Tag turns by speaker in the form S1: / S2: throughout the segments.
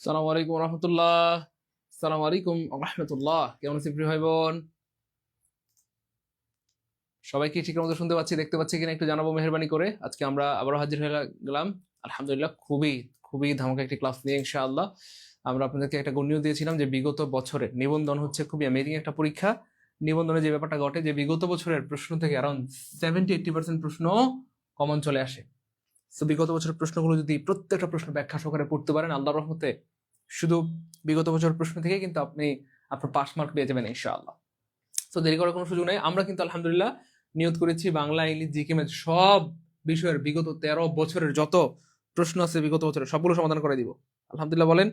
S1: সালাম আলাইকুম রহমতুল্লাহ। সালাম আলাইকুম রহমতুল্লাহ। কেমন আছেন প্রিয় ভাই বোন? সবাইকে ঠিক মতো শুনতে পাচ্ছি, দেখতে পাচ্ছি কিনা একটু জানাবো মেহরবানি করে। আজকে আমরা আবারও হাজির হয়ে গেলাম আলহামদুলিল্লাহ, খুবই খুবই ধামাকা একটি ক্লাস নিয়ে ইনশাআল্লাহ। আমরা আপনাদেরকে একটা গুড নিউজ দিয়েছিলাম যে বিগত বছরের নিবন্ধন হচ্ছে খুবই অ্যামেজিং একটা পরীক্ষা। নিবন্ধনে যে ব্যাপারটা ঘটে যে বিগত বছরের প্রশ্ন থেকে অ্যারাউন্ড 70-80% প্রশ্ন কমন চলে আসে। তো বিগত বছরের প্রশ্নগুলো যদি প্রত্যেকটা প্রশ্ন ব্যাখ্যা সহকারে পড়তে পারেন আল্লাহর রহমতে, শুধু বিগত বছরের প্রশ্ন থেকে কিন্তু আপনি আপনার পাস মার্ক পেয়ে যাবেন ইনশাআল্লাহ। তো দেরি করার কোনো সুযোগ নেই। আমরা কিন্তু আলহামদুলিল্লাহ নিয়ত করেছি বাংলা, ইংলিশ, জিকে, ম্যাথ সব বিষয়ের বিগত 13 বছরের যত প্রশ্ন আছে বিগত বছরের সবগুলো সমাধান করে দিব আলহামদুলিল্লাহ। বলেন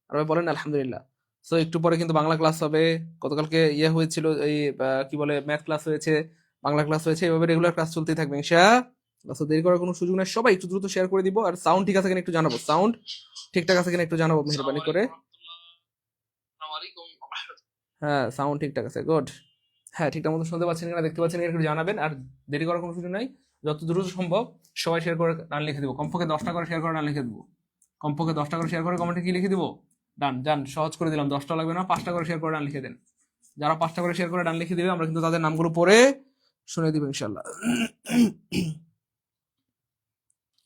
S1: আর ভাই বলেন আলহামদুলিল্লাহ। তো একটু পরে কিন্তু বাংলা ক্লাস হবে। গতকালকে হয়েছিল এই কি বলে ম্যাথ ক্লাস হয়েছে, বাংলা ক্লাস হয়েছে, এভাবে রেগুলার ক্লাস চলতেই থাকবে ইনশাআল্লাহ। তো দেরি করার কোনো সুযোগ নেই, সবাই একটু দ্রুত শেয়ার করে দিব। আর সাউন্ড ঠিক আছে কিনা একটু জানাবো, সাউন্ড ঠিকঠাক আছে কিনা একটু জানাবো মেহরবানি করে। হ্যাঁ, সাউন্ড ঠিকঠাক আছে, গুড। হ্যাঁ, ঠিকঠাক মতো শুনতে পাচ্ছেন কিনা দেখতে পাচ্ছেন কিনা একটু জানাবেন। আর দেরি করার কোনো সুযোগ নাই, যত দ্রুত সম্ভব সবাই শেয়ার করে ডান লিখে দিব। কমপক্ষে 10টা করে শেয়ার করে ডান লিখে দেবো। কমপক্ষে 10টা করে শেয়ার করে কমেন্টে কি লিখে দিব? ডান। ডান সহজ করে দিলাম, 10টা লাগবে না, 5টা করে শেয়ার করে ডান লিখে দেন। যারা 5টা করে শেয়ার করে ডান লিখে দিবে আমরা কিন্তু তাদের নামগুলো পড়ে শুনে দিব ইনশাল্লাহ।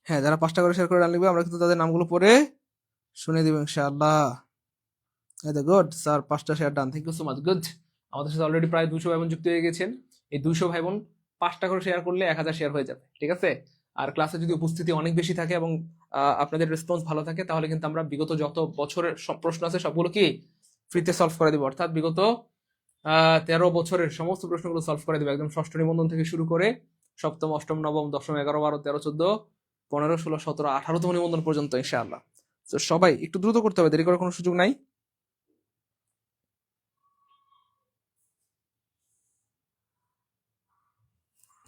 S1: হ্যাঁ, যারা 5টা করে শেয়ার করে ডান লিখবে আমরা কিন্তু তাদের নামগুলো পড়ে শুনে দিব ইনশাআল্লাহ। গুড স্যার, 5টা share done, thank you so much, good. আমাদের সাথে অলরেডি প্রায় 200 ভাই বোন যুক্ত হয়ে গেছেন। এই 200 ভাই বোন 5টা করে শেয়ার করলে 1000 শেয়ার হয়ে যাবে, ঠিক আছে? আর ক্লাসে যদি উপস্থিতি অনেক বেশি থাকে এবং আপনাদের রেসপন্স ভালো থাকে তাহলে কিন্তু আমরা বিগত যত বছরের সব প্রশ্ন আছে সবগুলো কি ফ্রিতে সলভ করে দিব। অর্থাৎ বিগত 13 বছরের সমস্ত প্রশ্নগুলো সলভ করে দেবো, একদম ষষ্ঠ নিবন্ধন থেকে শুরু করে সপ্তম, অষ্টম, নবম, দশম, 11, 12, 13, 14, 15, 16, 17, 18তম নিবন্ধন পর্যন্ত ইনশাআল্লাহ। তো সবাই একটু দ্রুত করতে হবে, দেরি করার কোনো সুযোগ নাই।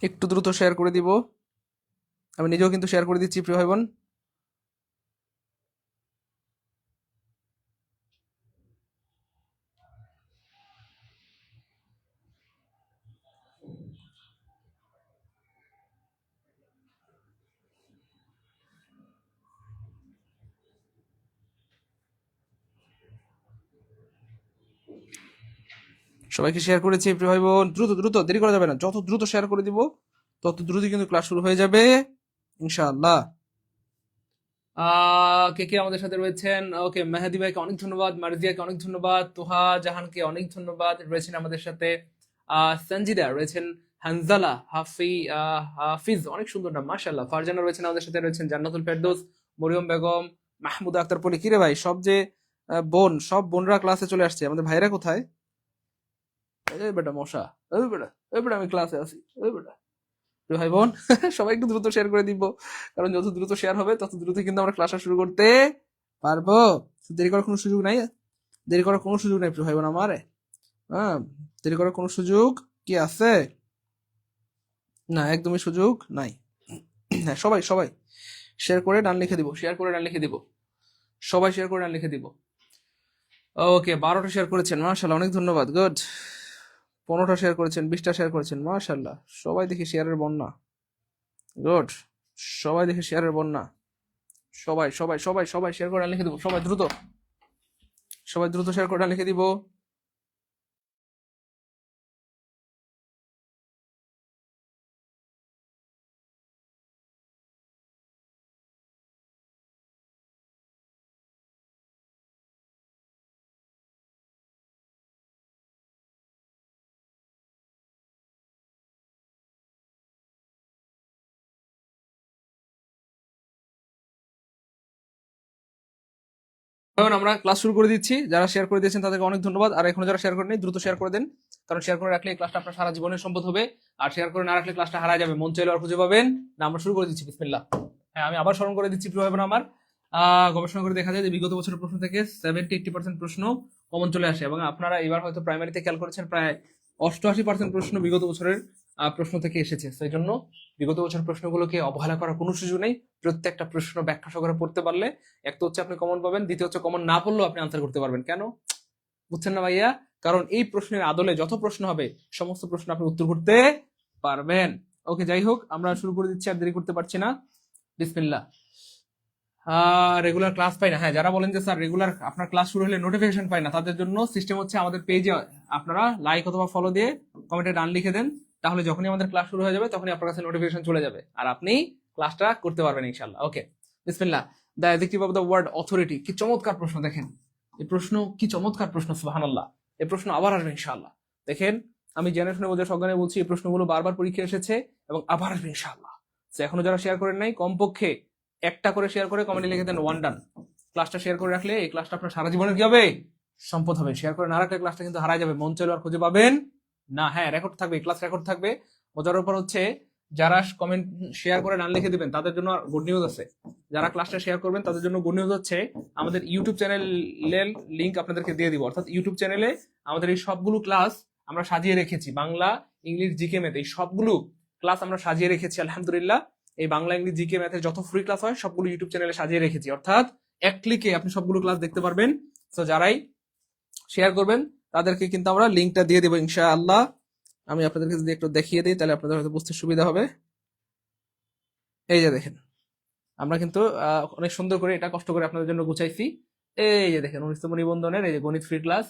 S1: একটু দ্রুত শেয়ার করে দিব। আমি নিজেও কিন্তু শেয়ার করে দিচ্ছি প্রিয় ভাই বোন। সবাইকে শেয়ার করেছি প্রিয় ভাই বোন, দ্রুত দ্রুত, দেরি করা যাবে না। যত দ্রুত শেয়ার করে দিব তত দ্রুত কিন্তু ক্লাস শুরু হয়ে যাবে ইনশাআল্লাহ। কে কে আমাদের সাথে রয়েছেন? ওকে, মেহেদি ভাইকে অনেক ধন্যবাদ, মার্জিয়াকে অনেক ধন্যবাদ, তোহা জাহানকে অনেক ধন্যবাদ রয়েছেন আমাদের সাথে। সঞ্জিদা রয়েছেন, হানজালা, হাফিজ, অনেক সুন্দর নাম মাশাআল্লাহ। ফারজানা রয়েছেন আমাদের সাথে, রয়েছেন জান্নাতুল ফেরদৌস, মরিয়ম বেগম, মাহমুদা আক্তার পলি। কিরে ভাই, সব যে বোন, সব বোনরা ক্লাসে চলে আসছে, আমাদের ভাইরা কোথায়? এই বেটা মশা, ওই বেটা, ওই বেটা, আমি ক্লাসে আছি, ওই বেটা। প্রিয় ভাই বোন সবাই একটু দ্রুত শেয়ার করে দিব, কারণ যত দ্রুত শেয়ার হবে তত দ্রুত কিন্তু আমরা ক্লাসটা শুরু করতে পারবো। দেরি করার কোনো সুযোগ নাই, দেরি করার কোনো সুযোগ নাই প্রিয় ভাই বোন আমার। হ্যাঁ, দেরি করার কোনো সুযোগ কি আছে? না, একদমই সুযোগ নাই। হ্যাঁ, সবাই সবাই শেয়ার করে ডান লিখে দিব, শেয়ার করে ডান লিখে দিব, সবাই শেয়ার করে ডান লিখে দিব। ওকে, 12টা শেয়ার করেছেন মাশাআল্লাহ, অনেক ধন্যবাদ, গুড। 15টা শেয়ার করেছেন, 20টা শেয়ার করেছেন মাশাআল্লাহ। সবাই দেখি শেয়ারের বন্যা, গুড। সবাই দেখি শেয়ারের বন্যা, সবাই সবাই সবাই সবাই শেয়ার করে লিখে দিব, সবাই দ্রুত, সবাই দ্রুত শেয়ার করে লিখে দিব। এখন আমরা ক্লাস শুরু করে দিচ্ছি। যারা শেয়ার করে দিয়েছেন তাদেরকে অনেক ধন্যবাদ। আর এখনো যারা শেয়ার করেনি দ্রুত শেয়ার করে দেন, কারণ শেয়ার করে রাখলে এই ক্লাসটা আপনার সারা জীবনের সম্পদ হবে। আর শেয়ার করে না রাখলে ক্লাসটা হারা যাবে, মন চাইলে আর খুঁজে পাবেন না। আমরা শুরু করে দিচ্ছি, বিসমিল্লাহ। হ্যাঁ, আমি আবার স্মরণ করে দিচ্ছি প্রিয় ভাই বোন আমার। গবেষণা করে দেখা যায় যে বিগত বছরের প্রশ্ন থেকে 70-80% প্রশ্ন কমন চলে আসে, এবং আপনারা এবার হয়তো প্রাইমারিতে খেয়াল করেছেন প্রায় 88% প্রশ্ন বিগত বছরের প্রশ্ন থেকে এসেছে। সেই জন্য বিগত বছরের প্রশ্নগুলোকে অবহেলা করার কোনো সুযোগ নেই। প্রত্যেকটা প্রশ্ন ব্যাখ্যা সহকারে পড়তে পারলে এক তো হচ্ছে আপনি কমন পাবেন, দ্বিতীয় হচ্ছে কমন না পড়লেও আপনি আনসার করতে পারবেন। কেন বুঝছেন না ভাইয়া? কারণ এই প্রশ্নের আদলে যত প্রশ্ন হবে সমস্ত প্রশ্ন আপনি উত্তর করতে পারবেন। ওকে, যাই হোক, আমরা শুরু করে দিচ্ছি, আর দেরি করতে পারছি না, বিসমিল্লাহ। রেগুলার ক্লাস পাই না, হ্যাঁ যারা বলেন যে স্যার রেগুলার আপনার ক্লাস শুরু হলে নোটিফিকেশন পাই না, তাদের জন্য সিস্টেম হচ্ছে আমাদের পেজে আপনারা লাইক অথবা ফলো দিয়ে কমেন্টে ডান লিখে দেন, তাহলে যখনই আমাদের ক্লাস শুরু হয়ে যাবে তখনই আপনার কাছে নোটিফিকেশন চলে যাবে আর আপনি ক্লাসটা করতে পারবেন ইনশাআল্লাহ। ওকে, বিসমিল্লাহ। The adjective of the word authority, কি চমৎকার প্রশ্ন, দেখেন এই প্রশ্ন কি চমৎকার প্রশ্ন, সুবহানাল্লাহ। এই প্রশ্ন আবার আসবে ইনশাআল্লাহ। দেখেন আমি জেনে শুনে বোঝার সজ্ঞানে বলছি, এই প্রশ্নগুলো বারবার পরীক্ষা এসেছে এবং আবার আসবে ইনশাআল্লাহ। তো এখনো যারা শেয়ার করেন নাই, কমপক্ষে একটা করে শেয়ার করে কমেন্টে লিখে দেন ওয়ান ডান। ক্লাসটা শেয়ার করে রাখলে এই ক্লাসটা আপনার সারা জীবনের কি হবে, সম্পদ হবে। শেয়ার করে না রাখলে ক্লাসটা কিন্তু হারাই যাবে, মন চাইলে আর খুঁজে পাবেন না। হ্যাঁ রেকর্ড থাকবে, ক্লাস রেকর্ড থাকবে। মজার ব্যাপার হচ্ছে যারা কমেন্ট শেয়ার করে ডান লিখে দিবেন তাদের জন্য গুড নিউজ আছে। যারা ক্লাসটা শেয়ার করবেন তাদের জন্য গুড নিউজ হচ্ছে আমাদের ইউটিউব চ্যানেলের লিংক আপনাদেরকে দিয়ে দিব। অর্থাৎ ইউটিউব চ্যানেলে আমাদের এই সবগুলো ক্লাস আমরা সাজিয়ে রেখেছি, বাংলা ইংলিশ জিকে ম্যাথ এই সবগুলো ক্লাস আমরা সাজিয়ে রেখেছি আলহামদুলিল্লাহ। এই বাংলা ইংলিশ জিকে ম্যাথের যত ফ্রি ক্লাস হয় সবগুলো ইউটিউব চ্যানেলে সাজিয়ে রেখেছি, অর্থাৎ এক ক্লিকে আপনি সবগুলো ক্লাস দেখতে পারবেন। তো যারাই শেয়ার করবেন তাদেরকে কিন্তু আমরা লিংকটা দিয়ে দেবো ইনশাআল্লাহ। আমি আপনাদেরকে যদি একটু দেখিয়ে দিই তাহলে আপনাদের হয়তো বুঝতে সুবিধা হবে। এই যে দেখেন আমরা কিন্তু অনেক সুন্দর করে এটা কষ্ট করে আপনাদের জন্য গুছাইছি। এই যে দেখেন 19তম নিবন্ধনের এই যে গণিত ফ্রি ক্লাস,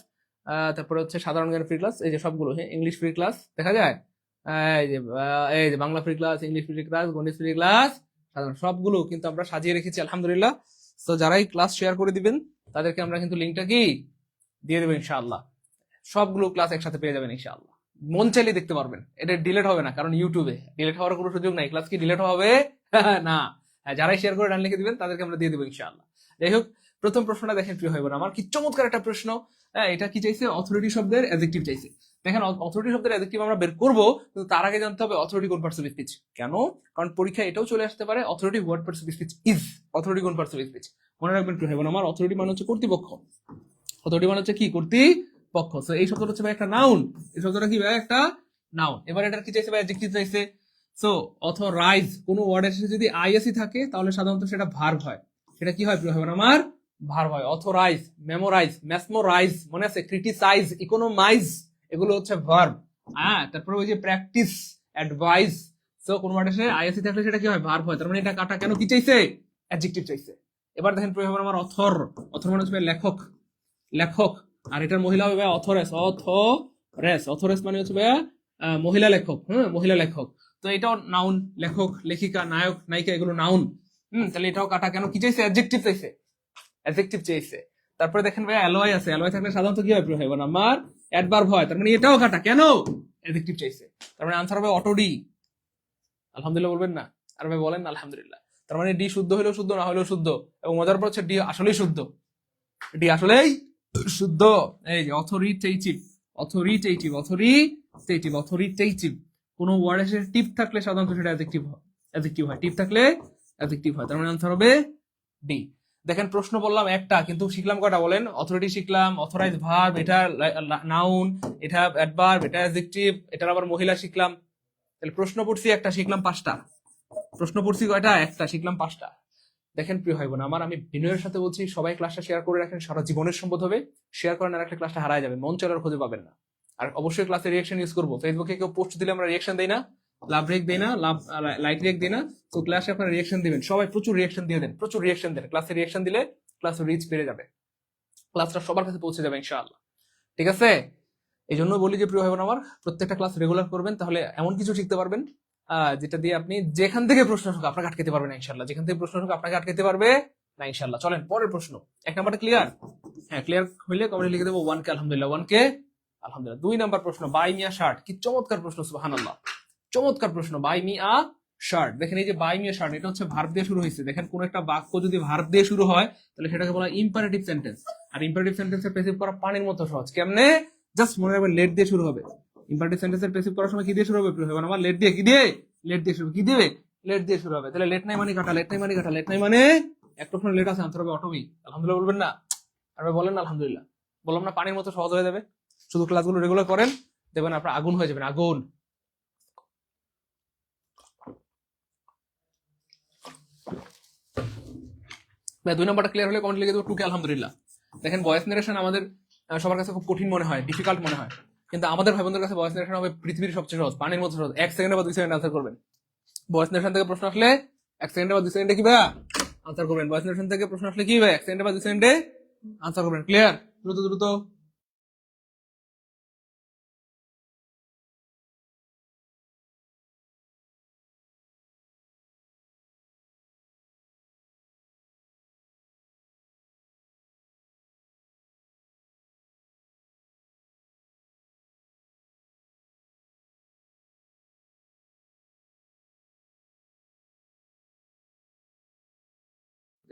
S1: তারপরে হচ্ছে সাধারণ জ্ঞান ফ্রি ক্লাস, এই যে সবগুলো, হ্যাঁ ইংলিশ ফ্রি ক্লাস দেখা যায়, এই যে Bangla free class, English free class, গণিত ফ্রি ক্লাস, সাধারণ সবগুলো কিন্তু আমরা সাজিয়ে রেখেছি আলহামদুলিল্লাহ। তো যারাই ক্লাস শেয়ার করে দিবেন তাদেরকে আমরা কিন্তু লিঙ্কটা কি দিয়ে দেবো ইনশাআল্লাহ। সবগুলো ক্লাস একসাথে পেয়ে যাবেন ইনশাআল্লাহ, মন চাইলে দেখতে পারবেন। এটা ডিলেট হবে না, কারণ ইউটিউবে ডিলেট হওয়ার কোনো সুযোগ নাই। ক্লাস কি ডিলেট হবে না। যারাই শেয়ার করে ডান লিখে দিবেন তাদেরকে আমরা দিয়ে দেবো ইনশাআল্লাহ। যাই হোক, প্রথম প্রশ্নটা দেখেন প্রিয় ভাই বোন আমার, কি চমৎকার একটা প্রশ্ন। হ্যাঁ এটা কি চাইছে, অথরিটি শব্দের অ্যাডজেক্টিভ চাইছে। দেখেন অথরিটি শব্দের অ্যাডজেক্টিভ আমরা বের করবো, কিন্তু তার আগে জানতে হবে অথরিটি কোন পার্টস অফ স্পিচ। কেন? কারণ পরীক্ষা এটাও চলে আসতে পারে authority what parts of speech is, authority কোন পার্টস অফ স্পিচ। মনে রাখবেন প্রিয় ভাই বোন আমার, অথরিটি মানে হচ্ছে কর্তৃপক্ষ। অথরিটি মানে হচ্ছে কি, কর্তৃপক্ষ। তো এই শব্দটা হচ্ছে ভাই একটা নাউন, এই শব্দটা কি ভাই একটা নাউন। এবার এটার কি চাইছে ভাই, অ্যাডজেক্টিভ চাইছে। সো অথরাইজ, কোনো ওয়ার্ডের সাথে যদি আইএসি থাকে তাহলে সাধারণত সেটা ভার্ব হয়। সেটা কি হয় প্রিয় ভাই বোন আমার, ভার্ব হয়। অথরাইজ, মেমোরাইজ, মেসমোরাইজ, মনে আছে, ক্রিটিসাইজ, ইকোনোমাইজ, এগুলো হচ্ছে ভার্ব। হ্যাঁ তারপরে ওই যে প্র্যাকটিস, অ্যাডভাইস। সো কোন ওয়ার্ডের সাথে আইএসি থাকলে সেটা কি হয়, ভার্ব হয়। তার মানে এটা কাটা কেন, কি চাইছে, অ্যাডজেক্টিভ চাইছে। এবার দেখেন প্রিয় ভাই বোন আমার, অথর, অথর মানে হচ্ছে লেখক, লেখক। আর এটার মহিলা হবে ভাই অথরেস, অথরেস, অথরেস মানে হচ্ছে ভাইয়া মহিলা লেখক। হ্যাঁ মহিলা লেখক। তো এটাও নাউন, লেখক, লেখিকা, নায়ক, নায়িকা, এগুলো নাউন। তাহলে এটাও কাটা কেন, কি চাইছে, অ্যাডজেক্টিভ চাইছে, অ্যাডজেক্টিভ চাইছে। তারপরে দেখেন ভাই অ্যালয় আছে, অ্যালয় থাকলে সাধারণত কি হয় প্রিয় ভাই বোন আমার, অ্যাডভার্ব হয়। তার মানে এটাও কাটা কেন, অ্যাডজেক্টিভ চাইছে। তার মানে আনসার হবে অটোডি। আলহামদুলিল্লাহ বলবেন না, আর ভাই বলেন আলহামদুলিল্লাহ। তার মানে ডি শুদ্ধ হলেও শুদ্ধ, না হলেও শুদ্ধ। এবং মজার পর হচ্ছে ডি আসলেই শুদ্ধ, ডি আসলেই শুদ্ধ। এই যে অথরিটেটিভ, অথরিটেটিভ, অথরিটেটিভ, অথরিটেটিভ। কোন ওয়ার্ড এসে টিপ থাকলে সাধারণত সেটা অ্যাডজেক্টিভ হয়, অ্যাডজেক্টিভ হয়। টিপ থাকলে অ্যাডজেক্টিভ হয়। তার মানে আনসার হবে ডি। দেখেন প্রশ্ন বললাম একটা, কিন্তু শিখলাম কয়টা বলেন, অথরিটি শিখলাম, অথরাইজ ভার্ব, এটা নাউন, এটা অ্যাডভার্ব, এটা অ্যাডজেক্টিভ, এটার আবার মহিলা শিখলাম। তাহলে প্রশ্ন পড়ছি একটা, শিখলাম পাঁচটা। প্রশ্ন পড়ছি কয়টা, একটা, শিখলাম পাঁচটা। দেখেন প্রিয় ভাই বোন আমার, আমি বিনয়ের সাথে বলছি সবাই ক্লাসটা শেয়ার করে রাখেন, সারা জীবনের সম্পদ হবে। শেয়ার করে না রাখলে ক্লাসটা হারায় যাবে, মন চলার খুঁজে পাবেন না। আর অবশ্যই ক্লাসে রিয়েকশন ইউজ করবো। ফেসবুকে কেউ পোস্ট দিলে আমরা রিয়েকশন দেই না, লাভ রেক দেই না, লাভ লাইক রেক দেই না। তো ক্লাসে আপনারা রিয়েকশন দিবেন, সবাই প্রচুর রিয়েকশন দিয়ে দেন, প্রচুর রিয়েকশন দেন। ক্লাসে রিয়েকশন দিলে ক্লাসের রিচ বেড়ে যাবে, ক্লাসটা সবার কাছে পৌঁছে যাবে ইনশাআল্লাহ। ঠিক আছে? এই জন্য বলি যে প্রিয় ভাই বোন আমার, প্রত্যেকটা ক্লাস রেগুলার করবেন, তাহলে এমন কিছু শিখতে পারবেন যেটা দিয়ে আপনি যেখান থেকে প্রশ্ন আসুক আপনাকে আটকাতে পারবেন না ইনশাআল্লাহ। যেখান থেকে প্রশ্ন আসুক আপনাকে আটকাতে পারবে না ইনশাআল্লাহ। চলেন পরের প্রশ্ন। এক নাম্বারটা ক্লিয়ার? হ্যাঁ ক্লিয়ার হইলে কমেন্টে লিখে দেবো 1 কে আলহামদুলিল্লাহ, 1 কে আলহামদুলিল্লাহ। 2 নাম্বার প্রশ্ন, বাই মি আ শার্ট। কি চমৎকার প্রশ্ন, সুবহানাল্লাহ, চমৎকার প্রশ্ন। বাই মি আ শার্ট, দেখেন এই যে বাই মি আ শার্ট, এটা হচ্ছে ভার্ব দিয়ে শুরু হয়েছে। দেখেন কোন একটা বাক্য যদি ভার্ব দিয়ে শুরু হয় তাহলে সেটাকে বলা হয় ইম্পারেটিভ সেন্টেন্স। আর ইম্পারেটিভ সেন্টেন্সের প্যাসিভ করা পানির মতো সহজ। কেমনে? জাস্ট মনে রাখবেন লেট দিয়ে শুরু হবে। ইম্পারেটিভ সেন্টেন্সের প্যাসিভ করার সময় কি দিয়ে শুরু হবে প্রিয় ভাই বোন আমার, লেট দিয়ে। কি দিয়ে? লেট দিয়ে শুরু। কি দিবে? লেট দিয়ে শুরু হবে। তাহলে লেট নাই মানে কাটা, লেট নাই মানে কাটা, লেট নাই মানে এক প্রশ্ন লেট আছে, আনসার হবে অটোমি। আলহামদুলিল্লাহ বলবেন না? আর বলেন না আলহামদুলিল্লাহ। বললাম না পানির মতো সহজ হয়ে যাবে। শুধু ক্লাসগুলো রেগুলার করেন, দেখবেন আপনার আগুন হয়ে যাবেন, আগুন। ভাই 2 নাম্বারটা ক্লিয়ার হলে কমেন্ট লিখে দেবো 2 কে আলহামদুলিল্লাহ। দেখেন ভয়েস নারেশন আমাদের সবার কাছে খুব কঠিন মনে হয়, ডিফিকাল্ট মনে হয়, কিন্তু আমাদের ভাই বোনদের কাছে ভয়েস নারেশন হবে পৃথিবীর সবচেয়ে সহজ, পানির মতো সহজ। 1 সেকেন্ডে বা 2 সেকেন্ডে আনসার করবেন। ভয়েস নারেশন থেকে প্রশ্ন আসলে 1 সেকেন্ডে বা 2 সেকেন্ডে কি ভাইয়া আনসার করবেন। ভয়েস নোটেশন থেকে প্রশ্ন আসলে কি হবে, 1 সেকেন্ডে বা 2 সেকেন্ডে আনসার করবেন। ক্লিয়ার? দ্রুত দ্রুত।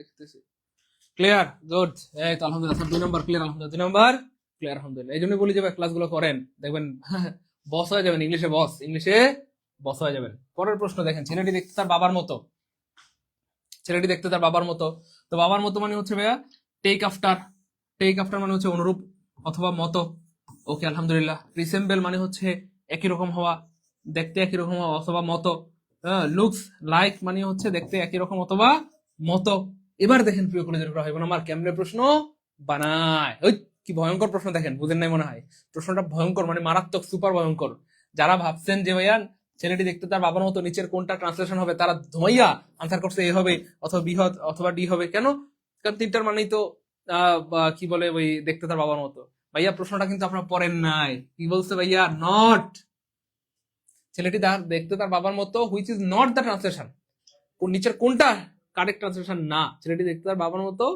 S1: দেখতেছি ক্লিয়ার, গুড। এই তো আলহামদুলিল্লাহ স্যার 2 নাম্বার ক্লিয়ার, আলহামদুলিল্লাহ 2 নাম্বার ক্লিয়ার, আলহামদুলিল্লাহ। এই জন্য বলি যে ক্লাসগুলো করেন, দেখবেন বস হয়ে যাবেন, ইংলিশে বস, ইংলিশে বস হয়ে যাবেন। পরের প্রশ্ন দেখেন, ছেলেটি দেখতে তার বাবার মতো, ছেলেটি দেখতে তার বাবার মতো। তো বাবার মতো মানে হচ্ছে ভাইয়া টেক আফটার, টেক আফটার মানে হচ্ছে অনুরূপ অথবা মতো। ওকে আলহামদুলিল্লাহ। রিসেম্বল মানে হচ্ছে একই রকম হওয়া, দেখতে একই রকম হওয়া অথবা মতো। লুকস লাইক মানে হচ্ছে দেখতে একই রকম অথবা মতো। এবার দেখেন প্রিয় কলেজের ভাই বোন আমার, কেমনে প্রশ্ন বানায়। ওই কি ভয়ঙ্কর প্রশ্ন দেখেন, বুঝেন নাই মনে হয়। প্রশ্নটা ভয়ঙ্কর মানে মারাত্মক, সুপার ভয়ঙ্কর। যারা ভাবছেন যে ভাইয়া ছেলেটি দেখতে তার বাবার মতো নিচের কোনটা ট্রান্সলেশন হবে, তারা ধোঁয়া আনসার করছে এ হবে অথবা বি অথবা ডি হবে। কেন? কারণ তিনটার মানেই তো কি বলে ওই দেখতে তার বাবার মতো। ভাইয়া প্রশ্নটা কিন্তু আপনারা পড়েন নাই। কি বলছে ভাইয়া? নট, ছেলেটি দেখতে তার বাবার মতো, which is not the translation. নিচের কোনটা কারেক্ট ট্রান্সলেশন না, ছেলেটি দেখতে তার বাবার মতো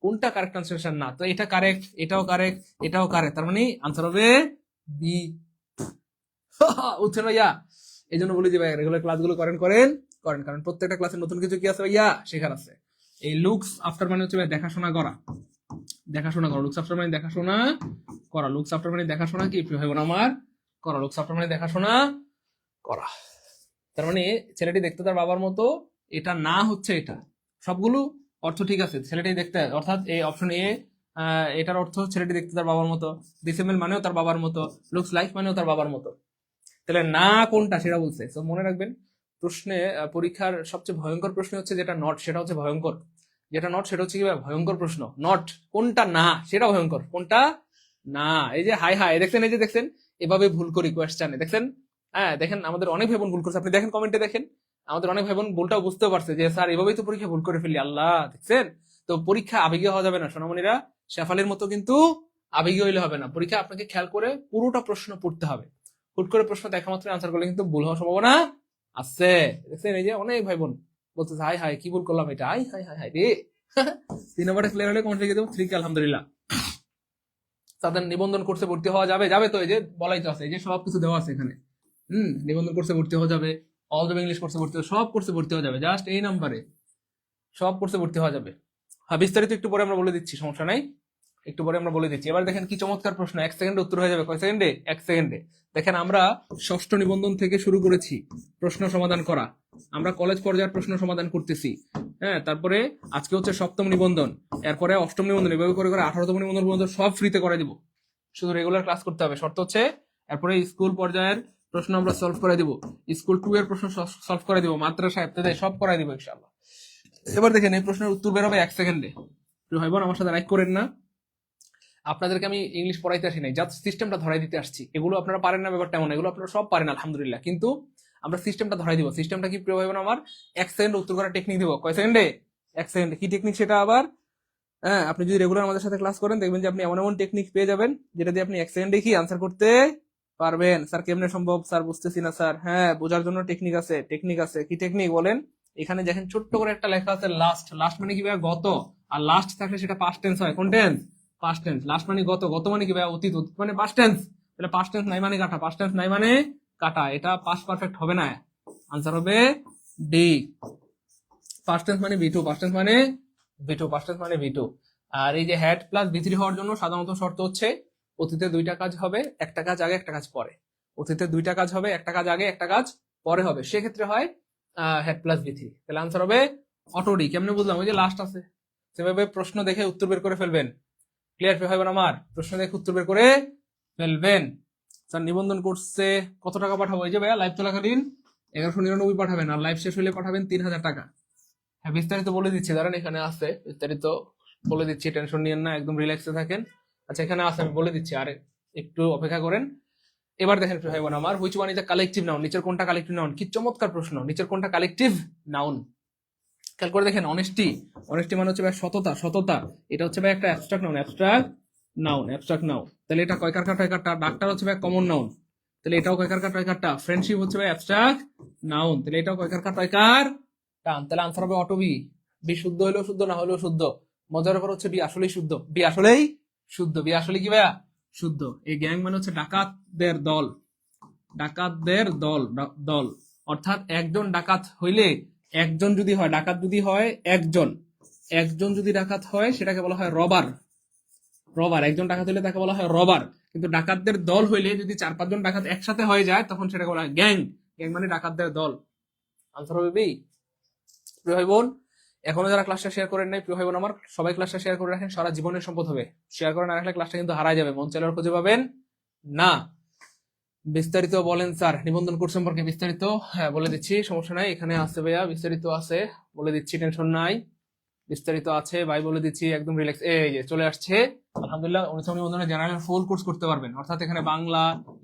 S1: কোনটা কারেক্ট ট্রান্সলেশন না। তো এটা কারেক্ট, এটাও কারেক্ট, এটাও কারেক্ট, তার মানে আনসার হবে বি। বুঝছেন ভাইয়া? এই জন্য বলি যে ভাই রেগুলার ক্লাসগুলো করেন করেন করেন, কারণ প্রত্যেকটা ক্লাসে নতুন কিছু কি আছে ভাইয়া, শেখার আছে। এই লুকস আফটার মানে হচ্ছে ভাই দেখাশোনা করা, দেখাশোনা করা। লুকস আফটার মানে দেখাশোনা করা, লুকস আফটার মানে দেখাশোনা কি ভাই বোন আমার করা, লুকস আফটার মানে দেখাশোনা করা। তার মানে ছেলেটি দেখতে তার বাবার মতো, এটা না হচ্ছে এটা। সবগুলো অর্থ ঠিক আছে, ছেলেটি দেখতে, অর্থাৎ এই অপশন এ, এটার অর্থ ছেলেটি দেখতে তার বাবার মতো, ডিসেম্বল মানেও তার বাবার মতো, লুকস লাইক মানেও তার বাবার মতো। তাহলে না কোনটা সেটা বলছে। তো মনে রাখবেন প্রশ্নে, পরীক্ষার সবচেয়ে ভয়ঙ্কর প্রশ্ন হচ্ছে যেটা নট, সেটা হচ্ছে ভয়ঙ্কর। যেটা নট সেটা হচ্ছে কি ভয়ঙ্কর প্রশ্ন। নট কোনটা না সেটা ভয়ঙ্কর, কোনটা না। এই যে হাই হাই দেখছেন, এই যে দেখছেন এভাবে ভুল করি কোয়েশ্চেনে, দেখছেন? হ্যাঁ দেখেন আমাদের অনেক ভাই বোন ভুল করছে, আপনি দেখেন কমেন্টে দেখেন, আমাদের অনেক ভাই বোন ভুলটাও বুঝতেও পারছে যে স্যার এভাবেই তো পরীক্ষা ভুল করে ফেলি। আল্লাহ, দেখছেন? তো পরীক্ষা আবেগে হওয়া যাবে না সোনামণিরা, শেফালির মতো কিন্তু আবেগে হইলে হবে না। পরীক্ষা আপনাকে খেয়াল করে পুরোটা প্রশ্ন পড়তে হবে। হুট করে প্রশ্ন দেখা মাত্র আনসার করলে কিন্তু ভুল হওয়ার সম্ভাবনা আছে। দেখছেন এই যে অনেক ভাই বোন বলতেছে হাই হাই কি ভুল করলাম এটা, হাই হাই হাই হাই রে। 3 নম্বরে ক্লিয়ার হলে কমেন্ট লিখে দেবো 3 কে আলহামদুলিল্লাহ। তাদের নিবন্ধন কোর্সে ভর্তি হওয়া যাবে, যাবে তো, এই যে বলাই তো আছে, এই যে সব কিছু দেওয়া আছে এখানে। নিবন্ধন কোর্সে ভর্তি হওয়া যাবে, অল দ্য ইংলিশ কোর্সে ভর্তি, সব কোর্সে ভর্তি হওয়া যাবে, জাস্ট এই নাম্বারে সব কোর্সে ভর্তি হওয়া যাবে। হ্যাঁ বিস্তারিত একটু পরে আমরা বলে দিচ্ছি, সমস্যা নাই, একটু পরে আমরা বলে দিচ্ছি। এবার দেখেন কি চমৎকার প্রশ্ন, 1 সেকেন্ডে উত্তর হয়ে যাবে। কয় সেকেন্ডে? 1 সেকেন্ডে। দেখেন আমরা ষষ্ঠ নিবন্ধন থেকে শুরু করেছি প্রশ্ন সমাধান করা, আমরা কলেজ পর্যায়ের প্রশ্ন সমাধান করতেছি। হ্যাঁ তারপরে আজকে হচ্ছে সপ্তম নিবন্ধন, এরপরে অষ্টম নিবন্ধন, এভাবে করে করে 18তম নিবন্ধন পর্যন্ত সব ফ্রিতে করে দিব। শুধু রেগুলার ক্লাস করতে হবে, শর্ত হচ্ছে এরপরে স্কুল পর্যায়ের প্রশ্ন আমরা সলভ করে দিব, স্কুল 2 এর প্রশ্ন সলভ করে দিব, মাদ্রাসা ইত্যাদি সব করাই দিব ইনশাআল্লাহ। এবার দেখেন এই প্রশ্নের উত্তর বের হবে 1 সেকেন্ডে। ভাই বোন আমার সাথে লাইক করেন না, আপনাদেরকে আমি ইংলিশ পড়াইতে আসি নাই, জাস্ট সিস্টেমটা ধরাই দিতে আসছি। এগুলো আপনারা পারেন না ব্যাপারটা এমন, এগুলো আপনারা সব পারেন আলহামদুলিল্লাহ, কিন্তু আমরা সিস্টেমটা ধরাই দিব। সিস্টেমটা কি প্রিয় ভাই বোন আমার? 1 সেকেন্ড উত্তর করার টেকনিক দিব। কয় সেকেন্ডে? 1 সেকেন্ড। কি টেকনিক সেটা আবার? হ্যাঁ আপনি যদি রেগুলার আমাদের সাথে ক্লাস করেন দেখবেন যে আপনি এমন এমন টেকনিক পেয়ে যাবেন যেটা দিয়ে আপনি 1 সেকেন্ডে কি আনসার করতে পারবেন। স্যার কেমনে সম্ভব? স্যার বুঝতেছি না স্যার। হ্যাঁ বোঝার জন্য টেকনিক আছে, টেকনিক আছে। কি টেকনিক বলেন? এখানে দেখেন ছোট্ট করে একটা লেখা আছে লাস্ট। লাস্ট মানে কি ভাই? গত। আর লাস্ট থাকলে সেটা পাস্ট টেন্স হয়। কোন টেন্স? Past tense. লাস্ট মানে গত, গত মানে কি ভাই? অতীত, অতীত মানে পাস্ট টেন্স। তাহলে পাস্ট টেন্স নাই মানে কাটা, পাস্ট টেন্স নাই মানে কাটা, এটা পাস্ট পারফেক্ট হবে না। আনসার হবে ডি। পাস্ট টেন্স মানে ভি2, পাস্ট টেন্স মানে ভি2, পাস্ট টেন্স মানে ভি2। আর এই যে হ্যাড প্লাস ভি3 হওয়ার জন্য সাধারণত শর্ত হচ্ছে অতীতে 2টা কাজ হবে, একটা কাজ আগে একটা কাজ পরে। অতীতে 2টা কাজ হবে, একটা কাজ আগে একটা কাজ পরে হবে, সেক্ষেত্রে হয় হ্যাড প্লাস ভি3। তাহলে আনসার হবে অটো ডি। কেমনে বুঝলাম? ওই যে লাস্ট আছে, সেভাবে প্রশ্ন দেখে উত্তর বের করে ফেলবেন। ক্লিয়ার হবে না আমার? প্রশ্ন দেখে উত্তর বের করে ফেলবেন। স্যার নিবন্ধন কোর্সে কত টাকা পাঠাবো? এই যে ভাইয়া লাইভ চলাকালীন 1199 পাঠাবেন, আর লাইভ শেষ হলে পাঠাবেন 3000 টাকা। হ্যাঁ বিস্তারিত বলে দিচ্ছি, দাঁড়ান এখানে আছে বিস্তারিত বলে দিচ্ছি, টেনশন নিয়েন না, একদম রিল্যাক্সে থাকেন। আচ্ছা এখানে আছে, আমি বলে দিচ্ছি, আর একটু অপেক্ষা করেন। এবার দেখেন ভাই বোন আমার, which one is the collective noun? নিচের কোনটা কালেকটিভ নাউন? কি চমৎকার প্রশ্ন, নিচের কোনটা কালেকটিভ নাউন? খেয়াল করে দেখেন, অনেস্টি, অনেস্টি মানে হচ্ছে ভাই সততা, সততা। এটা হচ্ছে ভাই একটা abstract noun, abstract noun, abstract noun. তাহলে এটা কয়কার কাটা কাটা, ডাক্তার হচ্ছে ভাই কমন নাউন, তাহলে এটাও কয়কার কাটা কাটা। ফ্রেন্ডশিপ হচ্ছে ভাই অ্যাবস্ট্রাক্ট নাউন, তাহলে এটাও কয়কার কাটা কয়কার টান। তাহলে আনসার হবে অটো বি। বি শুদ্ধ হলেও শুদ্ধ, না হলেও শুদ্ধ। মজার ব্যাপার হচ্ছে বি আসলেই শুদ্ধ, বি আসলেই শুদ্ধ, বি আসলে কি ভাইয়া শুদ্ধ। এই গ্যাং মানে হচ্ছে ডাকাতদের দল, ডাকাতদের দল, দল। অর্থাৎ একজন ডাকাত হইলে, একজন যদি হয় ডাকাত, যদি হয় একজন, একজন যদি ডাকাত হয় সেটাকে বলা হয় রবার, রবার। একজন ডাকাত হইলে তাকে বলা হয় রবার। কিন্তু ডাকাতদের দল হইলে যদি 4-5 জন ডাকাত একসাথে হয়ে যায় তখন সেটাকে বলা হয় গ্যাং। গ্যাং মানে ডাকাতদের দল। আনসার হবে বি। প্রিয় ভাই বোন, এখনো যারা ক্লাসটা শেয়ার করেন নাই, প্রিয় ভাই বোন আমার, সবাই ক্লাসটা শেয়ার করে রাখেন, সারা জীবনের সম্পদ হবে। শেয়ার করে না রাখলে ক্লাসটা কিন্তু হারাই যাবে, মন চাইলে আর খুঁজে পাবেন না। বিস্তারিত বলেন স্যার, নিবন্ধন কোর্স সম্পর্কে বিস্তারিত? হ্যাঁ বলে দিচ্ছি, সমস্যা নাই, এখানে আছে ভাইয়া, বিস্তারিত আছে, বলে দিচ্ছি, টেনশন নাই, বিস্তারিত আছে ভাই, বলে দিচ্ছি, একদম রিল্যাক্স। এই যে চলে আসছে আলহামদুলিল্লাহ, অনুসরণ নিবন্ধনে জেনারেল ফুল কোর্স করতে পারবেন। অর্থাৎ এখানে বাংলা,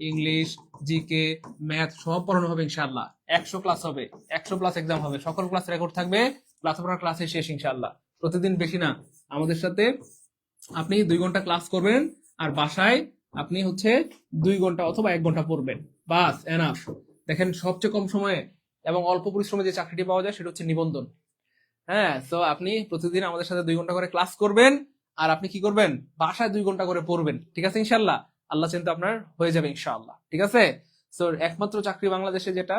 S1: ইংলিশ, জিকে, ম্যাথ সব পড়ানো হবে ইনশাআল্লাহ। 100 ক্লাস হবে, 100+ এক্সাম হবে, সকল ক্লাস রেকর্ড থাকবে, ক্লাস পড়ার ক্লাসে শেষ ইনশাআল্লাহ। প্রতিদিন বেশি না, আমাদের সাথে আপনি 2 ঘন্টা ক্লাস করবেন, আর বাসায় আপনি হচ্ছে 2 ঘন্টা অথবা 1 ঘন্টা পড়বেন, বাস এনাফ। দেখেন সবচেয়ে কম সময়ে এবং অল্প পরিশ্রমে যে চাকরিটি পাওয়া যায় সেটা হচ্ছে নিবন্ধন। হ্যাঁ, তো আপনি প্রতিদিন আমাদের সাথে 2 ঘন্টা করে ক্লাস করবেন, আর আপনি কি করবেন, বাসায় 2 ঘন্টা করে পড়বেন, ঠিক আছে ইনশাল্লাহ। আল্লাহ চিন্তা আপনার হয়ে যাবে ইনশাআল্লাহ, ঠিক আছে। তো একমাত্র চাকরি বাংলাদেশে যেটা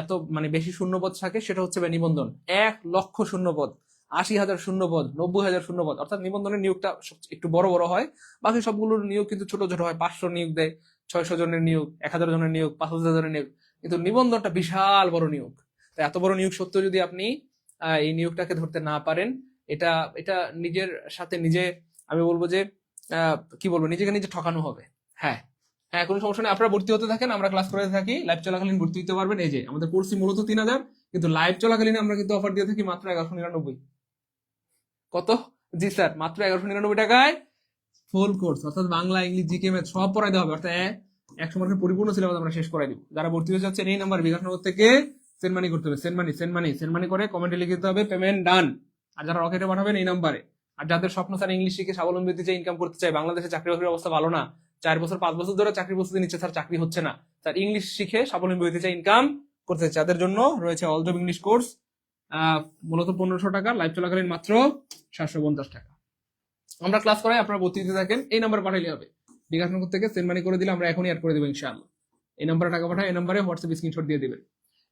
S1: এত মানে বেশি শূন্যপদ থাকে সেটা হচ্ছে নিবন্ধন। 1 লক্ষ শূন্যপদ, 80,000 শূন্যপদ, 90,000 শূন্যপদ। অর্থাৎ নিবন্ধনের নিয়োগটা একটু বড় বড় হয়, বাকি সবগুলোর নিয়োগ কিন্তু ছোট ছোট হয়। 500 নিয়োগ দেয়, 600 জনের নিয়োগ, 1000 জনের নিয়োগ, 5000 জনের নিয়োগ, কিন্তু নিবন্ধনটা বিশাল বড় নিয়োগ। তো এত বড় নিয়োগ সত্ত্বেও যদি আপনি এই নিয়োগটাকে ধরতে না পারেন, এটা এটা নিজের সাথে নিজে, আমি বলবো যে কি বলবো, নিজেকে নিজে ঠকানো হবে। হ্যাঁ হ্যাঁ, কোনো সমস্যা নেই, আপনারা ভর্তি হতে থাকেন, আমরা ক্লাস করে থাকি, লাইভ চলাকালীন ভর্তি হতে পারবেন। এই যে আমাদের কোর্স মূলত 3000, কিন্তু লাইভ চলাকালীন আমরা কিন্তু অফার দিয়ে থাকি মাত্র 1199। কত? জি স্যার, মাত্র 1199 টাকায় ফুল কোর্স, অর্থাৎ বাংলা, ইংলিশ, জিকে, ম্যাথ সব পড়াই দেওয়া হবে। অর্থাৎ 100 মার্কের পরিপূর্ণ সিলেবাস আমরা শেষ করাই দিব। যারা ভর্তি হয়ে যাচ্ছেন এই নাম্বার বিকাশনগর থেকে সেন্ড মানি করতে হবে, send money, send money, send money করে কমেন্টে লিখে দিতে হবে পেমেন্ট ডান। আর যারা রকেটে পাঠাবেন এই নাম্বারে। আর যাদের স্বপ্ন স্যার ইংলিশ শিখে স্বাবলম্বী হতে চাই, ইনকাম করতে চাই, বাংলাদেশে চাকরি বাকরির অবস্থা ভালো না, 4 বছর 5 বছর ধরে চাকরি প্রস্তুতি নিচ্ছে স্যার, চাকরি হচ্ছে না, স্যার ইংলিশ শিখে স্বাবলম্বী হতে চাই, ইনকাম করতে চাই, তাদের জন্য রয়েছে অল জব ইংলিশ কোর্স। মূলত 1500 টাকা, লাইভ চলাকালীন মাত্র 750 টাকা। আমরা ক্লাস করাই, আপনারা ভর্তি দিতে থাকেন, এই নাম্বার পাঠাইলে হবে। বিকাশনগর থেকে সেন্ড মানি করে দিলে আমরা এখনই অ্যাড করে দেবো ইনশাআল্লাহ। এই নাম্বারে টাকা পাঠায়, এই নাম্বারে হোয়াটসঅ্যাপ স্ক্রিনশট দিয়ে দিবেন।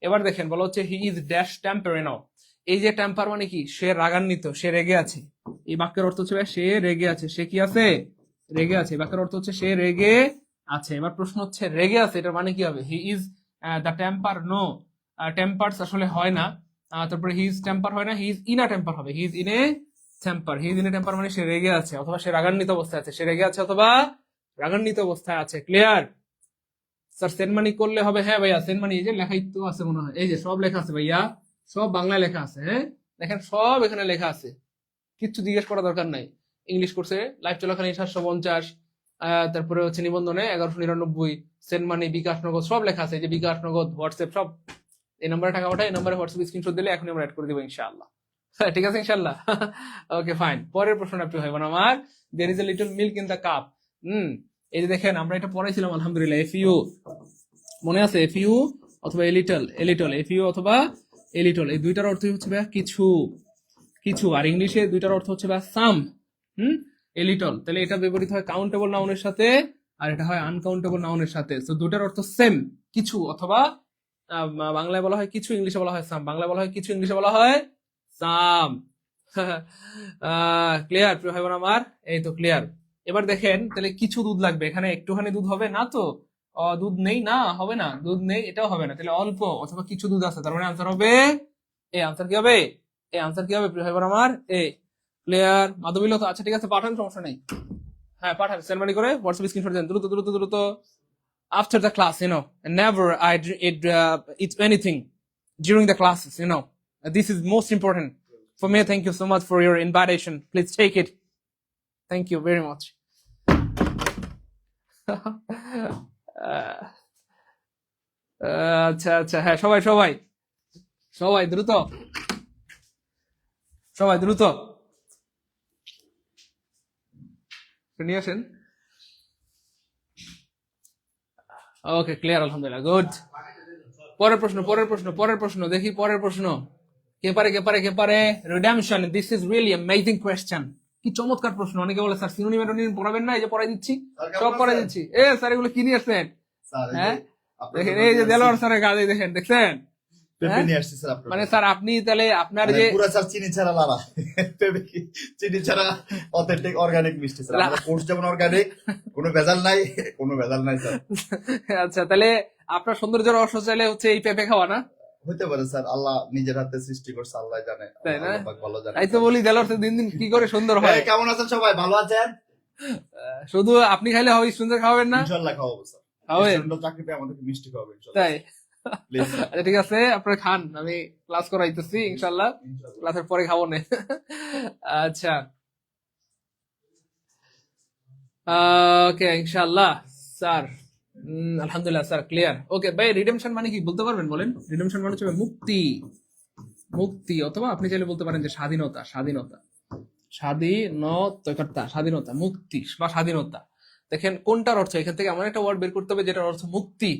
S1: এবার দেখেন, বলা হচ্ছে হি ইজ ড্যাশ টেম্পারে নাও। এই যে টেম্পার মানে কি, সে রাগান্বিত, সে রেগে আছে। এই বাক্যের অর্থ হচ্ছে সে রেগে আছে, সে কি আছে, রেগে আছে। বাক্যের অর্থ হচ্ছে সে রেগে আছে। এবার প্রশ্ন হচ্ছে রেগে আছে এটার মানে কি হবে? He is the temper, no, tempers আসলে হয় না। তারপরে হি ইজ টেম্পার হয় না, he is in a temper হবে, he is in a temper. He is in a temper মানে সে রেগে আছে অথবা সে রাগান্বিত অবস্থায় আছে, সে রেগে আছে অথবা রাগান্বিত অবস্থায় আছে। ক্লিয়ার? স্যার সেন্ড মানি করলে হবে? হ্যাঁ ভাইয়া, সেন্ড মানি এই যে লেখাই তো আছে মনে হয়, এই যে সব লেখা আছে ভাইয়া, সব বাংলায় লেখা আছে। হ্যাঁ দেখেন সব এখানে লেখা আছে, কিচ্ছু জিজ্ঞেস করা দরকার নাই। ইংলিশ কোর্সে লাইভ চলাকালীন 750, তারপরে হচ্ছে নিবন্ধনে 1199, সেন্ড মানি, বিকাশ নগদ সব লেখা আছে, এই যে বিকাশ নগদ, হোয়াটসঅ্যাপ সব। এই নাম্বারে টাকা পাঠায়, এই নাম্বারে হোয়াটসঅ্যাপ স্ক্রিনশট দিলে এখনই আমরা অ্যাড করে দেবো ইনশাআল্লাহ। ঠিক আছে ইনশাআল্লাহ। ওকে ফাইন, পরের প্রশ্ন আপনি হইব না আমার, there is a little milk in the cup. এই যে দেখেন আমরা এটা পড়াইছিলাম আলহামদুলিল্লাহ, এফইউ মনে আছে? এফইউ অথবা এলিটল, এলিটল, এফইউ অথবা এলিটল, এই দুইটার অর্থই হচ্ছে ভাই কিছু, কিছু। আর ইংলিশে দুইটার অর্থ হচ্ছে ভাই সাম, এলিটল। তাহলে এটা ব্যবহৃত হয় কাউন্টেবল নাউনের সাথে, আর এটা হয় আনকাউন্টেবল নাউনের সাথে। তো দুটার অর্থ সেম, কিছু, অথবা বাংলায় বলা হয় কিছু, ইংলিশে বলা হয় সাম। বাংলায় বলা হয় কিছু, ইংলিশে বলা হয় সাম। ক্লিয়ার প্রিয় ভাই বোন আমার? এই তো ক্লিয়ার। এবার দেখেন, তাহলে কিছু দুধ লাগবে, এখানে একটুখানি দুধ হবে না তো, দুধ নেই না, হবে না, দুধ নেই এটাও হবে না, তাহলে অল্প অথবা কিছু দুধ আছে, তার মানে আনসার হবে এ। আনসার কি হবে? এই আনসার কি হবে প্রিয় ভাই বোন আমার? এ। ক্লিয়ার? মাধবীলতা, আচ্ছা ঠিক আছে, পাঠান, সমস্যা নেই। হ্যাঁ পাঠান, সেন্ড মানি করে হোয়াটসঅ্যাপ স্ক্রিনশট দেন, দ্রুত দ্রুত দ্রুত। After the class, never I eat anything during the classes, this is most important for me. Thank you so much for your invitation, please take it, thank you very much. আচ্ছা আচ্ছা, হ্যাঁ সবাই সবাই সবাই দ্রুত। সবাই দ্রুত নিয়ে আসেন। ওকে, ক্লিয়ার, আলহামদুলিল্লাহ, গুড। পরের প্রশ্ন দেখি, পরের প্রশ্ন। কে পারে? Redemption, this is really amazing question. কি চমৎকার প্রশ্ন। অনেকে বলে স্যার সিনোনিম অ্যান্টোনিম পড়াবেন না? এই যে পড়াই দিচ্ছি, সব পড়াই দিচ্ছি। স্যার এগুলো কি নিয়ে আসছেন? হ্যাঁ দেখেন, এই যে দেলোয়ার স্যারের কাজ, দেখেন, দেখছেন?
S2: পেঁপে নিয়ে আসছি স্যার আপনার
S1: মানে
S2: জন্য।
S1: স্যার আপনি তাহলে আপনার
S2: মানে
S1: যে
S2: পুরা স্যার চিনি ছাড়া লালা। পেঁপে কি চিনি ছাড়া অথেন্টিক অর্গানিক মিষ্টি স্যার। আমাদের কোর্স যেমন অর্গানিক, কোনো ভেজাল নাই, কোনো ভেজাল নাই স্যার।
S1: আচ্ছা, তাহলে আপনার সৌন্দর্য রহস্য চাইলে হচ্ছে এই পেঁপে খাওয়া না?
S2: হইতে পারে স্যার, আল্লাহ নিজের হাতে সৃষ্টি করছে, আল্লাহ জানে,
S1: তাই না?
S2: আল্লাহ পাক ভালো জানে।
S1: তাই তো বলি দেলোয়ার স্যার দিন দিন কি করে সুন্দর হয়।
S2: কেমন আছেন সবাই? ভালো আছেন?
S1: শুধু আপনি খাইলে হবে, সুন্দর খাওয়াবেন না?
S2: ইনশাআল্লাহ খাওয়াবো স্যার।
S1: খাওয়াবেন?
S2: সুন্দর চাকরি পেয়ে আমাদেরকে মিষ্টি খাওয়াবে ইনশাআল্লাহ।
S1: তাই?
S2: Please sir.
S1: আচ্ছা ঠিক আছে, আপনারা খান, আমি ক্লাস করাইতেছি ইনশাল্লাহ, ক্লাসের পরে খাবো না। আচ্ছা, ওকে ইনশাল্লাহ স্যার। আলহামদুলিল্লাহ স্যার, ক্লিয়ার। ওকে ভাই, রিডেমশন মানে কি বলতে পারবেন? বলেন। রিডেমশন মানে হচ্ছে মুক্তি, মুক্তি, অথবা আপনি চাইলে বলতে পারেন যে স্বাধীনতা, স্বাধীনতা, স্বাধীনতা, স্বাধীনতা, মুক্তি বা স্বাধীনতা। দেখেন কোনটার অর্থ, এখান থেকে এমন একটা ওয়ার্ড বের করতে হবে যেটার অর্থ মুক্তি,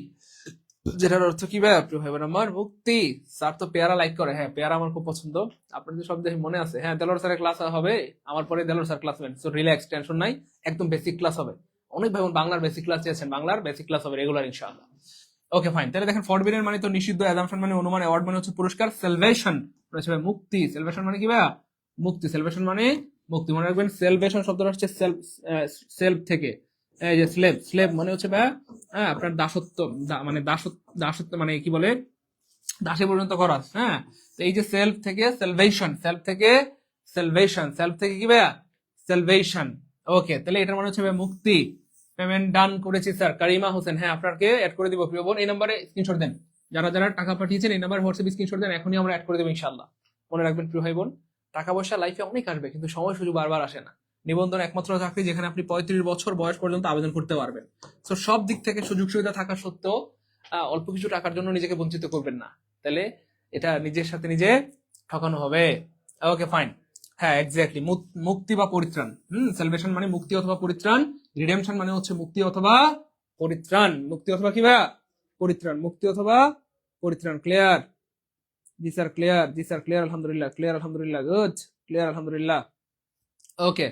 S1: যেটার অর্থ কি ভাই আপনি ভাইবেন আমার মুক্তি। স্যার তো পেয়ারা লাইক করে, হ্যাঁ পেয়ারা আমার খুব পছন্দ, আপনাদের সব দেখে মনে আছে। হ্যাঁ, দেলোয়ার স্যারের ক্লাস হবে আমার পরে, দেলোয়ার স্যার ক্লাস নেন, সো রিল্যাক্স, টেনশন নাই, একদম বেসিক ক্লাস হবে। অনেক ভাই বাংলার বেসিক ক্লাস চেয়েছেন, বাংলার বেসিক ক্লাস হবে রেগুলার ইনশাআল্লাহ। ওকে ফাইন, তাহলে দেখেন ফরবিডেন মানে তো নিষিদ্ধ, অ্যাজাম্পশন মানে অনুমান, অ্যাওয়ার্ড মানে হচ্ছে পুরস্কার, সেলভেশন মানে হচ্ছে ভাই মুক্তি। সেলভেশন মানে কি ভাই? মুক্তি। সেলভেশন মানে মুক্তি, মনে রাখবেন। সেলভেশন শব্দটা হচ্ছে সেলফ, সেলফ থেকে। এই যে স্লেভ, স্লেভ মানে হচ্ছে ভাই হ্যাঁ আপনার দাসত্ব, মানে দাসত্ব, দাসত্ব মানে কি বলে, দাসে পর্যন্ত করা। হ্যাঁ, তো এই যে সেলফ থেকে সেলভেশন, সেলফ থেকে সেলভেশন, সেলফ থেকে কি ভাইয়া? সেলভেশন। ওকে, তাহলে এটার মানে হচ্ছে ভাই মুক্তি। পেমেন্ট ডান করেছি স্যার। কারিমা হোসেন, হ্যাঁ আপনাকে অ্যাড করে দিব প্রিয় বোন। এই নাম্বারে স্ক্রিনশট দেন, যারা যারা টাকা পাঠিয়েছেন এই নাম্বার হোয়াটসঅ্যাপ স্ক্রিনশট দেন, এখনই আমরা অ্যাড করে দেবো ইনশাআল্লাহ। মনে রাখবেন প্রিয় ভাই বোন, টাকা পয়সা লাইফে অনেক আসবে, কিন্তু সময় সুযোগ বারবার আসে না। নিবন্ধন একমাত্র চাকরি যেখানে আপনি 35 বছর বয়স পর্যন্ত আবেদন করতে পারবেন। তো সব দিক থেকে সুযোগ সুবিধা থাকা সত্ত্বেও অল্প কিছু টাকার জন্য নিজেকে বঞ্চিত করবেন না, তাহলে এটা নিজের সাথে নিজে ঠকানো হবে। ওকে ফাইন, হ্যাঁ এক্স্যাক্টলি, মুক্তি বা পরিত্রাণ। সেলভেশন মানে মুক্তি অথবা পরিত্রাণ, রিডেমশন মানে হচ্ছে মুক্তি অথবা পরিত্রাণ। মুক্তি অথবা কি ভাইয়া? পরিত্রাণ, মুক্তি অথবা পরিত্রাণ। ক্লিয়ার? জি স্যার ক্লিয়ার, জি স্যার ক্লিয়ার, আলহামদুলিল্লাহ, ক্লিয়ার আলহামদুলিল্লাহ, গুড, ক্লিয়ার আলহামদুলিল্লাহ। ওকে,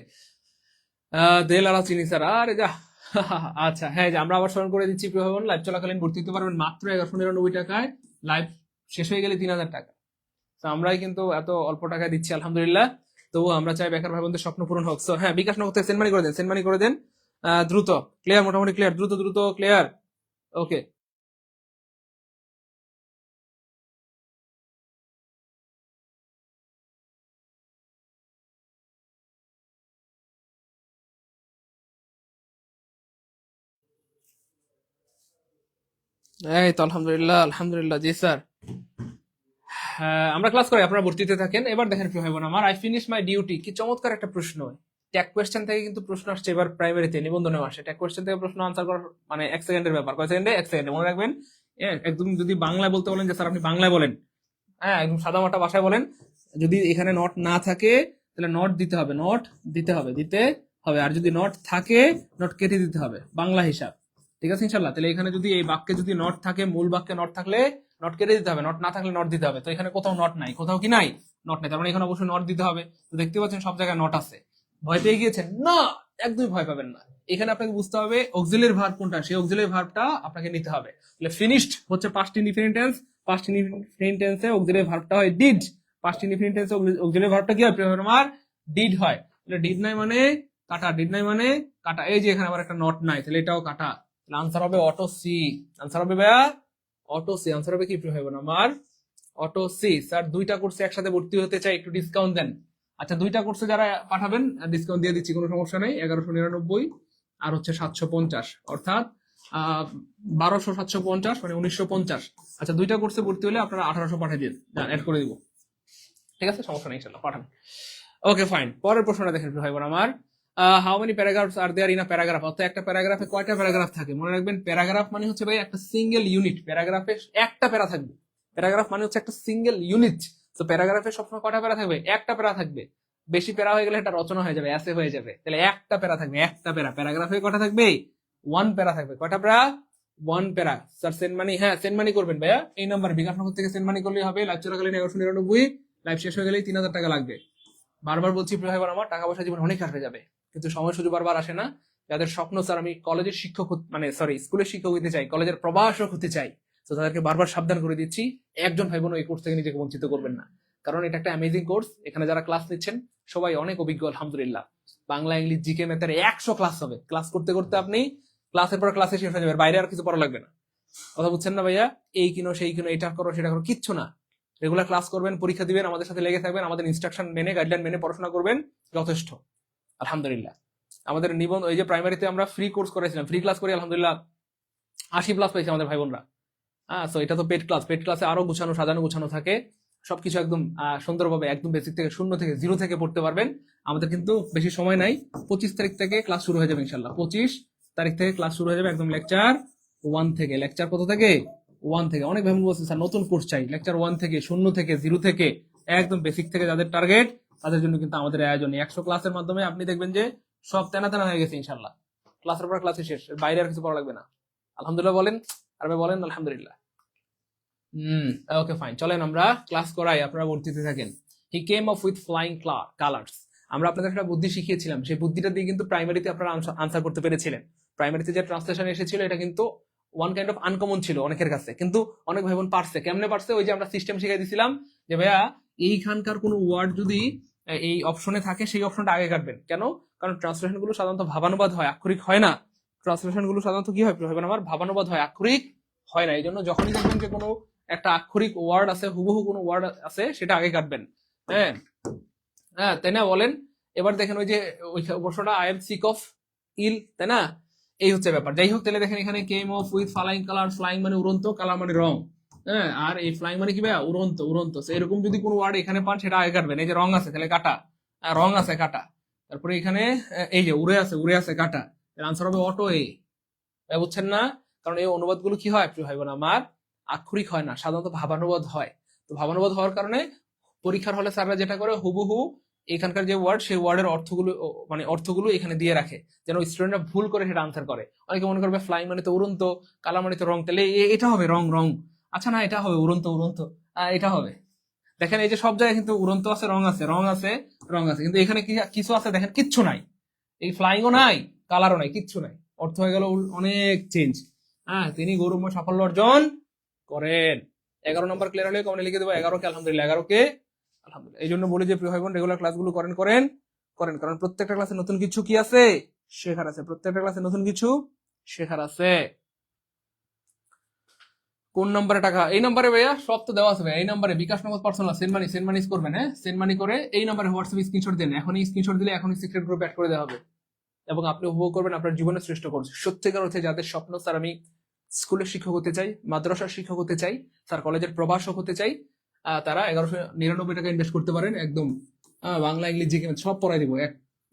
S1: দেল আলা চিনি স্যার, আরে যা। আচ্ছা হ্যাঁ, যে আমরা আবার স্মরণ করে দিচ্ছি প্রিয় ভাই, লাইভ চলাকালীন ভর্তি হতে পারবেন মাত্র 1199 টাকায়, লাইভ শেষ হয়ে গেলে 3000 টাকা। তো আমরাই কিন্তু এত অল্প টাকায় দিচ্ছি আলহামদুলিল্লাহ। তো আমরা চাই বেকার ভাই বোনদের স্বপ্ন পূরণ হোক। হ্যাঁ, বিকাশ নগদ থেকে সেন্ড মানি করে দেন, সেন্ড মানি করে দেন দ্রুত। ক্লিয়ার? মোটামুটি ক্লিয়ার, দ্রুত দ্রুত ক্লিয়ার। ওকে, এই তো আলহামদুলিল্লাহ, আলহামদুলিল্লাহ, জি স্যার। আমরা ক্লাস করি, আপনারা ভর্তিতে থাকেন। এবার দেখেন প্রিয় ভাই বোন আমার, আই ফিনিশ মাই ডিউটি, কি চমৎকার একটা প্রশ্ন। ট্যাগ কোয়েশ্চেন থেকে কিন্তু প্রশ্ন আসছে এবার প্রাইমারিতে, নিবন্ধনে আসে ট্যাগ কোয়েশ্চেন থেকে প্রশ্ন আনসার করার মানে 1 সেকেন্ডের ব্যাপার। কয় সেকেন্ডে? 1 সেকেন্ডে। মনে রাখবেন, একদম যদি বাংলায় বলতে বলেন যে স্যার আপনি বাংলায় বলেন, হ্যাঁ একদম সাদা মাটা ভাষায় বলেন, যদি এখানে নট না থাকে তাহলে নট দিতে হবে, নট দিতে হবে, দিতে হবে। আর যদি নট থাকে নট কেটে দিতে হবে, বাংলা হিসাব। ঠিক আছে ইনশাল্লাহ? তাহলে এখানে যদি এই বাক্যে যদি নট থাকে, মূল বাক্যে নট থাকলে নট কেটে দিতে হবে, নট না থাকলে নট দিতে হবে। তো এখানে কোথাও নট নাই, কোথাও কি নাই? নট নাই, তার মানে এখানে অবশ্যই নট দিতে হবে। তো দেখতে পাচ্ছেন সব জায়গায় নট আছে। ভয় পেয়ে গিয়েছেন? না, একদমই ভয় পাবেন না। এখানে আপনাকে বুঝতে হবে অক্সিলারি ভার্ব কোনটা, সেই অক্সিলারি ভার্বটা আপনাকে নিতে হবে। তাহলে ফিনিশড হচ্ছে past indefinite tense, past indefinite টেন্সে অক্সিলারি ভার্বটা হয় ডিড, পাস্ট ইনডিফিনিট টেন্সে অক্সিলারি ভার্বটা কি হয় আমার? ডিড হয়। তাহলে ডিড নাই মানে কাটা, ডিড নাই মানে কাটা। এই যে এখানে আবার একটা নট নাই, তাহলে এটাও কাটা। তাহলে আনসার হবে অটো সি। আনসার হবে ভাইয়া অটো সি। আনসার হবে কি হবে আমার? Auto C. স্যার 2টা কোর্সে একসাথে ভর্তি হতে চাই, একটু ডিসকাউন্ট দেন। আচ্ছা 2টা কোর্সে যারা পাঠাবেন ডিসকাউন্ট দিয়ে দিচ্ছি, কোনো সমস্যা নেই। 1199 আর হচ্ছে 750, অর্থাৎ 1200 750 মানে 1950। আচ্ছা 2টা কোর্সে ভর্তি হলে আপনারা 1800 পাঠিয়ে দিন, অ্যাড করে দিব। ঠিক আছে, সমস্যা নেই, ইনশাআল্লাহ পাঠান। ওকে ফাইন, পরের প্রশ্নটা দেখেন ভাই বোন আমার, how many paragraphs are there in a paragraph. অর্থাৎ একটা প্যারাগ্রাফে কয়টা প্যারাগ্রাফ থাকে? মনে রাখবেন প্যারাগ্রাফ মানে হচ্ছে ভাই একটা সিঙ্গেল ইউনিট, প্যারাগ্রাফে একটা প্যারা থাকবে। প্যারাগ্রাফ মানে হচ্ছে একটা সিঙ্গেল ইউনিট, তো প্যারাগ্রাফে সবসময় কটা প্যারা থাকবে? একটা প্যারা থাকবে। বেশি প্যারা হয়ে গেলে এটা রচনা হয়ে যাবে, এসে হয়ে যাবে। তাহলে একটা প্যারা থাকবে, একটা প্যারা। প্যারাগ্রাফে কটা থাকবে? ওয়ান প্যারা থাকবে। কটা প্যারা? ওয়ান প্যারা। স্যার সেন্ড মানি, হ্যাঁ সেন্ড মানি করবেন ভাইয়া। এই নাম্বার বিকাশ নগর থেকে সেন্ড মানি করলেই হবে। লাইভ চলাকালীন 1199, লাইভ শেষ হয়ে গেলেই 3000 টাকা লাগবে। বারবার বলছি প্রিয় ভাই বোন আমার, টাকা পয়সা জীবন অনেক আসবে যাবে, কিন্তু সময় সুযোগ বারবার আসে না। যাদের স্বপ্ন স্যার আমি কলেজের শিক্ষক মানে সরি স্কুলের শিক্ষক হতে চাই, কলেজের প্রভাষক হতে চাই, তো তাদেরকে বারবার সাবধান করে দিচ্ছি, একজন ভাই বোন এই কোর্স থেকে নিজেকে বঞ্চিত করবেন না। কারণ এটা একটা অ্যামেজিং কোর্স। এখানে যারা ক্লাস নিচ্ছেন সবাই অনেক অভিজ্ঞ আলহামদুলিল্লাহ। বাংলা, ইংলিশ, জিকে, ম্যাথের 100 ক্লাস হবে। ক্লাস করতে করতে আপনি ক্লাসের পর ক্লাসে শেষ হয়ে যাবে, বাইরে আর কিছু পড়া লাগবে না। কথা বুঝছেন না ভাইয়া? এই কিনো সেই কিনো, এটা করো সেটা করো, কিচ্ছু না। রেগুলার ক্লাস করবেন, পরীক্ষা দিবেন, আমাদের সাথে লেগে থাকবেন, আমাদের ইনস্ট্রাকশন মেনে গাইডলাইন মেনে পড়াশোনা করবেন, যথেষ্ট আলহামদুলিল্লাহ। আমাদের নিবন্ধন, ওই যে প্রাইমারিতে আমরা ফ্রি কোর্স করেছিলাম, ফ্রি ক্লাস করে আলহামদুলিল্লাহ 80+ পাইছে আমাদের ভাই বোনরা। হ্যাঁ, তো এটা তো পেড ক্লাস। পেড ক্লাসে আরো গুছানো সাজানো গুছানো থাকে, সবকিছু একদম সুন্দরভাবে একদম বেসিক থেকে শূন্য থেকে জিরো থেকে পড়তে পারবেন। আমাদের কিন্তু বেশি সময় নাই, 25 তারিখ থেকে ক্লাস শুরু হয়ে যাবে ইনশাল্লাহ। 25 তারিখ থেকে ক্লাস শুরু হয়ে যাবে একদম লেকচার 1 থেকে। লেকচার কত থেকে? 1 থেকে। অনেক ভাই বোন বলছে স্যার নতুন কোর্স চাই, লেকচার 1 থেকে, শূন্য থেকে, জিরো থেকে, একদম বেসিক থেকে যাদের টার্গেট তাদের জন্য কিন্তু আমাদের আয়োজন। 100 ক্লাসের মাধ্যমে আপনি দেখবেন যে সব তেনা তেনা হয়ে গেছে ইনশাল্লাহ। ক্লাসের পর ক্লাসে শেষ, এর বাইরে আর কিছু পড়া লাগবে না। আলহামদুলিল্লাহ বলেন, আর ভাই বলেন আলহামদুলিল্লাহ। ওকে ফাইন, চলেন আমরা ক্লাস করাই, আপনারা ভর্তিতে থাকেন। হি কেম অফ উইথ ফ্লাইং কালার্স। আমরা আপনাদের একটা বুদ্ধি শিখিয়েছিলাম, সেই বুদ্ধিটা দিয়ে কিন্তু প্রাইমারিতে আপনারা আনসার করতে পেরেছিলেন। প্রাইমারিতে যে ট্রান্সলেশন এসেছিল এটা কিন্তু ওয়ান কাইন্ড অফ আনকমন ছিল অনেকের কাছে, কিন্তু অনেক ভাই বোন পারছে। কেমনে পারছে? ওই যে আমরা সিস্টেম শিখাই দিছিলাম যে ভাইয়া এইখানকার কোনো ওয়ার্ড যদি এই অপশনে থাকে সেই অপশনটা আগে কাটবেন। কেন? কারণ ট্রান্সলেশন গুলো সাধারণত ভাবানুবাদ হয়, আক্ষরিক হয় না। ট্রান্সলেশন গুলো সাধারণত কি হয় আমার? ভাবানুবাদ হয়, আক্ষরিক হয় না। এই জন্য যখনই দেখবেন যে কোনো একটা আক্ষরিক ওয়ার্ড আছে, হুবহু কোনো ওয়ার্ড আছে, সেটা আগে কাটবেন। হ্যাঁ হ্যাঁ, তাই না বলেন? এবার দেখেন ওই যে ওই বর্ষটা আই এম সিক অফ ইল, তাই না? এই হচ্ছে ব্যাপার। যাই হোক, তাহলে দেখেন এখানে came off with flying colour. Flying মানে উড়ন্ত, কালার মানে রং। হ্যাঁ, আর এই ফ্লাইং মানে কি ভাইয়া? উড়ন্ত। উড়ন্ত। এরকম যদি কোনো ওয়ার্ড এখানে পান সেটা আগে কাটবেন। এই যে রং আছে, তাহলে কাটা। রং আছে, কাটা। তারপরে এখানে এই যে উড়ে আছে, উড়ে আছে, কাটা। আনসার হবে অটো এ। বুঝছেন না? কারণ এই অনুবাদ গুলো কি হয় প্রিয় ভাই বোন আমার? আক্ষরিক হয় না, সাধারণত ভাবানুবাদ হয়। তো ভাবানুবাদ হওয়ার কারণে পরীক্ষার হলে স্যাররা যেটা করে, হুবহু এখানকার যে ওয়ার্ড, সেই ওয়ার্ডের অর্থগুলো এখানে দিয়ে রাখে, যেন স্টুডেন্টরা ভুল করে সেটা আনসার করে। অনেকে মনে করবে ফ্লাইং মানে তো উড়ন্ত, কালা মানে তো রং, তাহলে এটা হবে রং রং। আচ্ছা না, এটা হবে উড়ন্ত উড়ন্ত, এটা হবে। দেখেন এই যে সব জায়গায় কিন্তু উড়ন্ত আছে, রং আছে, রং আছে, রং আছে, কিন্তু এখানে কিছু আছে দেখেন, কিচ্ছু নাই। এই ফ্লাইংও নাই, কালারও নাই, কিচ্ছু নাই। অর্থ হয়ে গেল অনেক চেঞ্জ। হ্যাঁ, তিনি গৌরবময় সাফল্য অর্জন করেন। 11 নম্বর ক্লিয়ার হলে কমনে লিখে দেবো 11কে আলহামদুলিল্লাহ, 11কে আলহামদুলিল্লাহ। এই জন্য বলি যে প্রিয় ভাই বোন রেগুলার ক্লাসগুলো করেন করেন করেন, কারণ প্রত্যেকটা ক্লাসে নতুন কিছু কি আছে? শেখার আছে। প্রত্যেকটা ক্লাসে নতুন কিছু শেখার আছে। কোন নম্বরে টাকা? এই নম্বরে ভাইয়া সব তো দেওয়া আছে ভাইয়া। এই নম্বরে বিকাশ নগদ পার্সোনাল সেন্ড মানি করবেন। হ্যাঁ, সেন্ড মানি করে এই নম্বরে হোয়াটসঅ্যাপ স্ক্রিনশট দেন। এখনই স্ক্রিনশট দিলে এখনই সিক্রেট গ্রুপ অ্যাড করে দেওয়া হবে, এবং আপনি উপভোগ করবেন আপনার জীবনের শ্রেষ্ঠ কোর্স। সত্যিকার অর্থে যাদের স্বপ্ন স্যার আমি স্কুলের শিক্ষক হতে চাই, মাদ্রাসার শিক্ষক হতে চাই, স্যার কলেজের প্রভাষক হতে চাই, তারা 1199 টাকা ইনভেস্ট করতে পারেন। একদম বাংলা, ইংলিশ, জিকে সব পড়াই দিব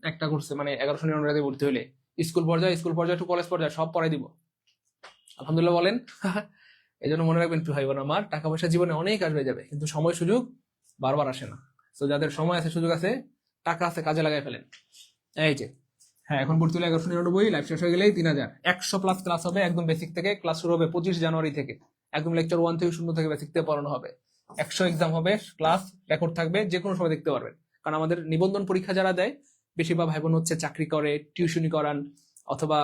S1: একটা কোর্সে, মানে 1199 টাকায় ভর্তি হলে। স্কুল পর্যায়ে টু কলেজ পর্যায়ে সব পড়াই দিব আলহামদুলিল্লাহ বলেন। এই জন্য মনে রাখবেন ভাই বোন আমার, টাকা পয়সা জীবনে অনেক আসবে যাবে, কিন্তু সময় সুযোগ বারবার আসে না। তো যাদের সময় আছে, সুযোগ আছে, টাকা আছে, কাজে লাগাই ফেলেন। এই যে হ্যাঁ, এখন ভর্তি হলে 1199, লাইভ শেষ হয়ে গেলেই 3000। 100+ ক্লাস হবে একদম বেসিক থেকে। ক্লাস শুরু হবে 25 জানুয়ারি থেকে, একদম লেকচার 1 থেকে শূন্য থেকে বেসিক থেকে পড়ানো হবে। 100 এক্সাম হবে, ক্লাস রেকর্ড থাকবে, যে কোনো সময় দেখতে পারবেন। কারণ আমাদের নিবন্ধন পরীক্ষা যারা দেয়, বেশিরভাগ ভাই বোন হচ্ছে চাকরি করে, টিউশনি করান, অথবা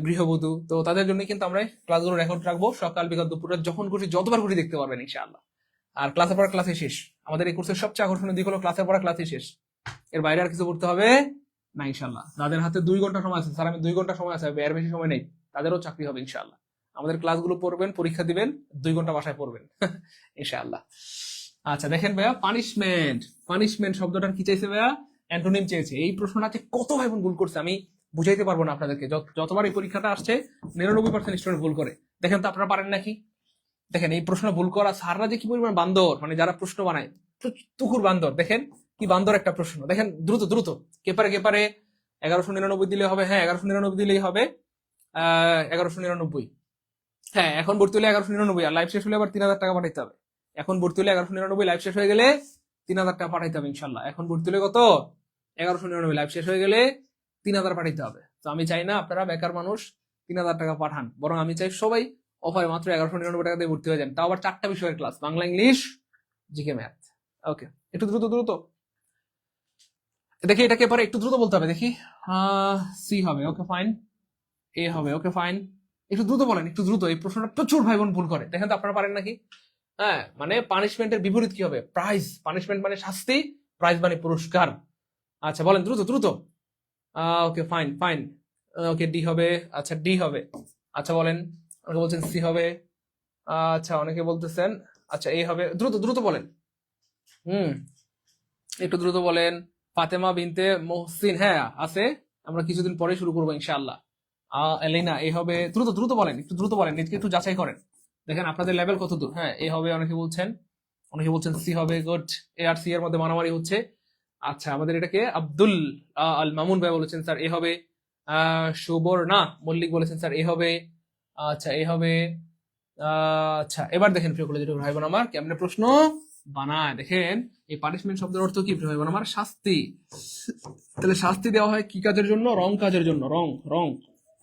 S1: গৃহবধূ, তো তাদের জন্য কিন্তু আমরা ক্লাসগুলো রেকর্ড রাখবো। সকাল বিকাল দুপুরে যখন খুশি যতবার খুশি দেখতে পারবেন ইনশাআল্লাহ। আর ক্লাসের পর ক্লাসে শেষ। আমাদের এই কোর্সের সবচেয়ে আকর্ষণীয় দিক হলো ক্লাসের পর ক্লাসে শেষ, এর বাইরে আর কিছু করতে হবে না ইনশাআল্লাহ। যাদের হাতে 2 ঘন্টা সময় আছে, স্যার আমি 2 ঘন্টা সময় আছে, এর বেশি সময় নেই, তাদেরও চাকরি হবে ইনশাআল্লাহ। আমাদের ক্লাসগুলো পড়বেন, পরীক্ষা দিবেন, 2 ঘন্টা বাসায় পড়বেন ইনশাআল্লাহ। আচ্ছা দেখেন ভাইয়া, পানিশমেন্ট শব্দটার কি চাইছে ভাইয়া? অ্যান্টোনিম চেয়েছে। এই প্রশ্নটাতে কত ভাই বোন ভুল করছে আমি বুঝাইতে পারবো না আপনাদেরকে। যতবার এই পরীক্ষাটা আসছে 99% স্টুডেন্ট ভুল করে। দেখেন তো আপনারা পারেন নাকি? দেখেন এই প্রশ্ন ভুল করা স্যাররা যে কি পরিমাণ বান্দর, মানে যারা প্রশ্ন বানায় তুকুর বান্দর। দেখেন কি বান্দর একটা প্রশ্ন। দেখেন দ্রুত দ্রুত, কেপারে 1199 দিলে হবে। হ্যাঁ, 1199 দিলেই হবে। 1199। হ্যাঁ, এখন ভর্তি হলে 1199, আর লাইভ শেষ হলে আবার 3000 টাকা পাঠাইতে হবে। এখন ভর্তি হলে 1199, লাইভ শেষ হয়ে গেলে 3000 টাকা পাঠাইতে হবে ইনশাল্লাহ। এখন ভর্তি হলে কত? 1199, লাইভ শেষ হয়ে গেলে 3000 পাঠাইতে হবে। তো আমি চাই না আপনারা বেকার মানুষ 3000 টাকা পাঠান, বরং আমি চাই সবাই অফারে মাত্র 1199 টাকা দিয়ে ভর্তি হয়ে যান। তাও আবার 4টা বিষয়ের class, Bangla, English, GK, math. Okay, একটু দ্রুত দ্রুত দেখি, এটাকে পরে একটু দ্রুত বলতে হবে। দেখি, সি হবে, ওকে ফাইন। এ হবে, ওকে ফাইন। একটু দ্রুত বলেন, একটু দ্রুত। এই প্রশ্নটা প্রচুর ভাই বোন ভুল করে, দেখেন তো আপনারা পারেন নাকি? হ্যাঁ, মানে পানিশমেন্টের বিপরীত কি হবে? প্রাইজ। পানিশমেন্ট মানে শাস্তি, প্রাইজ মানে পুরস্কার। আচ্ছা বলেন দ্রুত দ্রুত। Okay fine fine. Okay, D হবে। আচ্ছা, ডি হবে। আচ্ছা বলেন, অনেকে বলছেন সি হবে। আচ্ছা, অনেকে বলতেছেন আচ্ছা এ হবে। দ্রুত দ্রুত বলেন। একটু দ্রুত বলেন। ফাতেমা বিনতে মহসিন, হ্যাঁ আছে, আমরা কিছুদিন পরে শুরু করবো ইনশাআল্লাহ। এলিনা, এ হবে। দ্রুত দ্রুত বলেন, একটু দ্রুত বলেন, নিজকে একটু যাচাই করেন, দেখেন আপনাদের লেভেল কত দূর। হ্যাঁ, এ হবে অনেকে বলছেন, অনেকে বলছেন সি হবে। গুড, এ আর সি এর মধ্যে মারামারি হচ্ছে। আচ্ছা, আমাদের এটাকে আব্দুল আল মামুন ভাই বলেছেন স্যার এ হবে। সুবর্ণা মল্লিক বলেছেন স্যার এ হবে। আচ্ছা, এ হবে। আচ্ছা, এবার দেখেন প্রিয় কলেজের ভাই বোন আমার, কেমনে প্রশ্ন বানায় দেখেন। এই পানিশমেন্ট শব্দের অর্থ কি প্রিয় ভাই বোন আমার? শাস্তি। তাহলে শাস্তি দেওয়া হয় কি কাজের জন্য? রং কাজের জন্য। রং রং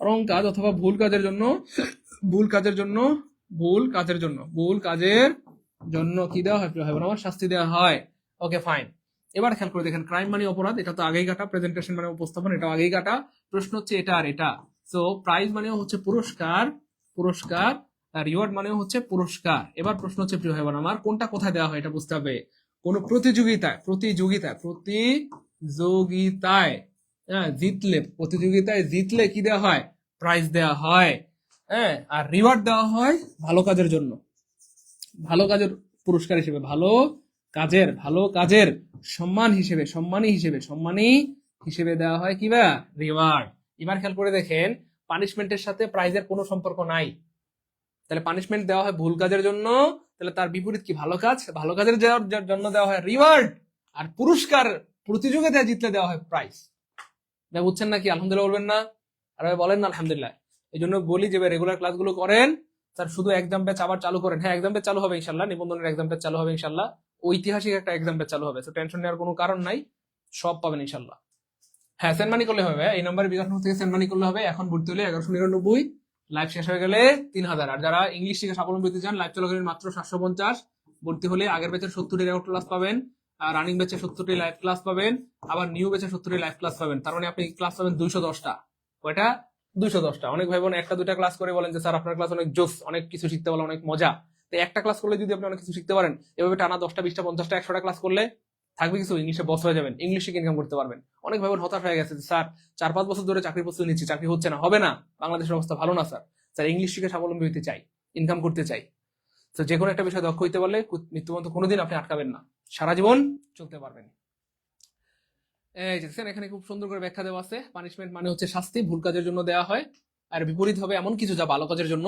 S1: রং কাজ অথবা ভুল কাজের জন্য। ভুল কাজের জন্য, ভুল কাজের জন্য, ভুল কাজের জন্য কি দেওয়া হয় প্রিয় ভাই বোন আমার? শাস্তি দেওয়া হয়। ওকে ফাইন। এবার খেয়াল করে দেখেন, ক্রাইম মানে অপরাধ, এটা তো আগেই কাটা। প্রেজেন্টেশন মানে উপস্থাপন, এটাও আগেই কাটা। প্রশ্ন হচ্ছে এটা আর এটা। সো প্রাইজ মানে হচ্ছে পুরস্কার, পুরস্কার। আর রিওয়ার্ড মানে হচ্ছে পুরস্কার। এবার প্রশ্ন হচ্ছে প্রিয় ভাই বোন আমার, কোনটা কোথায় দেওয়া হয় এটা বুঝতে হবে। কোন প্রতিযোগিতায়, প্রতিযোগিতায়, প্রতিযোগিতায় জিতলে, প্রতিযোগিতায় জিতলে কি দেওয়া হয়? প্রাইজ দেওয়া হয়। হ্যাঁ, আর রিওয়ার্ড দেওয়া হয় ভালো কাজের জন্য, ভালো কাজের পুরস্কার হিসেবে, ভালো কাজের, ভালো কাজের সম্মান হিসেবে, সম্মানী হিসেবে, সম্মানী হিসেবে দেওয়া হয় কি বা রিওয়ার্ড। এবার খেয়াল করে দেখেন, পানিশমেন্টের সাথে প্রাইজের কোনো সম্পর্ক নাই। তাহলে পানিশমেন্ট দেওয়া হয় ভুল কাজের জন্য, তাহলে তার বিপরীত কি? ভালো কাজ। ভালো কাজের জন্য দেওয়া হয় রিওয়ার্ড, আর পুরস্কার প্রতিযোগিতায় জিতলে দেওয়া হয় প্রাইজ। বুঝছেন নাকি? আলহামদুলিল্লাহ বলবেন না? আর বলেন না আলহামদুলিল্লাহ। এই জন্য বলি যে রেগুলার ক্লাসগুলো করেন স্যার, শুধু এক্সাম ব্যাচ আবার চালু করেন। হ্যাঁ, এক্সাম ব্যাচ চালু হবে ইনশাল্লাহ, নিবন্ধনের এক্সাম ব্যাচ চালু হবে ইনশাল্লাহ, ঐতিহাসিক একটা এক্সাম ব্যাচ চালু হবে। তো টেনশন নেওয়ার কোনো কারণ নাই, সব পাবেন ইনশাল্লাহ। হ্যাঁ, সেন্ড মানি করলে হবে, এই নাম্বারে বিকাশ থেকে সেন্ড মানি করলে হবে। এখন ভর্তি হলে 1199, লাইভ শেষ হয়ে গেলে 3000। আর যারা ইংলিশ শিখে স্বাবলম্বী হতে চান, লাইভ চলাকালীন মাত্র 750। ভর্তি হলে আগের ব্যাচের 70টি রেকর্ড ক্লাস পাবেন, রানিং ব্যাচে 70টি লাইভ ক্লাস পাবেন, আবার নিউ ব্যাচে 70টি লাইভ ক্লাস পাবেন। তার মানে আপনি ক্লাস পাবেন 210টা। কয়টা? 210টা। অনেক ভাই বোন একটা দুইটা ক্লাস করে বলেন যে স্যার আপনার ক্লাস অনেক জোস, অনেক কিছু শিখতে বলে, অনেক মজা। তো একটা ক্লাস করলে যদি আপনি অনেক কিছু শিখতে পারেন, এভাবে টানা 10টা 20টা 50টা 100টা ক্লাস করলে থাকবে কিছু, ইংলিশে বস হয়ে যাবেন, ইংলিশে ইনকাম করতে পারবেন। অনেক ভাই বোন হতাশ হয়ে গেছে, স্যার 4-5 বছর ধরে চাকরির প্রস্তুতি নিচ্ছি, চাকরি হচ্ছে না। হবে না, বাংলাদেশের অবস্থা ভালো না স্যার। স্যার ইংলিশ শিখে স্বাবলম্বী হতে চাই, ইনকাম করতে চাই। তো যে কোনো একটা বিষয় দক্ষ হইতে পারলে মৃত্যু পর্যন্ত কোনোদিন আপনি আটকাবেন না, সারা জীবন চলতে পারবেন। এই যে দেখছেন, এখানে খুব সুন্দর করে ব্যাখ্যা দেওয়া আছে। পানিশমেন্ট মানে হচ্ছে শাস্তি, ভুল কাজের জন্য দেওয়া হয়। আর বিপরীত হবে এমন কিছু যা ভালো কাজের জন্য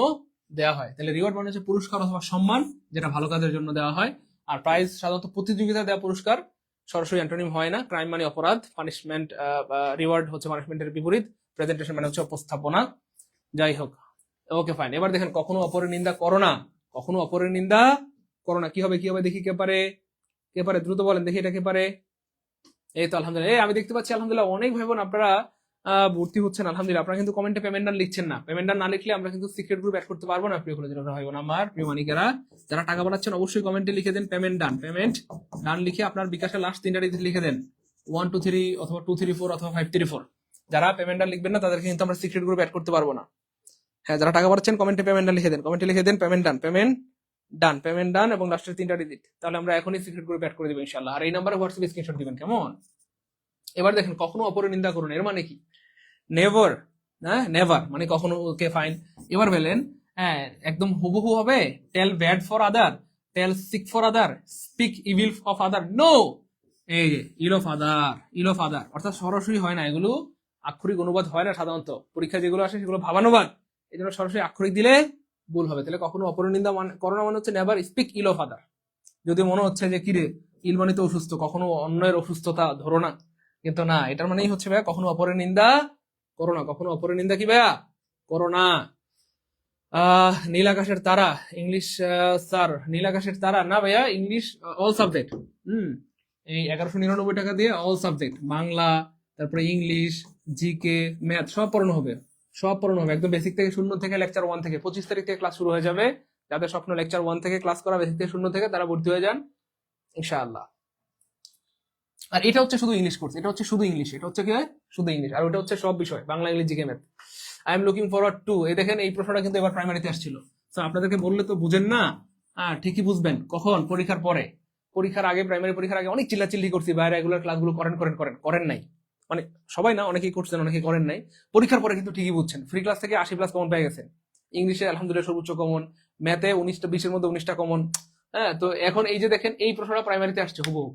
S1: দেওয়া হয়। তাহলে রিওয়ার্ড মানে হচ্ছে পুরস্কার অথবা সম্মান, যেটা ভালো কাজের জন্য দেওয়া হয়। আর প্রাইজ সাধারণত প্রতিযোগিতায় দেওয়া পুরস্কার, সরাসরি অ্যান্টোনিম হয় না। ক্রাইম মানে অপরাধ, পানিশমেন্ট, রিওয়ার্ড হচ্ছে পানিশমেন্টের বিপরীত, প্রেজেন্টেশন মানে হচ্ছে উপস্থাপনা। যাই হোক, ওকে ফাইন। এবার দেখেন, কখনো অপরের নিন্দা করো না, কখনো অপরের নিন্দা করো না। কি হবে, কি হবে দেখি, কে পারে, কে পারে? দ্রুত বলেন দেখি, এটা কে পারে? এই তো আলহামদুলিল্লাহ, আমি দেখতে পাচ্ছি আলহামদুলিল্লাহ অনেক ভাই বোন আপনারা ভর্তি হচ্ছেন আলহামদুলিল্লাহ। আপনারা কিন্তু কমেন্টে পেমেন্ট ডান লিখছেন না। পেমেন্ট ডান না লিখলে আমরা কিন্তু সিক্রেট গ্রুপ অ্যাড করতে পারবো না। প্রিয় কলেজের ভাই বোন আমার, প্রিয় মানিকেরা, যারা টাকা পাঠাচ্ছেন অবশ্যই কমেন্টে লিখে দেন পেমেন্ট ডান। পেমেন্ট ডান লিখে আপনার বিকাশের লাস্ট 3টা ডিজিট লিখে দেন, 123 অথবা 234 অথবা 534। যারা পেমেন্ট ডান লিখবেন না তাদেরকে কিন্তু আমরা সিক্রেট গ্রুপ অ্যাড করতে পারবো না। হ্যাঁ, যারা টাকা পাঠাচ্ছেন কমেন্টে পেমেন্ট ডান লিখে দেন, কমেন্টে লিখে দেন payment done, payment done, payment done এবং লাস্টের 3টা ডিজিট। তাহলে আমরা এখনই সিক্রেট গ্রুপ অ্যাড করে দেবো ইনশাআল্লাহ। আর এই নাম্বারে হোয়াটসঅ্যাপে স্ক্রিনশট দিবেন, কেমন? এবার দেখেন, কখনো অপরের নিন্দা করুন, এর মানে কি? নেভার। হ্যাঁ, নেভার মানে কখনো। Okay fine. এবার বলেন, হ্যাঁ একদম হুবহু হবে, tell bad for other, tell sick for other, speak evil of other. No, এই যে ইল অফ আদার, ইল অফ আদার অর্থাৎ সরাসরি হয় না, এগুলো আক্ষরিক অনুবাদ হয় না সাধারণত। পরীক্ষা যেগুলো আসে সেগুলো ভাবানুবাদ, এই জন্য সরাসরি আক্ষরিক দিলে ভুল হবে। তাহলে কখনো অপরের নিন্দা করো না মানে হচ্ছে never speak ill of other. যদি মনে হচ্ছে যে কিরে ইল মানে তো অসুস্থ, কখনো অন্যের অসুস্থতা ধরো না, কিন্তু না, এটার মানেই হচ্ছে ভাইয়া কখনো অপরের নিন্দা করো না, কখনো অপরের নিন্দা কি ভাইয়া করো না। নীল আকাশের তারা ইংলিশ স্যার, নীল আকাশের তারা না ভাইয়া, ইংলিশ অল সাবজেক্ট। এই 1199 টাকা দিয়ে অল সাবজেক্ট, বাংলা, তারপরে ইংলিশ, জিকে, ম্যাথ সব পড়ানো হবে, সব পড়ানো হবে একদম বেসিক থেকে, শূন্য থেকে, লেকচার 1 থেকে। 25 তারিখ থেকে ক্লাস শুরু হয়ে যাবে। যাদের স্বপ্ন লেকচার 1 থেকে ক্লাস করা, বেসিক থেকে শূন্য থেকে, তারা ভর্তি হয়ে যান ইনশাআল্লাহ। আর এটা হচ্ছে শুধু ইংলিশ কোর্স, এটা হচ্ছে শুধু ইংলিশ, এটা হচ্ছে কি শুধু ইংলিশ, আর ওটা হচ্ছে সব বিষয়, Bangla, English, GK, math. I am looking forward to, এই দেখেন এই প্রশ্নটা কিন্তু এবার প্রাইমারিতে আসছিল। তো আপনাদেরকে বললে তো বুঝেন না, ঠিকই বুঝবেন কখন, পরীক্ষার পরে। পরীক্ষার আগে, প্রাইমারি পরীক্ষার আগে অনেক চিল্লাচিল্লি করছি, বাইরে রেগুলার ক্লাসগুলো করেন করেন করেন, করেন নাই। মানে সবাই না, অনেকেই করছেন, অনেকেই করেন নাই। পরীক্ষার পরে কিন্তু ঠিকই বুঝছেন, ফ্রি ক্লাস থেকে 80+ কমন পেয়ে গেছেন। ইংলিশে আলহামদুলিল্লাহ সর্বোচ্চ কমন, ম্যাথে 19টা 20-এর মধ্যে 19টা কমন। হ্যাঁ, তো এখন এই যে দেখেন এই প্রশ্নটা প্রাইমারিতে আসছে হুবহু।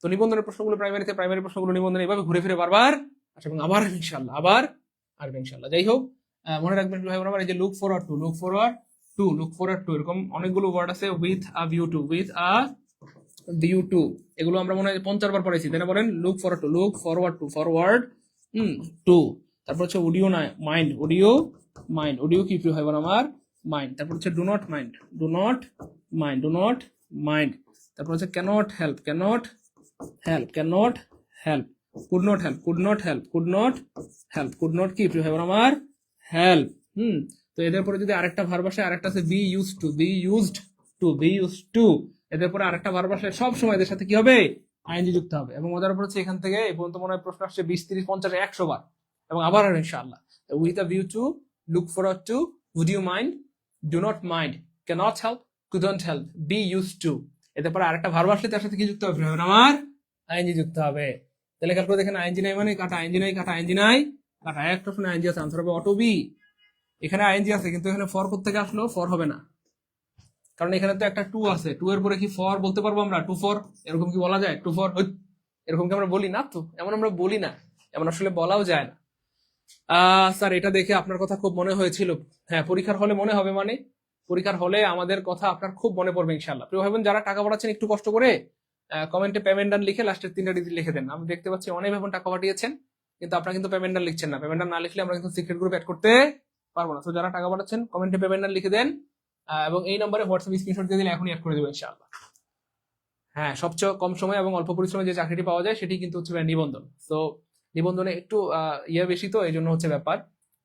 S1: তো নিবন্ধনের প্রশ্নগুলো প্রাইমারিতে, প্রাইমারি প্রশ্নগুলো নিবন্ধনে, এইভাবে ঘুরে ফিরে বারবার আসে এবং আবার ইনশাল্লাহ, আবার আসবে ইনশাল্লাহ। যাই হোক, মনে রাখবেন ভাই বোনেরা, এই যে look forward two, look forward two, look forward two, এরকম অনেকগুলো ওয়ার্ড আছে। With a view two, with a view two, এগুলো আমরা মনে হয় 50 বার পড়েছি, তাই না? বলেন look forward two, look forward two, forward to. তারপর হচ্ছে অডিও না মাইন্ড, অডিও মাইন্ড, অডিও কি প্রিয় হয় আমার মাইন্ড। তারপর হচ্ছে do not mind, do not mind, do not mind. তারপর হচ্ছে cannot help, cannot help, cannot help. Could not help, could not help, could not help, could not কি প্রিয় হয় আমার হেল্প। তো এদের পরে যদি আরেকটা ভার্ব আসে, আরেকটা আছে be use to, be used to, be use to. এদের পরে আরেকটা ভার্ব আসে, সব সময় এদের সাথে কি হবে, আইএনজি যুক্ত হবে। এবং মজার উপর হচ্ছে এখান থেকে এই পর্যন্ত মনে হয় প্রশ্ন আসছে 20, 30, 50, 100 বার, এবং আবার ইনশাআল্লাহ। With a view to, look forward to, would you mind, do not mind, cannot help, couldn't help, be use to. এদের পরে আরেকটা ভার্ব আসলে তার সাথে কি যুক্ত হবে আমার, আইএনজি যুক্ত হবে। তাহলে খেয়াল করে দেখেন, আইএনজি নাই মানে কাটা, আইএনজি নাই কাটা, আইএনজি নাই কাটা। একটা প্রশ্নে আইএনজি আছে, আনসার হবে অটো বি। এখানে আইএনজি আছে কিন্তু এখানে ফর কোত্থেকে আসলো, ফর হবে না, কারণ এখানে তো একটা টু আছে। টু এর পরে কি ফর বলতে পারবো আমরা? টু ফর এরকম কি বলা যায়? টু ফর এরকম কি আমরা বলি না? তো এমন আমরা বলি না, এমন আসলে বলাও যায় না। স্যার এটা দেখে আপনার কথা খুব মনে হয়েছিল। হ্যাঁ, পরীক্ষার হলে মনে হবে মানে, পরীক্ষার হলে আমাদের কথা আপনার খুব মনে পড়বে ইনশাল্লাহ। প্রিয় ভাইবোন, যারা টাকা পাঠাচ্ছেন একটু কষ্ট করে কমেন্টে পেমেন্ট ডান লিখে লাস্টের 3টা ডিজিট লিখে দেন। আমি দেখতে পাচ্ছি অনেক ভাইবোন টাকা পাঠিয়েছেন, কিন্তু আপনারা কিন্তু পেমেন্ট ডান লিখছেন না। পেমেন্ট ডান না লিখলে আমরা কিন্তু সিক্রেট গ্রুপ অ্যাড করতে পারবো না। তো যারা টাকা পাঠাচ্ছেন কমেন্টে পেমেন্ট ডান লিখে দেন, এবং এই নম্বরে হোয়াটসঅ্যাপ স্ক্রিনশট দিয়ে দিলে এখনই অ্যাড করে দেবো ইনশাআল্লাহ। হ্যাঁ, সবচেয়ে কম সময় এবং অল্প পরিশ্রমে যে চাকরিটি পাওয়া যায় সেটি কিন্তু হচ্ছে নিবন্ধন। তো নিবন্ধনে একটু বেশি, তো এই জন্য হচ্ছে ব্যাপার।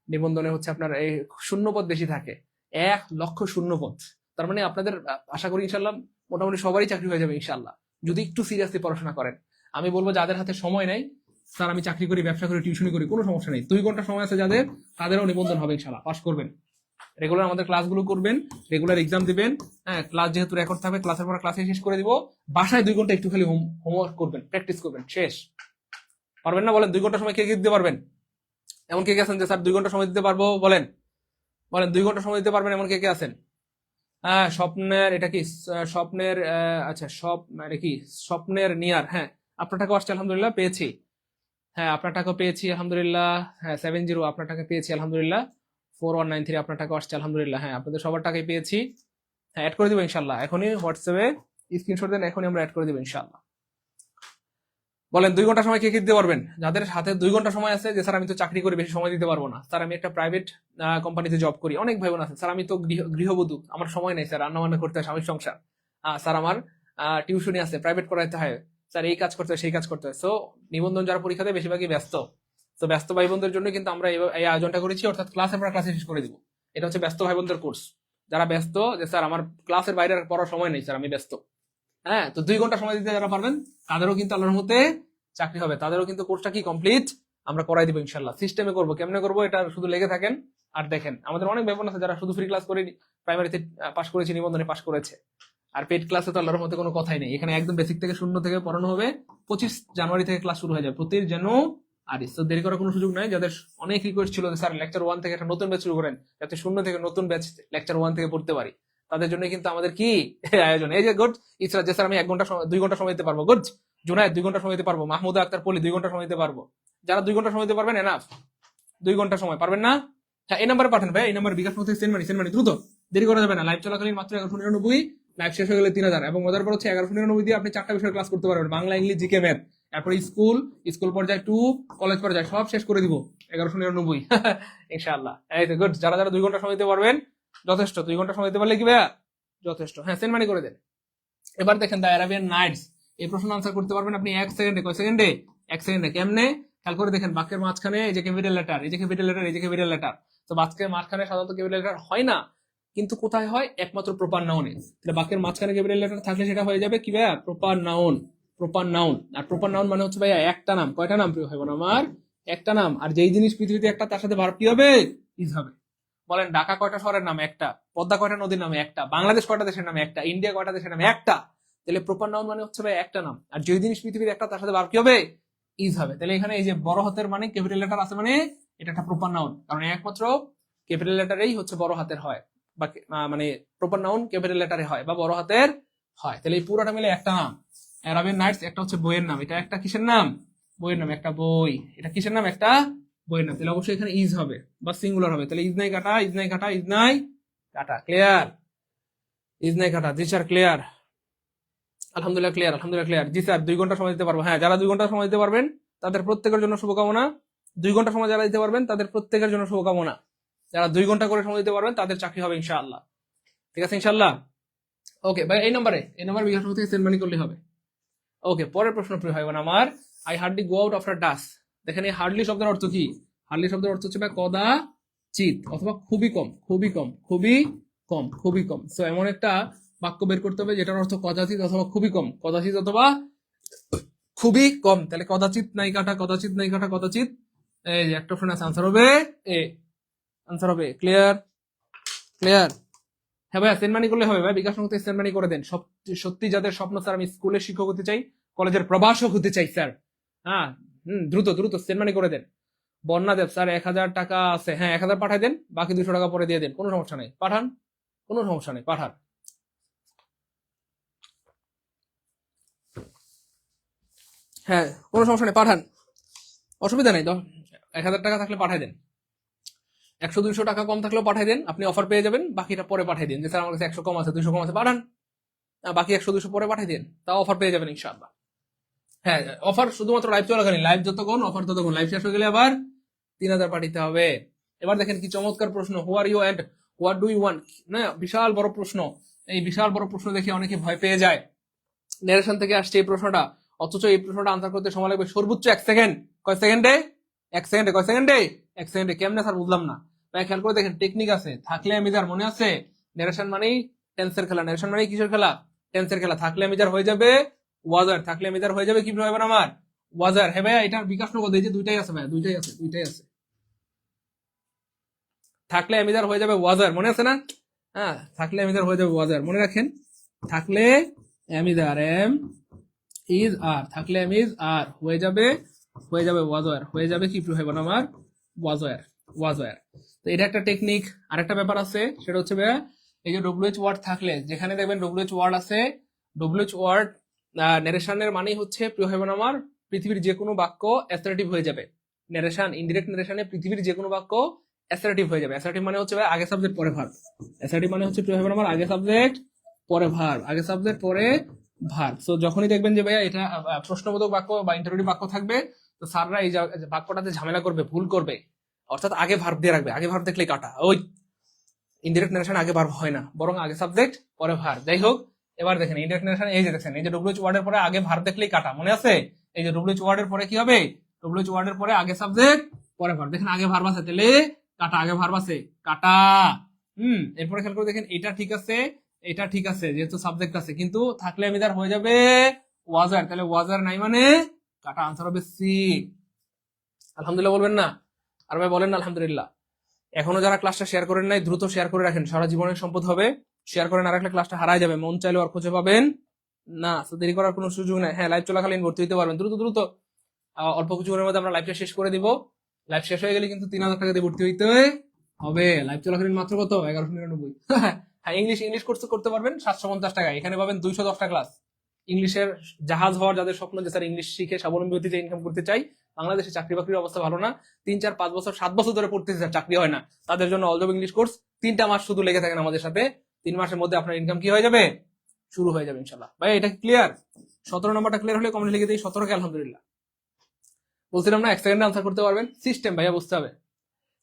S1: নিবন্ধনে হচ্ছে আপনার এই শূন্যপদ বেশি থাকে, 1,00,000 শূন্যপদ। তার মানে আপনাদের আশা করি ইনশাল্লাহ মোটামুটি সবারই চাকরি হয়ে যাবে ইনশাল্লাহ, যদি একটু সিরিয়াসলি পড়াশোনা করেন। আমি বলবো যাদের হাতে সময় নেই, স্যার আমি চাকরি করি, ব্যবসা করি, টিউশনি করি, কোনো সমস্যা নেই, 2 ঘন্টা সময় আছে যাদের, তাদেরও নিবন্ধন হবে ইনশাল্লাহ, পাস করবেন। রেগুলার আমাদের ক্লাসগুলো করবেন, রেগুলার এক্সাম দিবেন। হ্যাঁ, ক্লাস যেহেতু রেকর্ড থাকবে, ক্লাসের পর ক্লাসে শেষ করে দিব। বাসায় 2 ঘন্টা একটু খালি হোমওয়ার্ক করবেন, প্র্যাকটিস করবেন, শেষ। পারবেন না বলেন? 2 ঘন্টা সময় কে কে দিতে পারবেন? এমন কে কে আছেন যে স্যার 2 ঘন্টা সময় দিতে পারবো? বলেন বলেন 2 ঘন্টা সময় দিতে পারবেন, এমন কে কে আছেন? হ্যাঁ, স্বপ্নের, এটা কি স্বপ্নের, আচ্ছা এটা কি স্বপ্নের নিয়ার। হ্যাঁ, আপনার টাকা আসছে আলহামদুলিল্লাহ, পেয়েছি। হ্যাঁ, আপনার টাকা পেয়েছি আলহামদুলিল্লাহ। হ্যাঁ, 70 আপনার টাকা পেয়েছি আলহামদুলিল্লাহ। 4193 আপনার টাকা আসছে আলহামদুলিল্লাহ। হ্যাঁ, আপনাদের সবার টাকাই পেয়েছি। হ্যাঁ, অ্যাড করে দিব ইনশাল্লাহ, এখনই হোয়াটসঅ্যাপে স্ক্রিনশট দেন, এখনই আমরা অ্যাড করে দিব ইনশাল্লাহ। বলেন 2 ঘন্টা সময় কে কে দিতে পারবেন? যাদের হাতে 2 ঘন্টা সময় আছে, যে স্যার আমি তো চাকরি করি, বেশি সময় দিতে পারবো না, স্যার আমি একটা প্রাইভেট কোম্পানিতে জব করি। অনেক ভাই বোন আছে, স্যার আমি তো গৃহবধূ, আমার সময় নেই, স্যার রান্না বান্না করতে হয়, স্বামীর সংসার, স্যার আমার টিউশনি আছে, প্রাইভেট করাইতে হয়, স্যার এই কাজ করতে হয়, সেই কাজ করতে হয়। সো নিবন্ধন যারা পরীক্ষা দেয় বেশিরভাগই ব্যস্ত। তো ব্যস্ত ভাই বোনদের জন্য কিন্তু আমরা এই আয়োজনটা করেছি, অর্থাৎ ক্লাসে আমরা ক্লাসে শেষ করে দিব। এটা হচ্ছে ব্যস্ত ভাই বোনদের কোর্স, যারা ব্যস্ত, যে স্যার আমার ক্লাসের বাইরে পড়ার সময় নেই, স্যার আমি ব্যস্ত। হ্যাঁ, তো 2 ঘন্টা সময় দিতে যারা পারবেন, তাদেরও কিন্তু আল্লাহর মতে চাকরি হবে, তাদেরও কিন্তু কোর্সটা কি কমপ্লিট আমরা করাই দিব ইনশাল্লাহ। সিস্টেমে করবো, কেমনে করবো, এটা শুধু লেগে থাকেন আর দেখেন। আমাদের অনেক ব্যাপার আছে যারা শুধু ফ্রি ক্লাস করে প্রাইমারিতে পাস করেছে, নিবন্ধনে পাস করেছে, আর পেড ক্লাসে তো আল্লাহর মতে কোনো কথাই নেই। এখানে একদম বেসিক থেকে শূন্য থেকে পড়ানো হবে। 25 জানুয়ারি থেকে ক্লাস শুরু হয়ে যাবে, প্রতি জানুয়ারি। তো দেরি করার কোনো সুযোগ নাই। যাদের অনেক রিকোয়েস্ট ছিল যে স্যার লেকচার 1 থেকে একটা নতুন ব্যাচ শুরু করেন, যাতে শূন্য থেকে নতুন ব্যাচ লেকচার 1 থেকে পড়তে পারি, তাদের জন্য কিন্তু আমাদের কি আয়োজন। এই যে গুড ইসরা, যে স্যার আমি 2 ঘন্টা সময় দিতে পারবো, গুড জুনায়েদ 2 ঘন্টা সময় দিতে পারবো, মাহমুদা আক্তার পলি 2 ঘন্টা সময় দিতে পারবো। যারা 2 ঘন্টা সময় দিতে পারবেন এনাফ, 2 ঘন্টা সময় পারবেন না? হ্যাঁ, এই নাম্বারে পাঠান ভাই, এই নাম্বার বিকাশ মধ্যে সেন্ড মানি দ্রুত, দেরি করা যাবে না। লাইভ চলাকালীন মাত্র 1199, লাইভ শেষ হয়ে গেলে 3000। এবং মজার পর হচ্ছে 1199 দিয়ে আপনি 4টা বিষয় ক্লাস করতে পারবেন, বাংলা, ইংলিশ, জিকে, ম্যাথ। তারপরে স্কুল পর্যায়ে টু, কলেজ পর্যায়ে সব শেষ করে দিব 1199 ইনশাআল্লাহ। এই তো গুড, যারা যারা 2 ঘন্টা সময় দিতে পারবেন যথেষ্ট, 2 ঘন্টা সময় দিতে পারলে কি ভাইয়া যথেষ্ট। হ্যাঁ, সেন্ড মানি করে দেন। এবার দেখেন দ্য অ্যারাবিয়ান নাইটস, এই প্রশ্ন আনসার করতে পারবেন আপনি 1 সেকেন্ডে। কয় সেকেন্ডে? 1 সেকেন্ডে। কেমনে? খেয়াল করে দেখেন, বাক্যের মাঝখানে এই যে ক্যাপিটাল লেটার, এই যে ক্যাপিটাল লেটার, এই যে ক্যাপিটাল লেটার। তো বাক্যের মাঝখানে সাধারণত ক্যাপিটাল লেটার হয় না, কিন্তু কোথায় হয়? একমাত্র প্রপার নাউনে। তাহলে বাক্যের মাঝখানে ক্যাপিটাল লেটার থাকলে সেটা হয়ে যাবে কি ভাইয়া? Proper noun. Proper noun. আর প্রপার নাউন মানে হচ্ছে ভাইয়া একটা নাম। কয়টা নাম প্রিয় ভাই বোন আমার? একটা নাম। আর যেই জিনিস পৃথিবীতে একটা, তার সাথে ভার্ব কি হবে? ইজ হবে। বলেন ঢাকা কয়টা শহরের নাম? একটা। পদ্মা কয়টা নদীর নামে? একটা। বাংলাদেশ কয়টা দেশের নামে? একটা। ইন্ডিয়া কয়টা দেশের নামে? একটা। তাহলে প্রপার নাউন মানে হচ্ছে ভাই একটা নাম। আর যে জিনিস পৃথিবীর একটা, তার সাথে ভার্ব কি হবে? ইজ হবে। তাহলে এখানে এই যে বড় হাতের মানে ক্যাপিটাল লেটার আছে, মানে এটা একটা প্রপার নাউন, কারণ একমাত্র ক্যাপিটাল লেটারেই হচ্ছে বড় হাতের হয়, বা মানে প্রপার নাউন ক্যাপিটাল লেটারে হয় বা বড় হাতের হয়। তাহলে এই পুরোটা মিলে একটা নাম। অ্যারাবিয়ান নাইটস একটা হচ্ছে বইয়ের নাম, এটা একটা কিসের নাম? বইয়ের নাম, একটা বই। এটা কিসের নাম? একটা বইয়ের নাম। তাহলে অবশ্যই এখানে ইজ হবে বা সিঙ্গুলার হবে। তাহলে ইজ নাই কাটা, ইজ নাই কাটা, ইজ নাই কাটা। ক্লিয়ার? ইজ নাই কাটা। জি স্যার ক্লিয়ার। আলহামদুলিল্লাহ ক্লিয়ার, আলহামদুলিল্লাহ ক্লিয়ার। জি স্যার 2 ঘন্টা সময় দিতে পারবো। হ্যাঁ, যারা 2 ঘন্টা সময় দিতে পারবেন তাদের প্রত্যেকের জন্য শুভকামনা। 2 ঘন্টা সময় যারা দিতে পারবেন তাদের প্রত্যেকের জন্য শুভকামনা। যারা 2 ঘন্টা করে সময় দিতে পারবেন তাদের চাকরি হবে ইনশাআল্লাহ। ঠিক আছে ইনশাআল্লাহ। ওকে ভাই, এই নাম্বার বিকাশ থেকে সেন্ড মানি করলে হবে। ওকে, পরের প্রশ্ন প্রিয় ভাই বোন আমার, I hardly go out after dusk. দেখেন এই হার্ডলি শব্দের অর্থ কি? হার্ডলি শব্দের অর্থ হচ্ছে ভাই কদাচিৎ, অথবা খুবই কম, খুবই কম, খুবই কম, খুবই কম। সো এমন একটা বাক্য বের করতে হবে যেটার অর্থ কদাচিৎ অথবা খুবই কম, কদাচিৎ অথবা খুবই কম। তাহলে কদাচিৎ নাই কাটা, কদাচিৎ নাই কাটা, কদাচিৎ। এই যে একটা অপশন আছে, আনসার হবে এ। আনসার হবে ক্লিয়ার? ক্লিয়ার? হ্যাঁ ভাইয়া, সেন্ড মানি করলে হবে ভাই, বিকাশ নগদ সেন্ড মানি করে দেন। সব সত্যি যাদের স্বপ্ন স্যার আমি স্কুলের শিক্ষক হতে চাই, কলেজের প্রভাষক হতে চাই স্যার, হ্যাঁ দ্রুত দ্রুত সেন্ড মানি করে দেন। বন্যা দেব স্যার 1000 টাকা আছে, হ্যাঁ 1000 পাঠাই দেন, বাকি 200 টাকা পরে দিয়ে দেন, কোনো সমস্যা নেই, পাঠান, কোনো সমস্যা নেই, পাঠান। হ্যাঁ কোনো সমস্যা নেই, পাঠান, অসুবিধা নেই। 1000 টাকা থাকলে পাঠাই দেন, 100-200 টাকা কম থাকলেও পাঠাই দেন, আপনি অফার পেয়ে যাবেন, বাকিটা পরে পাঠাই দিন। যে স্যার আমার কাছে 100 কম আছে, 200 কম আছে, পাঠান, বাকি 100-200 পরে পাঠাই দিন, তাও অফার পেয়ে যাবেন ইনশাআল্লাহ। হ্যাঁ, অফার শুধুমাত্র লাইভ চলাকালীন, লাইভ যতক্ষণ অফার ততক্ষণ, লাইভ শেষ হয়ে গেলে আবার 3000 পাঠাতে হবে। এবার দেখেন কি চমৎকার প্রশ্ন, who are you and what do you want. না, বিশাল বড় প্রশ্ন। এই বিশাল বড় প্রশ্ন দেখে অনেকে ভয় পেয়ে যায়। নেরেশন থেকে আসছে এই প্রশ্নটা, অথচ এই প্রশ্নটা আনসার করতে সময় লাগবে সর্বোচ্চ 1 সেকেন্ড। কয় সেকেন্ডে? 1 সেকেন্ডে। কয় সেকেন্ডে? 1 সেকেন্ডে। কেমনে স্যার বুঝলাম না ভাই, খেয়াল করে দেখেন, টেকনিক আছে। থাকলে আমি যার মনে আছে, নেরেশন মানেই টেন্সের খেলা, নেরেশন মানেই কিসের খেলা? টেন্সের খেলা। থাকলে আমি যার হয়ে যাবে ওয়াজার, থাকলে আমি যার হয়ে যাবে কি হবে আমার? ওয়াজার। হ্যাঁ ভাইয়া, এটার বিকাশ নগদ এই যে দুইটাই আছে ভাইয়া, দুইটাই আছে, দুইটাই আছে। থাকলে আমি যার হয়ে যাবে ওয়াজার, মনে আছে না? হ্যাঁ, থাকলে আমি যার হয়ে যাবে ওয়াজার, মনে রাখেন। থাকলে আমি যার, এম ইজ আর, থাকলে এম ইজ আর হয়ে যাবে ওয়াজার, হয়ে যাবে কি হবে না আমার? ওয়াজার, ওয়াজার। তো এটা একটা টেকনিক। আরেকটা ব্যাপার আছে, সেটা হচ্ছে ভাইয়া, এই যে ডব্লিউএইচ ওয়ার্ড থাকলে, যেখানে দেখবেন ডব্লিউএইচ ওয়ার্ড আছে, ডব্লিউএইচ ওয়ার্ড নারেশনের মানেই হচ্ছে প্রিয় ভাই বোন আমার, পৃথিবীর যে কোনো বাক্য অ্যাসার্টিভ হয়ে যাবে। নারেশন, ইনডিরেক্ট নারেশনে পৃথিবীর যে কোনো বাক্য অ্যাসার্টিভ হয়ে যাবে। অ্যাসার্টিভ মানে হচ্ছে ভাই আগে সাবজেক্ট পরে ভার্ব। অ্যাসার্টিভ মানে হচ্ছে প্রিয় ভাই বোন আমার আগে সাবজেক্ট পরে ভার্ব, আগে সাবজেক্ট পরে ভার্ব। সো যখনই দেখবেন যে ভাইয়া এটা প্রশ্নবোধক বাক্য বা ইন্টারোগেটিভ বাক্য থাকবে, তো স্যাররা এই বাক্যটাতে ঝামেলা করবে, ভুল করবে, অর্থাৎ আগে ভার্ব দিয়ে রাখবে। আগে ভার্ব দেখলেই কাটা। ওই ইনডিরেক্ট নারেশন আগে ভার্ব হয় না, বরং আগে সাবজেক্ট পরে ভার্ব। যাই হোক, এবার দেখেন ইনডিরেক্ট নারেশন, এই যে দেখেন, এই যে ডব্লিউএইচ ওয়ার্ডের পরে আগে ভার্ব দেখলেই কাটা, মনে আছে? এই যে ডব্লিউএইচ ওয়ার্ডের পরে কি হবে? ডব্লিউএইচ ওয়ার্ডের পরে আগে সাবজেক্ট পরে ভার্ব। দেখেন আগে ভার্ব আছে, তাহলে কাটা, আগে ভার্ব আছে, কাটা। এরপরে খেয়াল করে দেখেন, এটা ঠিক আছে, এটা ঠিক আছে, যেহেতু সাবজেক্ট আছে, কিন্তু থাকলে আমি তার হয়ে যাবে ওয়াজার, তাহলে ওয়াজার নাই মানে কাটা। আনসার হবে সি। আলহামদুলিল্লাহ বলবেন না? আর ভাই বলেন না আলহামদুলিল্লাহ। এখনো যারা ক্লাসটা শেয়ার করেন নাই, দ্রুত শেয়ার করে রাখেন, সারা জীবনের সম্পদ হবে। শেয়ার করে না রাখলে ক্লাসটা হারায় যাবে, মন চাইলে আর খুঁজে পাবেন না। তো দেরি করার কোনো সুযোগ নাই। হ্যাঁ, লাইভ চলাকালীন ভর্তি হতে পারবেন, দ্রুত দ্রুত। অল্প কিছুক্ষণের মধ্যে আমরা লাইভটা শেষ করে দিব। লাইভ শেষ হয়ে গেলে কিন্তু 3000 টাকা দিয়ে ভর্তি হইতে হবে। লাইভ চলাকালীন মাত্র কত? 1199। হ্যাঁ, ইংলিশ কোর্স করতে পারবেন 750 টাকা। এখানে পাবেন 210টা ক্লাস। ইংলিশের জাহাজ হওয়ার যাদের স্বপ্ন, যে স্যার ইংলিশ শিখে স্বাবলম্বী হতে চাই, ইনকাম করতে চাই, বাংলাদেশে চাকরি বাকরির অবস্থা ভালো না, 3-4-5 বছর 7 বছর ধরে পড়তেছে স্যার, চাকরি হয় না, তাদের জন্য অল জব ইংলিশ কোর্স। 3টা মাস শুধু লেগে থাকেন আমাদের সাথে, 3 মাসের মধ্যে আপনার ইনকাম কি হয়ে যাবে? শুরু হয়ে যাবে ইনশাল্লাহ। ভাই এটা ক্লিয়ার? 17 নম্বরটা ক্লিয়ার হলে কমেন্ট লিখে দিই 17কে আলহামদুলিল্লাহ। বলছিলাম না 1 সেকেন্ডে আনসার করতে পারবেন, সিস্টেম ভাইয়া বুঝতে হবে।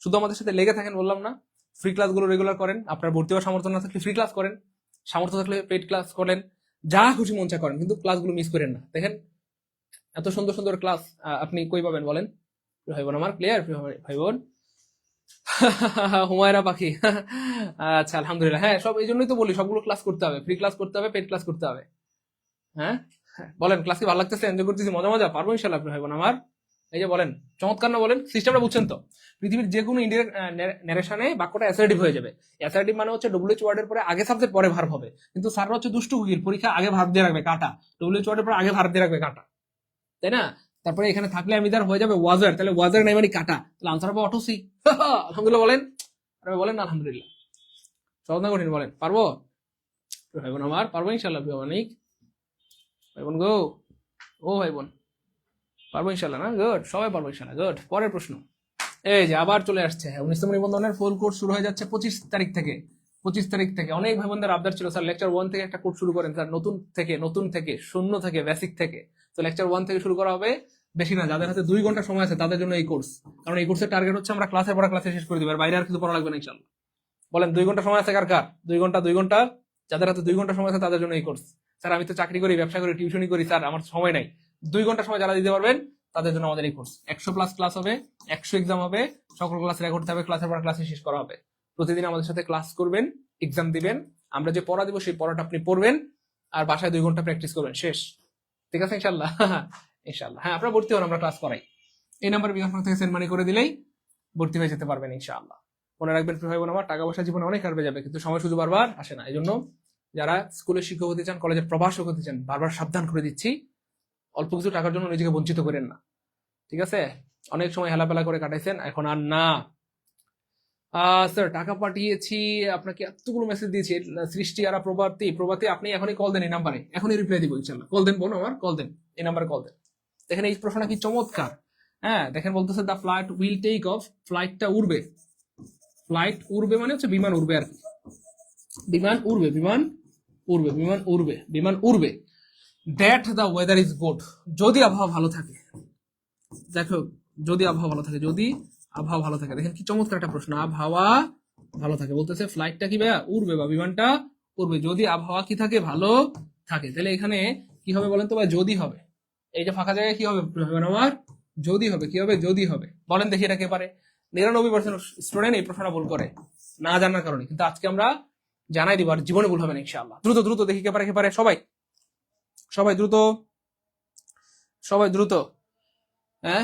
S1: শুধু আমাদের সাথে লেগে থাকেন বললাম না, ফ্রি ক্লাসগুলো রেগুলার করেন, আপনার ভর্তি হওয়ার সামর্থ্য না থাকলে ফ্রি ক্লাস করেন, সামর্থ্য থাকলে পেইড ক্লাস করেন, যা খুশি মন চা করেন, কিন্তু ক্লাসগুলো মিস করেন না। দেখেন এত সুন্দর সুন্দর ক্লাস আপনি কই পাবেন বলেন ভাই বোন আমার? ক্লিয়ার ভাই বোন? হুমায়রা পাখি আচ্ছা আলহামদুলিল্লাহ। হ্যাঁ, সব এই জন্যই তো বলি সবগুলো ক্লাস করতে হবে, ফ্রি ক্লাস করতে হবে, পেড ক্লাস করতে হবে। হ্যাঁ বলেন, ক্লাস কি ভালো লাগতেছে? এনজয় করতেছি, মজা মজা পারবো ইনশাল্লাহ ভাই বোন আমার? এই যে বলেন, চমৎকার না বলেন? সিস্টেমটা বুঝছেন তো? পৃথিবীর যে কোনো ইন্ডিয়ান ন্যারেশনে বাক্যটা অ্যাসার্টিভ হয়ে যাবে। অ্যাসার্টিভ মানে হচ্ছে ডব্লিউএইচ ওয়ার্ডের পরে আগে সাবজেক্ট পরে ভার্ব হবে, কিন্তু স্যাররা হচ্ছে দুষ্টু কুকির, পরীক্ষা আগে ভার্ব দিয়ে রাখবে কাটা, ডব্লিউএইচ ওয়ার্ডের পরে আগে ভার্ব দিয়ে রাখবে কাটা, তাই না? তারপরে এখানে থাকলে আমি তার হয়ে যাবে ওয়াজার, তাহলে ওয়াজার নাই মানে কাটা, তাহলে আনসার হবে অটো সি। আলহামদুলিল্লাহ বলেন, আরে বলেন না আলহামদুলিল্লাহ। সহজ না কঠিন বলেন? পারবো ভাই বোন আমার? পারবো ইনশাল্লাহ অনেক ভাই বোন গো। ও ভাই বোন পারবো ইনশাল্লাহ না? গুড, সবাই পারবো ইনশাল্লাহ। গুড। পরের প্রশ্ন এই যে আবার চলে আসছে, 19তম নিবন্ধনের ফুল কোর্স শুরু হয়ে যাচ্ছে 25 তারিখ থেকে। 25 তারিখ থেকে অনেক ভাই বোনদের আবদার ছিল, স্যার লেকচার 1 থেকে একটা কোর্স শুরু করেন স্যার, নতুন থেকে শূন্য থেকে বেসিক থেকে। তো লেকচার 1 থেকে শুরু করা হবে, বেশি না, যাদের হাতে 2 ঘন্টা সময় আছে তাদের জন্য এই কোর্স। কারণ এই কোর্সের টার্গেট হচ্ছে আমরা ক্লাসের পড়া ক্লাসে শেষ করে দিব, আর বাইরে আর কিছু পড়া লাগবে না ইনশাল্লাহ। বলেন 2 ঘন্টা সময় আছে কার কার? 2 ঘন্টা, যাদের হাতে 2 ঘন্টা সময় আছে তাদের জন্য এই কোর্স। স্যার আমি তো চাকরি করি, ব্যবসা করি, টিউশনই করি স্যার, আমার সময় নাই। 2 ঘন্টা সময় যারা দিতে পারবেন তাদের জন্য আমাদের এই কোর্স। 100+ ক্লাস হবে, 100 এক্সাম হবে, সকল ক্লাস রেকর্ড হবে, ক্লাসের পর ক্লাসে শেষ করা হবে। প্রতিদিন আমাদের সাথে ক্লাস করবেন, এক্সাম দিবেন, আমরা যে পড়া দিব সেই পড়াটা আপনি পড়বেন, আর বাসায় 2 ঘন্টা প্র্যাকটিস করবেন, শেষ। ঠিক আছে ইনশাল্লাহ? ইনশাল্লাহ। হ্যাঁ, আপনারা ভর্তি হন, আমরা ক্লাস করাই। এই নাম্বার বিকাশ থেকে সেন্ড মানি করে দিলেই ভর্তি হয়ে যেতে পারবেন ইনশাআল্লাহ। মনে রাখবেন ভাই বোন আমার, টাকা পয়সা জীবনে অনেক কাটবে যাবে, কিন্তু সময় শুধু বারবার আসে না। এই জন্য যারা স্কুলের শিক্ষক হতে চান, কলেজের প্রভাষক হতে চান, বারবার সাবধান করে দিচ্ছি, অল্প কিছু টাকার জন্য নিজেকে বঞ্চিত করেন না। ঠিক আছে? অনেক সময় হেলাপেলা করে কাটাইছেন, এখন আর না। স্যার টাকা পাঠিয়েছি আপনাকে, এতগুলো মেসেজ দিয়েছি, সৃষ্টি আর প্রভাতী আপনি এখনই কল দেন এই নাম্বারে, এখনই রিপ্লাই দিব ইনশাআল্লাহ। কল দেন বোন আমার, কল দেন, এই নাম্বারে কল দেন। দেখেন এই প্রশ্নটা কি চমৎকার। হ্যাঁ দেখেন, বলতেছে the flight will take off, ফ্লাইটটা উড়বে। ফ্লাইট উড়বে মানে হচ্ছে বিমান উড়বে আর কি, বিমান উড়বে, বিমান উড়বে, বিমান উড়বে, বিমান উড়বে। That the weather is good, যদি আবহাওয়া ভালো থাকে। দেখো, যদি আবহাওয়া ভালো থাকে, যদি আবহাওয়া ভালো থাকে। দেখেন কি চমৎকার একটা প্রশ্ন, আবহাওয়া ভালো থাকে, বলতেছে ফ্লাইটটা কি ভাইয়া উড়বে, বা বিমানটা উড়বে যদি আবহাওয়া কি থাকে, ভালো থাকে। তাহলে এখানে কি হবে বলেন তো ভাই? যদি হবে। এই যে ফাঁকা জায়গায় কি হবে আমার? যদি হবে। কি হবে? যদি হবে। বলেন দেখি এটা কে পারে? 99% স্টুডেন্ট এই প্রশ্নটা ভুল করে না জানার কারণে, কিন্তু আজকে আমরা জানাই দিব, আর জীবনে ভুল হবে না ইনশাআল্লাহ। দ্রুত দ্রুত দেখি কে পারে, কে পারে? সবাই সবাই দ্রুত, সবাই দ্রুত। হ্যাঁ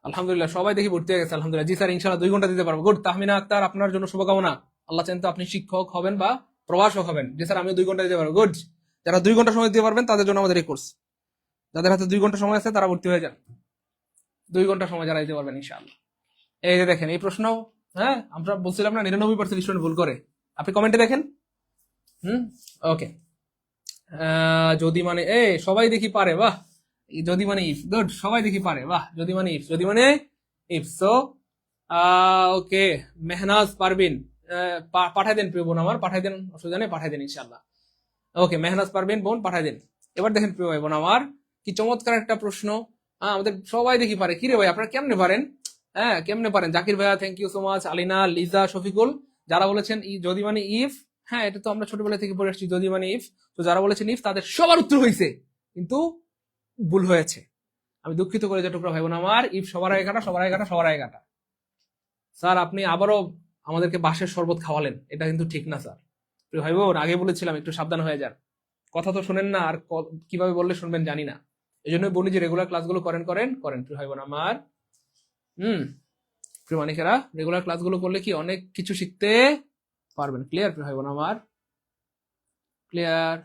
S1: আলহামদুলিল্লাহ, সবাই দেখি ভর্তি হয়ে গেছে আলহামদুলিল্লাহ। জি স্যার ইনশাআল্লাহ 2 ঘন্টা দিতে পারবো। গুড। তাহমিনা আক্তার, আপনার জন্য শুভকামনা। আল্লাহ চান তো আপনি শিক্ষক হবেন বা প্রভাষক হবেন। জি স্যার আমিও 2 ঘন্টা দিতে পারবো। গুড। যারা 2 ঘন্টা সময় দিতে পারবেন তাদের জন্য আমাদের এই কোর্স। যাদের হাতে 2 ঘন্টা সময় আছে তারা ভর্তি হয়ে যান। 2 ঘন্টা সময় যারা দিতে পারবেন ইনশাআল্লাহ। এই যে দেখেন এই প্রশ্ন, হ্যাঁ আমরা বলছিলাম না 99% স্টুডেন্ট ভুল করে। আপনি কমেন্টে দেখেন। ওকে। যদি মানে সবাই দেখি পারে, বাহ। যদি মানে ইফ, গুড, সবাই দেখি পারে, বাহ। যদি মানে ইফ, যদি মানে if. So okay, Mehnaz Parveen, পাঠাই দেন প্রিয় বোন আমার, পাঠাই দেন, অসুবিধা নেই, পাঠাই দেন ইনশাআল্লাহ। ওকে, মেহনাজ পারবিন বোন, পাঠাই দেন। এবার দেখেন প্রিয় ভাই বোন আমার, কি চমৎকার একটা প্রশ্ন। আমাদের সবাই দেখি পারে। কি রে ভাই আপনারা কেমনে পারেন? হ্যাঁ কেমনে পারেন? জাকির ভাইয়া thank you so much, Alina, Liza, Shafiqul, যারা বলেছেন যদি মানে ইফ। হ্যাঁ এটা তো আমরা ছোটবেলা থেকে পড়ে আসছি, যদি মানে ইফ। তো যারা বলেছেন ইফ তাদের সবার উত্তর হয়েছে, কিন্তু ভুল হয়েছে। আমি দুঃখিত করে যেটুকু ভাই বোন আমার, ইফ সবার আগে কাটা, সবার আগে কাটা, সবার আগে কাটা। স্যার আপনি আবারও আমাদেরকে বাঁশের শরবত খাওয়ালেন, এটা কিন্তু ঠিক না স্যার। ভাই বোন আগে বলেছিলাম একটু সাবধান হয়ে যান, কথা তো শোনেন না, আর কিভাবে বললে শুনবেন জানি না। এই জন্যই বলি যে রেগুলার ক্লাসগুলো করেন করেন করেন প্রিয় ভাই বোন আমার। প্রিয় মানিকেরা, রেগুলার ক্লাসগুলো করলে কি অনেক কিছু শিখতে পারবেন। ক্লিয়ার প্রিয় ভাই বোন আমার? ক্লিয়ার?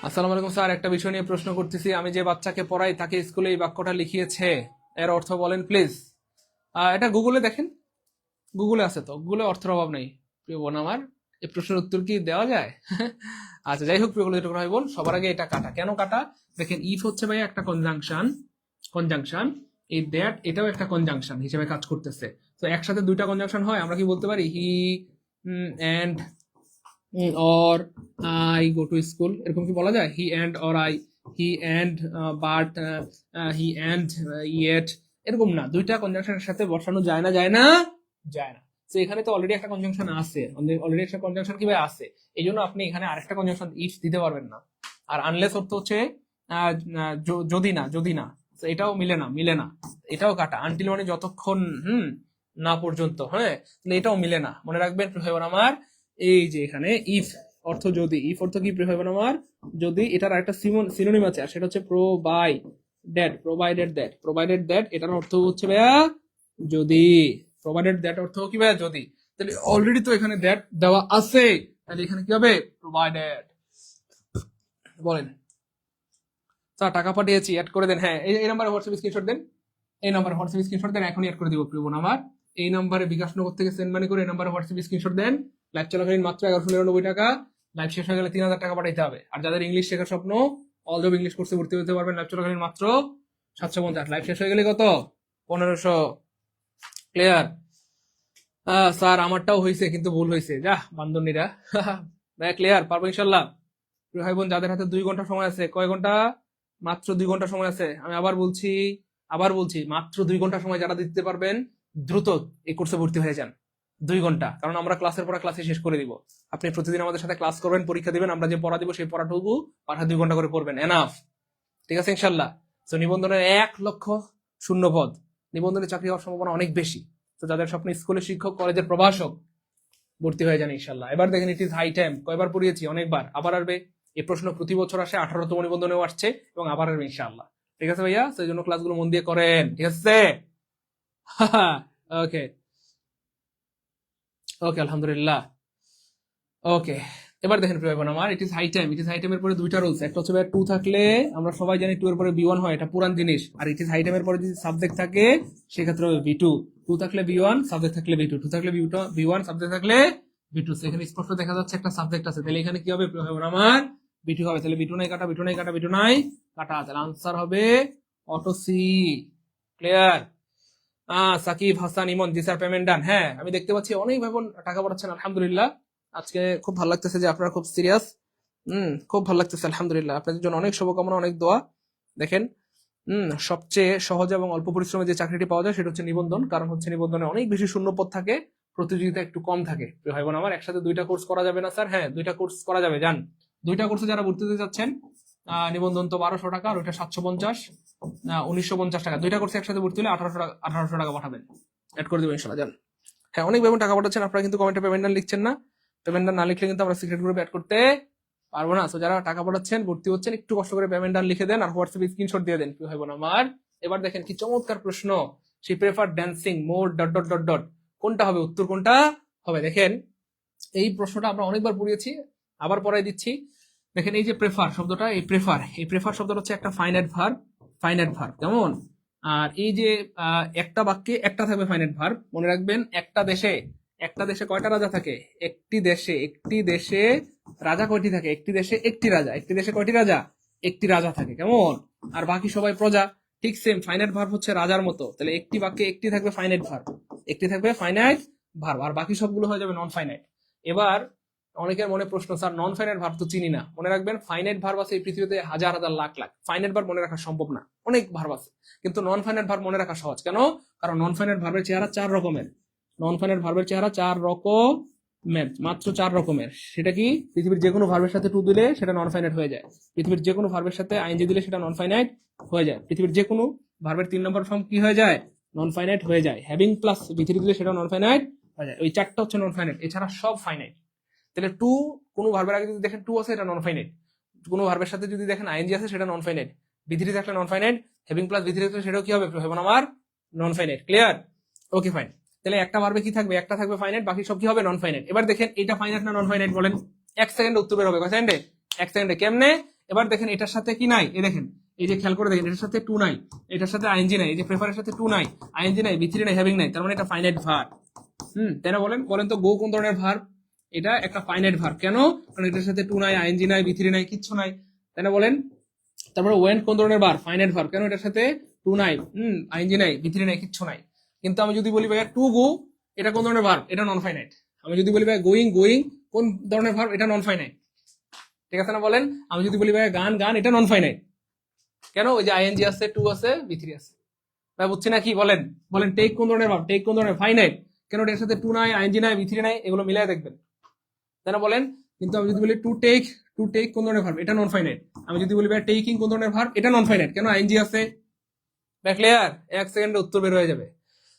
S1: আসসালামু আলাইকুম স্যার, একটা বিষয় নিয়ে প্রশ্ন করতেছি। আমি যে বাচ্চাকে পড়াই তাকে স্কুলে এই বাক্যটা লিখিয়েছে, এর অর্থ বলেন প্লিজ। এটা গুগলে দেখেন, গুগলে আছে তো, গুগলে অর্থের অভাব নেই প্রিয় বোন আমার। এই প্রশ্নের উত্তর কি দেওয়া যায়? আচ্ছা যাই হোক প্রিয় ভাই বোন, সবার আগে এটা কাটা। কেন কাটা? দেখেন ইফ হচ্ছে ভাই একটা কনজাংশন, এই দ্যাট এটাও একটা কনজাংশন হিসেবে কাজ করতেছে। তো একসাথে 2টা কনজাংশন হয়, আমরা কি বলতে পারি? He and or I go to school, এরকম কি বলা যায়? He and or I, he and, but, he and, yet, এরকম না, দুইটা কনজাংশনের সাথে বসানো যায় না, যায় না, যায় না। তো এখানে তো অলরেডি একটা কনজাংশন আছে, অলরেডি একটা কনজাংশন কিভাবে আছে, এই জন্য আপনি এখানে আরেকটা কনজাংশন ইফ দিতে পারবেন না। আর আনলেস অর্থ হচ্ছে যদি না, যদি না, তো এটাও মিলে না, মিলে না, এটাও কাটা, আনটিল মানে যতক্ষণ না পর্যন্ত, হ্যাঁ, তাহলে এটাও মিলে না, মনে রাখবেন প্রিয় ভাই বোন আমার। এই যে এখানে ইফ অর্থ যদি, ইফ অর্থ কি প্রিয় ভাই বোন আমার, যদি, এটার আরেকটা সিনোনিম আছে, আর সেটা হচ্ছে provided, provided that, provided that, এটার অর্থ হচ্ছে ভাইয়া যদি, প্রোভাইডেড দ্যাট অর্থ কি ভাইয়া যদি, তাহলে অলরেডি তো এখানে দ্যাট দেওয়া আছে, তাহলে এখানে কি হবে, প্রোভাইডেড। বলেন স্যার টাকা পাঠিয়েছি, অ্যাড করে দেন, হ্যাঁ এই নাম্বারে হোয়াটসঅ্যাপ স্ক্রিনশট দেন, এই নাম্বারে হোয়াটসঅ্যাপ স্ক্রিনশট দেন, এখনই অ্যাড করে দিব প্রিয় বোন আমার। এই নাম্বারে বিকাশ নগর থেকে সেন্ড মানি করে এই নাম্বারে হোয়াটসঅ্যাপ স্ক্রিনশট দেন। লাইভ চলাকালীন মাত্র 1199 টাকা, লাইভ শেষ হয়ে গেলে 3000 টাকা পাঠাইতে হবে। আর যাদের ইংলিশ শেখার স্বপ্ন, অল জব ইংলিশ কোর্সে ভর্তি হতে পারবেন লাইভ চলাকালীন মাত্র 750, লাইভ শেষ হয়ে গেলে কত, 1500। ক্লিয়ার? স্যার আমারটাও হয়েছে কিন্তু ভুল হয়েছে, যা বান্দরনীরা। ভাই ক্লিয়ার, পারবো ইনশাল্লাহ। প্রিয় ভাই বোন যাদের হাতে 2 ঘন্টা সময় আছে, কয় ঘন্টা, মাত্র 2 ঘন্টা সময় আছে, আমি আবার বলছি মাত্র 2 ঘন্টা সময় যারা দিতে পারবেন দ্রুত এই কোর্সে ভর্তি হয়ে যান। 2 ঘন্টা, কারণ আমরা ক্লাসের পর ক্লাসে শেষ করে দিব। আপনি প্রতিদিন আমাদের সাথে ক্লাস করবেন, পরীক্ষা দিবেন, আমরা যে পড়া দিব সেই পড়াটুকু পাঠা 2 ঘন্টা করে পড়বেন, এনাফ। ঠিক আছে ইনশাল্লাহ। তো নিবন্ধনের 1 লক্ষ শূন্য পদ, নিবন্ধনের চাকরি হওয়ার সম্ভাবনা অনেক বেশি। তো যাদের স্বপ্ন স্কুলের শিক্ষক, কলেজের প্রভাষক, ভর্তি হয়ে যান ইনশাল্লাহ। এবার দেখেন ইট ইজ হাই টাইম, কয়বার পড়িয়েছি, অনেকবার, আবার আসবে এই প্রশ্ন, প্রতি বছর আসে, 18তম নিবন্ধনেও আসছে এবং আবার আসবে ইনশাল্লাহ। ঠিক আছে ভাইয়া, সেই জন্য ক্লাসগুলো মন দিয়ে করেন, ঠিক আছে? ওকে ওকে, আলহামদুলিল্লাহ। ওকে, এবার দেখেন প্রিয় বোন আমার, it is high time, it is high টাইমের পরে 2টা রুলস, একটা হচ্ছে টু থাকলে আমরা সবাই জানি 2 এর পরে B1 হয়, এটা পুরান জিনিস। আর ইট ইজ হাই টাইমের পরে যদি সাবজেক্ট থাকে সেক্ষেত্রে হবে B2, 2 থাকলে B1, সাবজেক্ট থাকলে B2, 2 থাকলে B1, সাবজেক্ট থাকলে B2। এখানে স্পষ্ট দেখা যাচ্ছে একটা সাবজেক্ট আছে, তাহলে এখানে কি হবে প্রিয় বোন আমার, B2 হবে। তাহলে B2 নাই কাটা, B2 নাই কাটা, B2 নাই কাটা, তাহলে আনসার হবে অটো সি। ক্লিয়ার? সাকিব হাসান ইমন, জি স্যার পেমেন্ট ডান। হ্যাঁ আমি দেখতে পাচ্ছি অনেক ভাই বোন টাকা পাঠাচ্ছেন, আলহামদুলিল্লাহ। আজকে খুব ভালো লাগতেছে যে আপনারা খুব সিরিয়াস, খুব ভালো লাগতেছে আলহামদুলিল্লাহ। আপনাদের জন্য অনেক শুভকামনা, অনেক দোয়া। দেখেন সবচেয়ে সহজ এবং অল্প পরিশ্রমে যে চাকরিটি পাওয়া যায় সেটা হচ্ছে নিবন্ধন, কারণ হচ্ছে নিবন্ধনে অনেক বেশি শূন্যপদ থাকে, প্রতিযোগিতা একটু কম থাকে। ভাই বোন আমার, একসাথে 2টা কোর্স করা যাবে না স্যার? হ্যাঁ 2টা কোর্স করা যাবে, যান। 2টা কোর্সে যারা ভর্তি হতে যাচ্ছেন, নিবন্ধন তো 1200 টাকা, আর ওইটা 750, 1950 টাকা। 2টা কোর্সে একসাথে ভর্তি হলে 1800 টাকা পাঠাবেন, অ্যাড করে দেবেন ইনশাল্লাহ, যান। হ্যাঁ অনেক ভাই বোন টাকা পাঠাচ্ছেন, আপনারা কিন্তু কমেন্টে পেমেন্ট লিখছেন না, পেমেন্ট না লিখলে কিন্তু আমরা সিক্রেট গ্রুপে অ্যাড করতে পারবো না। তো যারা টাকা পাঠাচ্ছেন, ভর্তি হচ্ছেন, একটু কষ্ট করে পেমেন্ট লিখে দেন আর হোয়াটসঅ্যাপে স্ক্রিনশট দিয়ে দেন প্রিয় ভাই বোন আমার। এবার দেখেন কি চমৎকার প্রশ্ন, she prefer dancing more dot dot dot dot, কোনটা হবে, উত্তর কোনটা হবে? দেখেন এই প্রশ্নটা আমরা অনেকবার পড়িয়েছি, আবার পড়াই দিচ্ছি। দেখেন এই যে প্রেফার শব্দটা, এই প্রেফার শব্দটা হচ্ছে একটা ফাইনাইট ভার্ব, কেমন? আর এই যে একটা বাক্যে একটা থাকবে ফাইনাইট ভার্ব, মনে রাখবেন একটা দেশে কয়টা রাজা থাকে? একটি দেশে রাজা কয়টি থাকে? একটি দেশে একটি রাজা, একটি দেশে কয়টি রাজা? একটি রাজা থাকে, কেমন? আর বাকি সবাই প্রজা। ঠিক সেম, ফাইনাইট ভার্ব হচ্ছে রাজার মতো, তাহলে একটি বাক্যে একটি থাকবে ফাইনাইট ভার্ব, আর বাকি সবগুলো হয়ে যাবে নন ফাইনাইট। এবার অনেকের মনে প্রশ্ন, স্যার নন ফাইনাইট ভার্ব তো চিনি না। মনে রাখবেন ফাইনাইট ভার্ব আছে এই পৃথিবীতে হাজার হাজার লাখ লাখ, ফাইনাইট ভার্ব মনে রাখা সম্ভব না, অনেক ভার্ব আছে, কিন্তু নন ফাইনাইট ভার্ব মনে রাখা সহজ। কেন? কারণ নন ফাইনাইট ভার্বের চেহারা 4 রকমের, মাত্র 4 রকমের। সেটা কি? পৃথিবীর যে কোনো ভার্বের সাথে টু দিলে সেটা নন ফাইনাইট হয়ে যায়, পৃথিবীর যে কোনো ভার্বের সাথে আইএনজি দিলে সেটা নন ফাইনাইট হয়ে যায়, পৃথিবীর যে কোনো ভার্বের 3 নম্বর ফর্ম কি হয়ে যায়? নন ফাইনাইট হয়ে যায়, হ্যাভিং প্লাস ভিথিরি দিলে সেটা নন ফাইনাইট হয়ে যায়। ওই 4টা হচ্ছে নন ফাইনাইট, এছাড়া সব ফাইনাইট। তাহলে টু কোনো ভার্বের আগে যদি দেখেন টু আছে, এটা নন ফাইনাইট। কোনো ভার্বের সাথে যদি দেখেন আইএনজি আছে, সেটা নন ফাইনাইট। ভিথিরি থাকলে নন ফাইনাইট, হ্যাভিং প্লাস ভিথিরি থাকলে সেটাও কি হবে? আমার non finite. Clear? Okay fine. তাহলে একটা ভার্বে কি থাকবে? একটা থাকবে ফাইনাইট, বাকি সব কি হবে? Non finite. এবার দেখেন এটা ফাইনাইট না নন ফাইনাইট বলেন? 1 সেকেন্ডে উত্তর বের হবে। কয় সেকেন্ডে? 1 সেকেন্ডে। কেমনে? এবার দেখেন এটার সাথে কি নাই, এই দেখেন, এই যে খেয়াল করে দেখেন, এটার সাথে টু নাই, এটার সাথে আইএনজি নাই, এই যে প্রেফারের সাথে টু নাই, আইএনজি নাই, ভিথিরি নাই, হ্যাভিং নাই, তার মানে এটা ফাইনাইট ভার্ব। তাই না? বলেন তো গো কোন ধরনের ভার্ব? এটা একটা ফাইনাইট ভার্ব। কেন? কারণ এটার সাথে টু নাই, আইএনজি নাই, ভিথিরি নাই, কিচ্ছু নাই, তাই না? বলেন। তারপরে ওয়েন কোন ধরনের ভার্ব? Finite verb. কেন? এটার সাথে টু নাই, আইএনজি নাই, ভিথিরি নাই, কিচ্ছু নাই। কিন্তু আমি যদি বলি ভাইয়া টু গো, এটা কোন ধরনের ভার্ব? এটা নন ফাইনাইট। আমি যদি বলি ভাই গোয়িং কোন ধরনের ভার্ব? এটা নন ফাইনাইট। ঠিক আছে না? বলেন। আমি যদি বলি ভাই গান, এটা নন ফাইনাইট। কেন? ওই যে আইএনজি আছে, টু আছে, বি3 আছে। ভাই বুঝছি না কি বলেন? বলেন টেক কোন ধরনের ভাব? টেক কোন ধরনের? ফাইনাইট। কেন এর সাথে টু নাই, আইএনজি নাই, বি3 নাই, এগুলো মিলাই দেখবেন, তাই না বলেন? কিন্তু আমি যদি বলি টু টেক কোন ধরনের ভার্ব? এটা নন ফাইনাইট। আমি যদি বলি ভাই টেকিং কোন ধরনের ভার্ব? এটা নন ফাইনাইট। কেন? আইএনজি আছে। ক্লিয়ার? 1 সেকেন্ডে উত্তর বের হয়ে যাবে।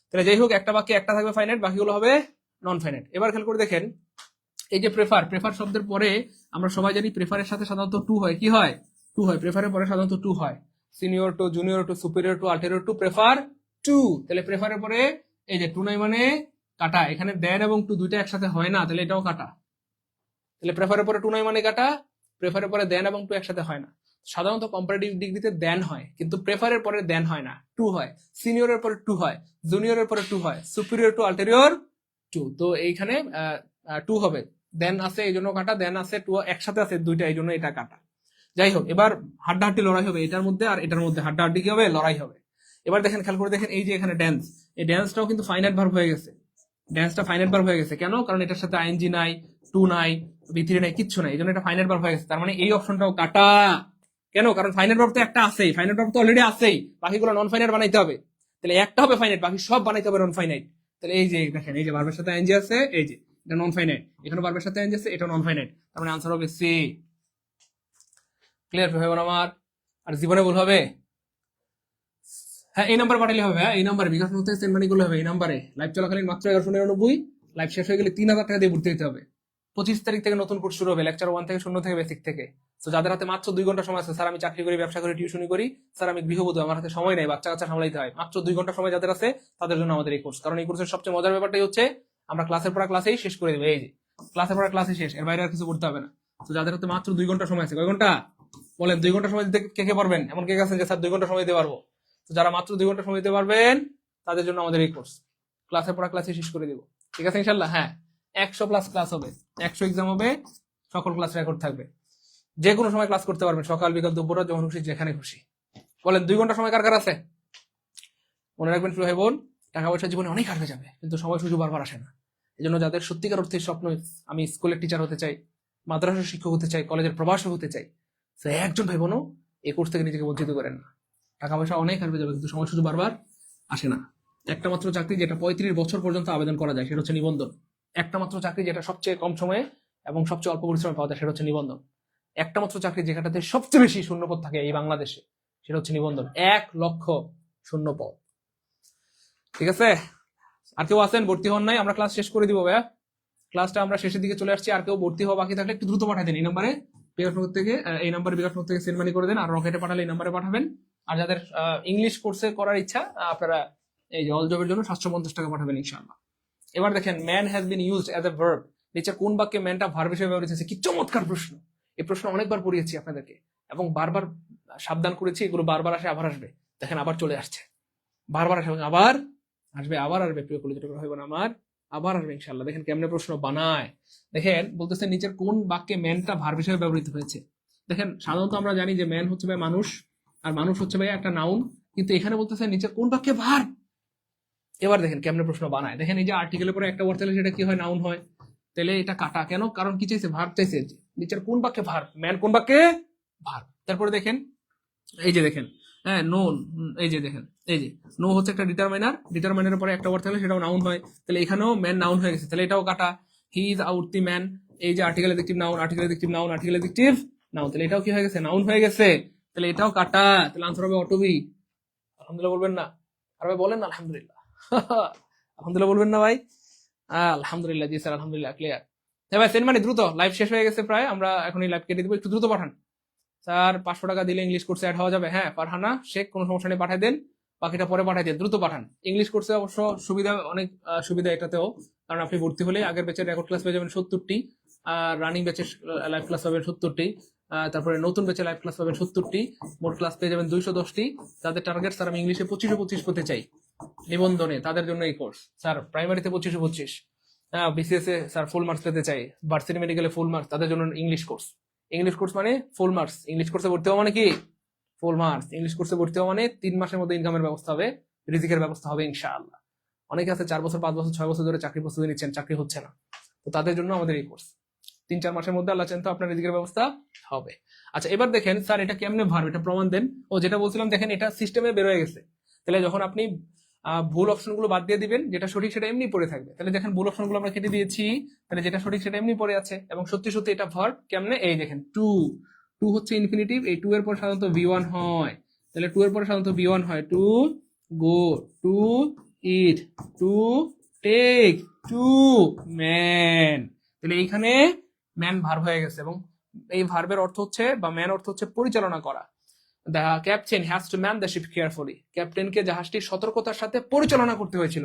S1: তাহলে যাই হোক, একটা বাক্যে একটা থাকবে ফাইনাইট, বাকিগুলো হবে নন ফাইনাইট। এবার খেয়াল করে দেখেন, এই যে প্রেফার শব্দের পরে আমরা সবাই জানি প্রেফারের সাথে সাধারণত টু হয়। কি হয়? টু হয়। প্রেফারের পরে সাধারণত টু হয়। Senior to, junior to, superior to, ulterior to, prefer to. তাহলে প্রেফারের পরে এই যে টু নাই মানে কাটা। এখানে দেন এবং টু দুইটা একসাথে হয় না, তাহলে এটাও কাটা। তাহলে প্রেফারের পরে টু নাই মানে কাটা, প্রেফারের পরে দেন এবং টু একসাথে হয় না। সাধারণত কম্পারেটিভ ডিগ্রিতে দেন হয়, কিন্তু প্রেফারের পরে দেন হয় না, টু হয়। সিনিয়রের পরে টু হয়, জুনিয়রের পরে টু হয়, সুপিরিয়র টু, আল্টেরিয়র টু। তো এইখানে টু হবে, দেন আছে এই জন্য কাটা, দেন আছে, টু একসাথে আছে দুইটা, এই জন্য এটা কাটা। যাই হোক, এবার হাড্ডাহাড্ডি লড়াই হবে এটার মধ্যে আর এটার মধ্যে, হাড্ডাহাড্ডি কি হবে? লড়াই হবে। এবার দেখেন, খেয়াল করে দেখেন, এই যে এখানে ড্যান্স, এই ড্যান্সটাও কিন্তু ফাইনাইট ভার্ব হয়ে গেছে। ড্যান্সটা ফাইনাইট ভার্ব হয়ে গেছে। কেন? কারণ এটার সাথে আইএনজি নাই, টু নাই, বি3 নাই, কিচ্ছু নাই, এই জন্য এটা ফাইনাইট ভার্ব হয়ে গেছে। তার মানে এই অপশনটাও কাটা। কেন? কারণ ফাইনাইট ভার্ব তো একটা আছেই, ফাইনাইট ভার্ব তো অলরেডি আছেই, বাকিগুলো নন ফাইনাইট বানাইতে হবে। তাহলে একটা হবে ফাইনাইট, বাকি সব বানাইতে হবে নন ফাইনাইট। তাহলে এই যে দেখেন, এই যে ভার্বের সাথে আইএনজি আছে, এই যে এটা নন ফাইনাইট, এখানে ভার্বের সাথে আইএনজি আছে, এটা নন ফাইনাইট। তার মানে আনসার হবে সি। ক্লিয়ার হবে আমার? আর জীবনে ভুল হবে? হ্যাঁ, এই নাম্বার পাঠালে হবে। হ্যাঁ, এই নাম্বারে বিকাশ মধ্যে সেন্ড মানি করলে হবে। এই নাম্বারে লাইভ চলাকালীন মাত্র 1199, লাইভ শেষ হয়ে গেলে 3000 টাকা দিয়ে ভর্তি হতে হবে। 25 তারিখ থেকে নতুন কোর্স শুরু হবে, লেকচার 1 থেকে, 0 থেকে, বেসিক থেকে। তো যাদের হাতে মাত্র 2 ঘন্টা সময় আছে, স্যার আমি চাকরি করি, ব্যবসা করি, টিউশনি করি, স্যার আমি গৃহবধূ, আমার হাতে সময় নেই, বাচ্চা কাচ্চা সামলাইতে হয়, মাত্র 2 ঘন্টা সময় যাদের আছে তাদের জন্য আমাদের এই কোর্স। কারণ এই কোর্সের সবচেয়ে মজার ব্যাপারটাই হচ্ছে আমরা ক্লাসের পড়া ক্লাসেই শেষ করে দেবো। এই যে ক্লাসের পড়া ক্লাসে শেষ, এর বাইরে আর কিছু করতে হবে না। তো যাদের হাতে মাত্র 2 ঘন্টা সময় আছে, কয় ঘন্টা বলেন? 2 ঘন্টা সময় দিতে কে কে পারবেন? এমন কে আছেন যে স্যার 2 ঘন্টা সময় দিতে পারবো? তো যারা মাত্র 2 ঘন্টা সময় দিতে পারবেন তাদের জন্য আমাদের এই কোর্স, ক্লাসের পড়া ক্লাসে শেষ করে দিব। ঠিক আছে ইনশাল্লাহ? হ্যাঁ, 100+ ক্লাস হবে, 100 এক্সাম হবে, সকল ক্লাস রেকর্ড থাকবে, যে কোনো সময় ক্লাস করতে পারবেন, সকাল বিকাল দুপুর যখন খুশি, যেখানে খুশি। বলেন 2 ঘন্টা সময় কার কার আছে? মনে রাখবেন প্রিয় ভাই বোন, টাকা পয়সা জীবনে অনেক হারবে যাবে, কিন্তু সময় সুযোগ বারবার আসে না। এই জন্য যাদের সত্যিকার অর্থে স্বপ্ন, আমি স্কুলের টিচার হতে চাই, মাদ্রাসার শিক্ষক হতে চাই, কলেজের প্রভাষক হতে চাই, সে একজন ভাই বোনও এই কোর্স থেকে নিজেকে বঞ্চিত করেন না। টাকা পয়সা অনেক হারবে যাবে, কিন্তু সময় সুযোগ বারবার আসে না। একটা মাত্র চাকরি যেটা 35 বছর পর্যন্ত আবেদন করা যায়, সেটা হচ্ছে নিবন্ধন। একটা মাত্র চাকরি যেটা সবচেয়ে কম সময়ে এবং সবচেয়ে অল্প পরিশ্রমে পাওয়া যায়, সেটা হচ্ছে নিবন্ধন। একটা মাত্র চাকরি যেটাতে সবচেয়ে বেশি শূন্যপদ থাকে এই বাংলাদেশে, সেটা হচ্ছে নিবন্ধন। 1,00,000 শূন্যপদ। ঠিক আছে? আর কেউ আছেন ভর্তি হন নাই? আমরা ক্লাস শেষ করে দিব ভাইয়া, ক্লাসটা আমরা শেষের দিকে চলে আসছি। আর কেউ ভর্তি হওয়া বাকি থাকলে একটু দ্রুত পাঠাই দেন এই নাম্বারে, বিকাশনগর থেকে, এই নাম্বারে বিকাশনগর থেকে সেন্ড মানি করে দেন, আর রকেটে পাঠালে এই নাম্বারে পাঠাবেন। আর যাদের ইংলিশ কোর্সে করার ইচ্ছা, আপনারা এই যে অল জবের জন্য 750 টাকা পাঠাবেন ইনশাআল্লাহ। এবার দেখেন, man has been used as a verb, নিচে কোন বাক্যে ম্যানটা ভার্ব হিসেবে ব্যবহৃত হয়েছে? কি চমৎকার প্রশ্ন! এই প্রশ্ন অনেকবার পড়িয়েছি আপনাদেরকে এবং বারবার সাবধান করেছি, এগুলো বারবার আসে, আবার আসবে। দেখেন আবার চলে আসছে, বারবার আসে এবং আবার আসবে, আবার আসবে। প্রিয় কলেজ হইব না আমার, আবার আসবে ইনশাল্লাহ। দেখেন কেমনে প্রশ্ন বানায়। দেখেন বলতেছে নিচের কোন বাক্যে ম্যানটা ভার্ব হিসেবে ব্যবহৃত হয়েছে। দেখেন সাধারণত আমরা জানি যে ম্যান হচ্ছে ভাই মানুষ, আর মানুষ হচ্ছে ভাই একটা নাউন, কিন্তু এখানে বলতেছে নিচের কোন বাক্যে ভার্ব। এবার দেখেন কেমনে প্রশ্ন বানায়। দেখেন এই যে আর্টিকেলের পরে একটা ওয়ার্ড থাকলে সেটা কি হয়? নাউন হয়। তাহলে এটা কাটা কেন? কারণ কি চাইছে? ভার্ব চাইছে। নিচের কোন বাক্যে ভার্ব, ম্যান কোন বাক্যে ভার্ব। তারপরে দেখেন, এই যে দেখেন, হ্যাঁ নো, এই যে দেখেন, এই যে নো হচ্ছে একটা ডিটারমাইনার, ডিটারমাইনারের পরে একটা ওয়ার্ড থাকলে সেটাও নাউন হয়। তাহলে এখানেও ম্যান নাউন হয়ে গেছে, তাহলে এটাও কাটা। He is out the man, এই যে article adjective noun, article adjective noun, article adjective noun, তাহলে এটাও কি হয়ে গেছে? নাউন হয়ে গেছে। তাহলে এটাও কাটা। তাহলে আনসার হবে অটোবি। আলহামদুলিল্লাহ বলবেন না? আর ভাই বলেন না আলহামদুলিল্লাহ। আলহামদুলিল্লাহ বলবেন না ভাই? আলহামদুলিল্লাহ, জি স্যার আলহামদুলিল্লাহ, ক্লিয়ার। হ্যাঁ ভাই, সেন্ড মানে দ্রুত, লাইভ শেষ হয়ে গেছে প্রায়, আমরা এখন এই লাইভ কেটে দিব, একটু দ্রুত পাঠান। স্যার 500 টাকা দিলে ইংলিশ কোর্সে অ্যাড হওয়া যাবে? হ্যাঁ, ফারহানা শেখ, কোনো সমস্যা নেই, পাঠাই দেন, বাকিটা পরে পাঠাই দেন, দ্রুত পাঠান। ইংলিশ কোর্সে অবশ্য সুবিধা, অনেক সুবিধা এটাতেও, কারণ আপনি ভর্তি হলে আগের ব্যাচের রেকর্ড ক্লাস পেয়ে যাবেন 70টি, আর রানিং ব্যাচের লাইভ ক্লাস পাবেন 70টি, তারপরে নতুন ব্যাচের লাইভ ক্লাস পাবেন 70টি, মোট ক্লাস পেয়ে যাবেন 210টি। যাদের টার্গেট স্যার আমি ইংলিশে 25 পেতে চাই নিবন্ধনে, তাদের জন্য এই কোর্স। স্যার প্রাইমারিতে 25, বিসিএস এ স্যার ফুল মার্কস পেতে চাই, ভার্সিটি মেডিকেলে ফুল মার্কস, তাদের জন্য ইংলিশ কোর্স। ইংলিশ কোর্স মানে ফুল মার্কস, ইংলিশ কোর্সে ভর্তি হওয়া মানে কি? Full marks. ইংলিশ কোর্সে ভর্তি হওয়া মানে 3 মাসের মধ্যে ইনকামের ব্যবস্থা হবে, রিজিকের ব্যবস্থা হবে ইনশাআল্লাহ। অনেকে আছে 4 বছর, 5 বছর, 6 বছর ধরে চাকরি প্রস্তুতি নিচ্ছেন, চাকরি হচ্ছে না, তো তাদের জন্য আমাদের এই কোর্স। 3-4 মাসের মধ্যে আল্লাহ চান তো আপনার রিজিকের ব্যবস্থা হবে। আচ্ছা এবার দেখেন স্যার এটা কেমনে ভার্ব, এটা প্রমাণ দেন। ও যেটা বলছিলাম দেখেন এটা সিস্টেমে বের হয়ে গেছে। তাহলে যখন আপনি ভুল অপশনগুলো বাদ দিয়ে দিবেন, যেটা সঠিক সেটা এমনি পড়ে থাকবে। তাহলে দেখেন ভুল অপশনগুলো আমরা কেটে দিয়েছি, তাহলে যেটা সঠিক সেটা এমনি পড়ে আছে। এবং সত্যি সত্যি এটা ভার্ব কেমনে, এই দেখেন টু, টু হচ্ছে ইনফিনিটিভ, এই টু এর পর সাধারণত V1 হয়, তাহলে টু এর পরে সাধারণত V1 হয়, to go, to eat, to take, to man. তাহলে এইখানে ম্যান ভার্ব হয়ে গেছে, এবং এই ভার্বের অর্থ হচ্ছে বা ম্যান অর্থ হচ্ছে পরিচালনা করা। The captain has to man the ship carefully, ক্যাপ্টেনকে জাহাজটি সতর্কতার সাথে পরিচালনা করতে হয়েছিল।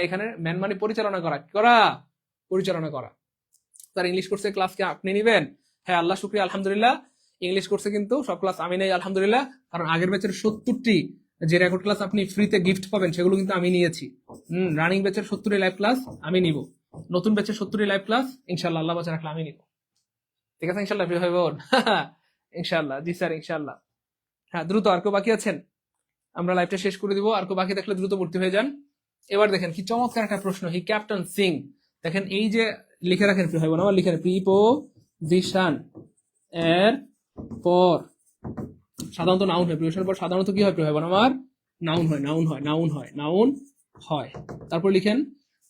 S1: এখানে ম্যান মানে পরিচালনা করা, কি করা, পরিচালনা করা। তার ইংলিশ কোর্সের ক্লাস কি আপনি নিবেন? হ্যাঁ আল্লাহ শুকরিয়া আলহামদুলিল্লাহ, ইংলিশ কোর্সে কিন্তু সব ক্লাস আমি নেই আলহামদুলিল্লাহ, কারণ আগের ব্যাচের 70টি যে রেকর্ড ক্লাস আপনি ফ্রিতে গিফট পাবেন সেগুলো কিন্তু আমি নিয়েছি। রানিং ব্যাচের 70টি লাইভ ক্লাস আমি নিব, নতুন ব্যাচের 70টি লাইভ ক্লাস ইনশাল্লাহ আল্লাহ বাঁচা রাখলে আমি নিব। ঠিক আছে ইনশাল্লাহ প্রিয় ভাই বোন? ইনশাল্লাহ, জি স্যার ইনশাল্লাহ। হ্যাঁ দ্রুত, আর কেউ বাকি আছেন? আমরা লাইভটা শেষ করে দিব, আর কেউ বাকি থাকলে দ্রুত ভর্তি হয়ে যান। এবার দেখেন কি চমৎকার একটা প্রশ্ন, হি ক্যাপ্টেন সিং। দেখেন এই যে লিখে রাখেন প্রিয় ভাই বোন আমার, লিখে প্রিপোজিশন এর পর সাধারণত নাউন হয়, প্রিপোজিশনের পর সাধারণত কি হয় প্রিয় ভাই বোন আমার? নাউন হয়, নাউন হয়, নাউন হয়, নাউন হয়। তারপর লিখেন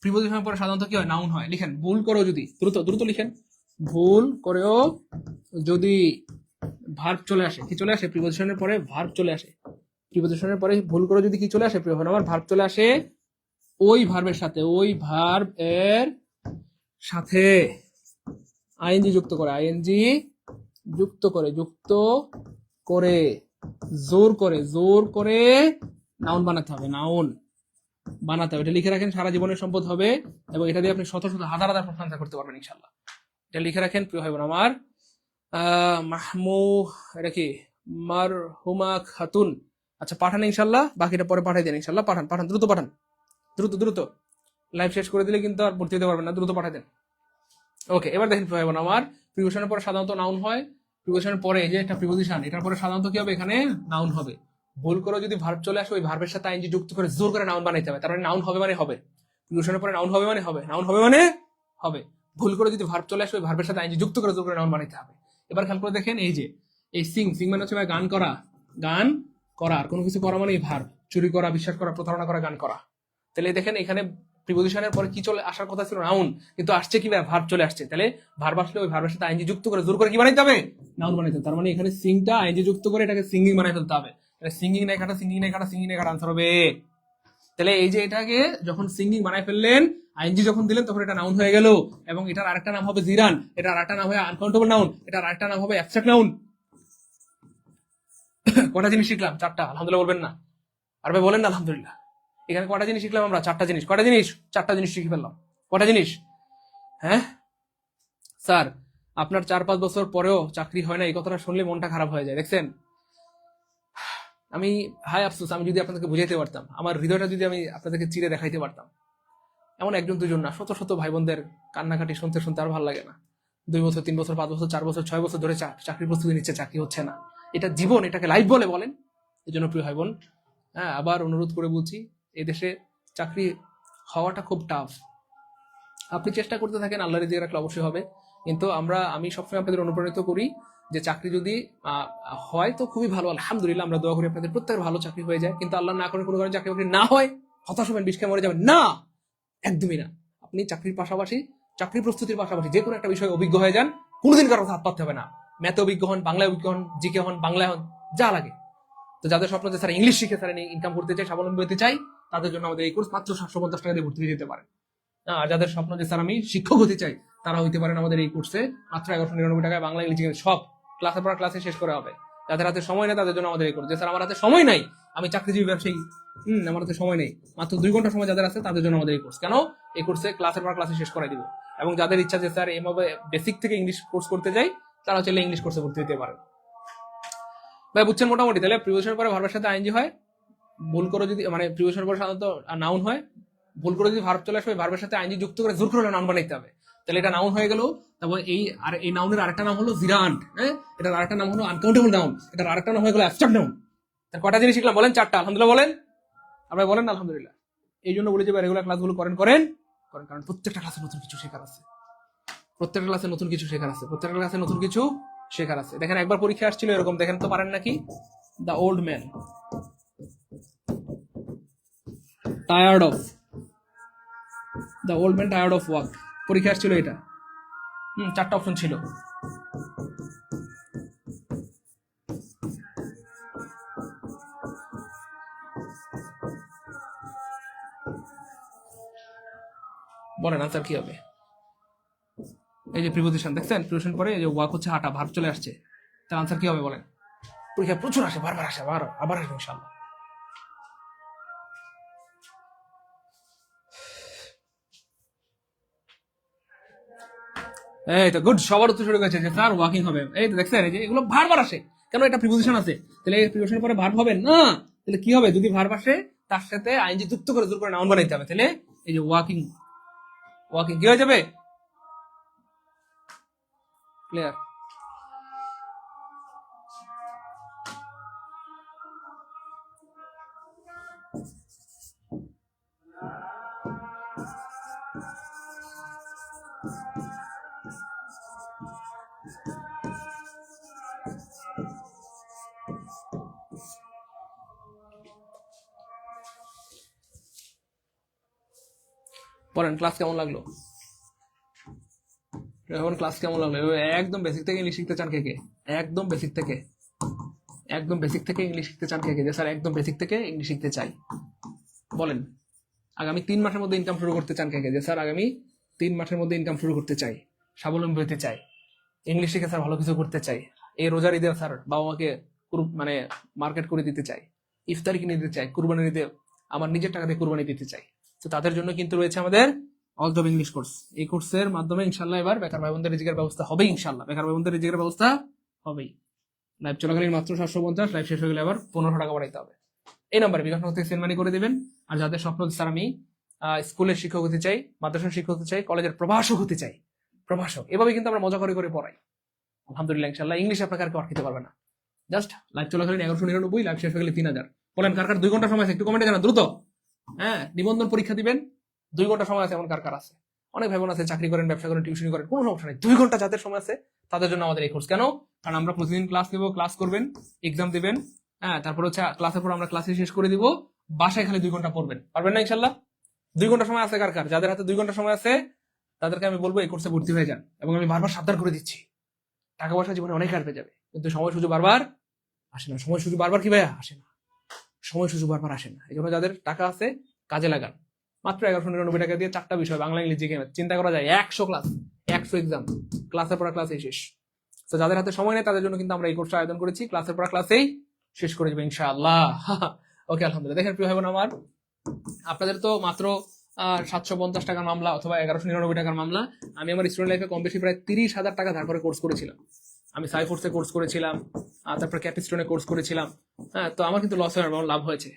S1: প্রিপোজিশনের পরে সাধারণত কি হয়? নাউন হয়। লিখেন ভুল করো যদি, দ্রুত দ্রুত লিখেন, ভুল করেও যদি ভার্ব চলে আসে, কি চলে আসে? প্রিপোজিশনের পরে ভার্ব চলে আসে। প্রিপোজিশনের পরে ভুল করে যদি কি চলে আসে প্রিয় ভাই আমার? ভার্ব চলে আসে। ওই ভার্বের সাথে, ওই ভার্ব এর সাথে আইএনজি যুক্ত করে, আইএনজি যুক্ত করে, যুক্ত করে, জোর করে, জোর করে নাউন বানাতে হবে, নাউন বানাতে হবে। এটা লিখে রাখেন, সারা জীবনের সম্পদ হবে, এবং এটা দিয়ে আপনি শত শত হাজার হাজার প্রশ্ন আনসার করতে পারবেন ইনশাল্লাহ। এটা লিখে রাখেন প্রিয় ভাই বোন আমার। মাহমু, এটা কি মারহুমা খাতুন। আচ্ছা পাঠান ইনশাল্লাহ, বাকিটা পরে পাঠাই দেন ইনশাল্লাহ। পাঠান পাঠান, দ্রুত পাঠান, দ্রুত দ্রুত। লাইভ শেষ করে দিলে কিন্তু আর ভর্তি হতে পারবেন না, দ্রুত পাঠাই দেন। ওকে এবার দেখেন প্রিয় ভাই বোন আমার, প্রিপোজিশনের পরে সাধারণত নাউন হয়। প্রিপোজিশনের পরে এই যে একটা প্রিপোজিশন, এটার পরে সাধারণত কি হবে? এখানে নাউন হবে। ভুল করে যদি ভার্ব চলে আসে, ওই ভার্বের সাথে আইএনজি যুক্ত করে জোর করে নাউন বানাইতে হবে। তার মানে নাউন হবে মানে হবে, প্রিপোজিশনের পরে নাউন হবে মানে হবে, নাউন হবে মানে হবে। ভুল করে যদি ভার্ব চলে আসে, ওই ভার্বের সাথে আইএনজি যুক্ত করে জোর করে নাউন বানাইতে হবে। এবার খেয়াল করে দেখেন এই যে এই সিং, সিং মানে হচ্ছে গান করা, গান করা, আর কোনো কিছু করা মানে এই ভার্ব, চুরি করা, বিশ্বাস করা, প্রতারণা করা, গান করা। তাহলে দেখেন এখানে প্রিপোজিশনের পরে কি চলে আসার কথা ছিল? নাউন, কিন্তু আসছে কি? ভার্ব চলে আসছে। তাহলে ভার্ব আসলে ওই ভার্বের সাথে আইএনজি যুক্ত করে জোর করে কি বানাইতে হবে? নাউন বানাইতে হবে। তার মানে এখানে সিংটা আইএনজি যুক্ত করে এটাকে সিঙ্গিং বানাই ফেলতে হবে। সিঙ্গিং নাই কাটা, সিঙ্গিং নাই কাটা, সিঙ্গিং নাই কাটা আনসার হবে। তাহলে এই যে এটাকে যখন সিঙ্গিং বানাই ফেললেন, আইএনজি যখন দিলেন, তখন এটা নাউন হয়ে গেল, এবং এটার আরেকটা নাম হবে জিরান, এটার আরেকটা নাম হবে আনকাউন্টেবল নাউন, এটার আরেকটা নাম হবে অ্যাবস্ট্রাক্ট নাউন। কটা জিনিস শিখলাম? 4টা। আলহামদুলিল্লাহ বলবেন না? আর ভাই বলেন না আলহামদুলিল্লাহ। এখানে কটা জিনিস শিখলাম আমরা? 4টা জিনিস। কটা জিনিস? 4টা জিনিস শিখে ফেললাম। কটা জিনিস? হ্যাঁ স্যার, আপনার 4-5 বছর পরেও চাকরি হয় না, এই কথাটা শুনলে মনটা খারাপ হয়ে যায়। দেখছেন, আমি হায় আফসোস, আমি যদি আপনাদেরকে বুঝাইতে পারতাম, আমার হৃদয়টা যদি আমি আপনাদেরকে চিরে দেখাইতে পারতাম। এমন একজন দুজন না, শত শত ভাই বোনদের কান্নাকাটি শুনতে শুনতে আর ভালো লাগে না। 2 বছর, 3 বছর, 5 বছর, 4 বছর, 6 বছর ধরে চাকরির প্রস্তুতি নিচ্ছে, চাকরি হচ্ছে না। এটা জীবন, এটাকে লাইফ বলে বলেন? এই জন্য প্রিয় ভাই বোন, হ্যাঁ আবার অনুরোধ করে বলছি, এই দেশে চাকরি হওয়াটা খুব টাফ। আপনি চেষ্টা করতে থাকেন, আল্লাহর রিজিক রাখলে অবশ্যই হবে। কিন্তু আমি সবসময় আপনাদের অনুপ্রাণিত করি যে চাকরি যদি হয় তো খুবই ভালো, আলহামদুলিল্লাহ, আমরা দোয়া করি আপনাদের প্রত্যেকের ভালো চাকরি হয়ে যায়। কিন্তু আল্লাহ না করে কোনো কারণে চাকরি বাকরি না হয়, হতাশ হবেন, বিষ খেয়ে মরে যাবেন না, একদমই না। আপনি চাকরির পাশাপাশি, চাকরি প্রস্তুতির পাশাপাশি যে কোনো একটা বিষয়ে অভিজ্ঞ হয়ে যান, কোনোদিন কারো হাত পাততে হবে না। ম্যাথে অভিজ্ঞ হন, বাংলায় অভিজ্ঞ হন, জিকে হন, বাংলায় হন, যা লাগে। তো যাদের স্বপ্ন যে স্যার ইংলিশ শিখে স্যার ইনকাম করতে চাই, স্বাবলম্বী হতে চাই, তাদের জন্য আমাদের এই কোর্স মাত্র 750 টাকা দিয়ে ভর্তি হয়ে যেতে পারে। আর যাদের স্বপ্ন যে স্যার আমি শিক্ষক হতে চাই, তারা হইতে পারেন আমাদের এই কোর্সে মাত্র 1199 টাকায় বাংলা ইংলিশ সব ক্লাসের পর ক্লাসে শেষ করা হবে। যাদের হাতে সময় নেই তাদের জন্য আমাদের এই কোর্স। যে স্যার আমার হাতে সময় নাই, আমি চাকরিজীবী ব্যবসায়ী, আমার হাতে সময় নেই, মাত্র 2 ঘন্টা সময় যাদের আছে তাদের জন্য আমাদের এই কোর্স। কেন? এই কোর্সে ক্লাসের পর ক্লাসে শেষ করাই দিব। এবং যাদের ইচ্ছা যে স্যার এভাবে বেসিক থেকে ইংলিশ কোর্স করতে চাই, তারা চাইলে ইংলিশ কোর্সে ভর্তি হতে পারেন। ভাই বুঝছেন মোটামুটি? তাহলে প্রিপোজিশনের পরে ভার্বের সাথে আইএনজি হয়, ভুল করে যদি মানে প্রিপোজিশনের পরে সাধারণত নাউন হয়, ভুল করে যদি ভার্ব চলে আসে, ভার্বের সাথে আইএনজি যুক্ত করে জোর করে নাউন বানাইতে হবে। তাহলে এটা নাউন হয়ে গেল। তারপর এই নাউনের আরেকটা নাম হলো জিরান, হ্যাঁ, এটার আরেকটা নাম হলো আনকাউন্টেবল নাউন, এটার আরেকটা নাম হয়ে গেল অ্যাবস্ট্রাক্ট নাউন। তার কটা জিনিস শিখলাম বলেন? 4টা। আলহামদুলিল্লাহ বলেন, আপনারা বলেন না আলহামদুলিল্লাহ। এই জন্য বলে যে রেগুলার ক্লাসগুলো করেন, কারণ প্রত্যেকটা ক্লাসে নতুন কিছু শেখার আছে। প্রত্যেকটা ক্লাসে নতুন কিছু শেখার আছে, প্রত্যেকটা ক্লাসে নতুন কিছু শেখার আছে। দেখেন একবার পরীক্ষা আসছিল এরকম, দেখেন তো পারেন নাকি? The old man tired of, the old man tired of walk, পরীক্ষা আসছিল এটা। চারটা অপশন ছিল। বলেন আনসার কি হবে? এই যে প্রিপোজিশন দেখছেন, প্রিপোজিশন পরে এই যে ওয়াক হচ্ছে হাঁটা, ভার্ব চলে আসছে, তার আনসার কি হবে বলেন? পরীক্ষা প্রচুর আসে, বারবার আসে, আবার আসবে ইনশাআল্লাহ। এই তো গুড, সবার উত্তর শুরু করেছে যে স্যার ওয়াকিং হবে। এই তো দেখছেন, এই যে এগুলো বারবার আসে, কেন? এটা প্রিপোজিশন আছে, তাহলে এই প্রিপোজিশনের পরে ভার্ব হবে না, তাহলে কি হবে? যদি ভার্ব আসে তার সাথে আইনজি যুক্ত করে জোর করে নাউন বানাইতে হবে, তাহলে এই যে ওয়াকিং, ওয়াকিং কি হয়ে যাবে? ক্লিয়ার? বলেন ক্লাস কেমন লাগলো? এখন ক্লাস কেমন লাগলো? একদম বেসিক থেকে ইংলিশ শিখতে চান কে কে? একদম বেসিক থেকে, একদম বেসিক থেকে ইংলিশ শিখতে চান কে কে? যে স্যার একদম বেসিক থেকে ইংলিশ শিখতে চাই, বলেন। আগামী 3 মাসের মধ্যে ইনকাম শুরু করতে চান কে কে? যে স্যার আগামী 3 মাসের মধ্যে ইনকাম শুরু করতে চাই, স্বাবলম্বী হতে চাই, ইংলিশ শিখে স্যার ভালো কিছু করতে চাই, এই রোজার ঈদে স্যার বাবা মাকে মানে মার্কেট করে দিতে চাই, ইফতারি কিনে দিতে চাই, কুরবানি ঈদে আমার নিজের টাকা দিয়ে কুরবানি দিতে চাই। তো তাদের জন্য কিন্তু রয়েছে আমাদের অল জব ইংলিশ কোর্স। এই কোর্সের মাধ্যমে ইনশাল্লাহ এবার বেকার ভাই বোনদের রিজিকের ব্যবস্থা হবে, ইনশাল্লাহ বেকার ভাই বোনদের রিজিকের ব্যবস্থা হবেই। লাইভ চলাকালীন মাত্র 750, লাইভ শেষ হয়ে গেলে আবার 1500 টাকা বাড়াইতে হবে। এই নাম্বারে বিকাশ থেকে সেন্ড মানি করে দিবেন। আর যাদের স্বপ্ন স্যার আমি স্কুলের শিক্ষক হতে চাই, মাদ্রাসার শিক্ষক হতে চাই, কলেজের প্রভাষক হতে চাই, প্রভাষক, এভাবে কিন্তু আমরা মজা করে করে পড়াই আলহামদুলিল্লাহ ইনশাল্লাহ। ইংলিশ আপনাকে আর আটকাতে পারবে না। জাস্ট লাইভ চলাকালীন 1199, লাইভ শেষ হয়ে গেলে 3000। বলেন কার কার 2 ঘন্টা সময় আছে? একটু কমেন্টে জানান দ্রুত। হ্যাঁ, নিবন্ধন পরীক্ষা দিবেন, 2 ঘন্টা সময় আছে, এমন কার কার আছে? অনেক ভাই বোন আছে চাকরি করেন, ব্যবসা করেন, টিউশন করেন, কোনো সমস্যা নেই, 2 ঘন্টা যাদের সময় আছে তাদের জন্য আমাদের এই কোর্স। কেন? কারণ আমরা প্রতিদিন ক্লাস নেব, ক্লাস করবেন, এক্সাম দিবেন, হ্যাঁ, তারপর হচ্ছে ক্লাসের পর আমরা ক্লাসে শেষ করে দিব, বাসায় খালি 2 ঘন্টা পড়বেন, পারবেন না ইনশাল্লাহ? 2 ঘন্টা সময় আছে কার কার? যাদের হাতে 2 ঘন্টা সময় আছে তাদেরকে আমি বলবো এই কোর্সে ভর্তি হয়ে যান। এবং আমি বারবার সাবধান করে দিচ্ছি, টাকা পয়সা জীবনে অনেক কাটবে যাবে, কিন্তু সময় সুযোগ বারবার আসে না। সময় সুযোগ বারবার কি ভাইয়া আসে না, সময় সুযোগ বারবার আসে না। এই জন্য যাদের টাকা আছে কাজে লাগান। মাত্র 1199 টাকা দিয়ে 4টা বিষয়, বাংলা ইংরেজি জিকে, চিন্তা করা যায় 100 ক্লাস, 100 এক্সাম, ক্লাসের পর ক্লাসেই শেষ। তো যাদের হাতে সময় নেই তাদের জন্য কিন্তু আমরা এই কোর্সটা আয়োজন করেছি, ক্লাসের পর ক্লাসেই শেষ করে দেবো ইনশাআল্লাহ। ওকে আলহামদুলিল্লাহ। দেখেন প্রিয় ভাই বোন আমার, আপনাদের তো মাত্র 750 টাকার মামলা অথবা 1199 টাকার মামলা। আমি আমার স্টুডেন্ট লাইফে কম বেশি প্রায় 30,000 টাকা ধার করে কোর্স করেছিলাম। আমি সাইফোর্সে কোর্স করেছিলাম, তারপর ক্যাপিস্টোনে কোর্স করেছিলাম। হ্যাঁ, তো আমার কিন্তু লস হয় না, লাভ হয়েছে।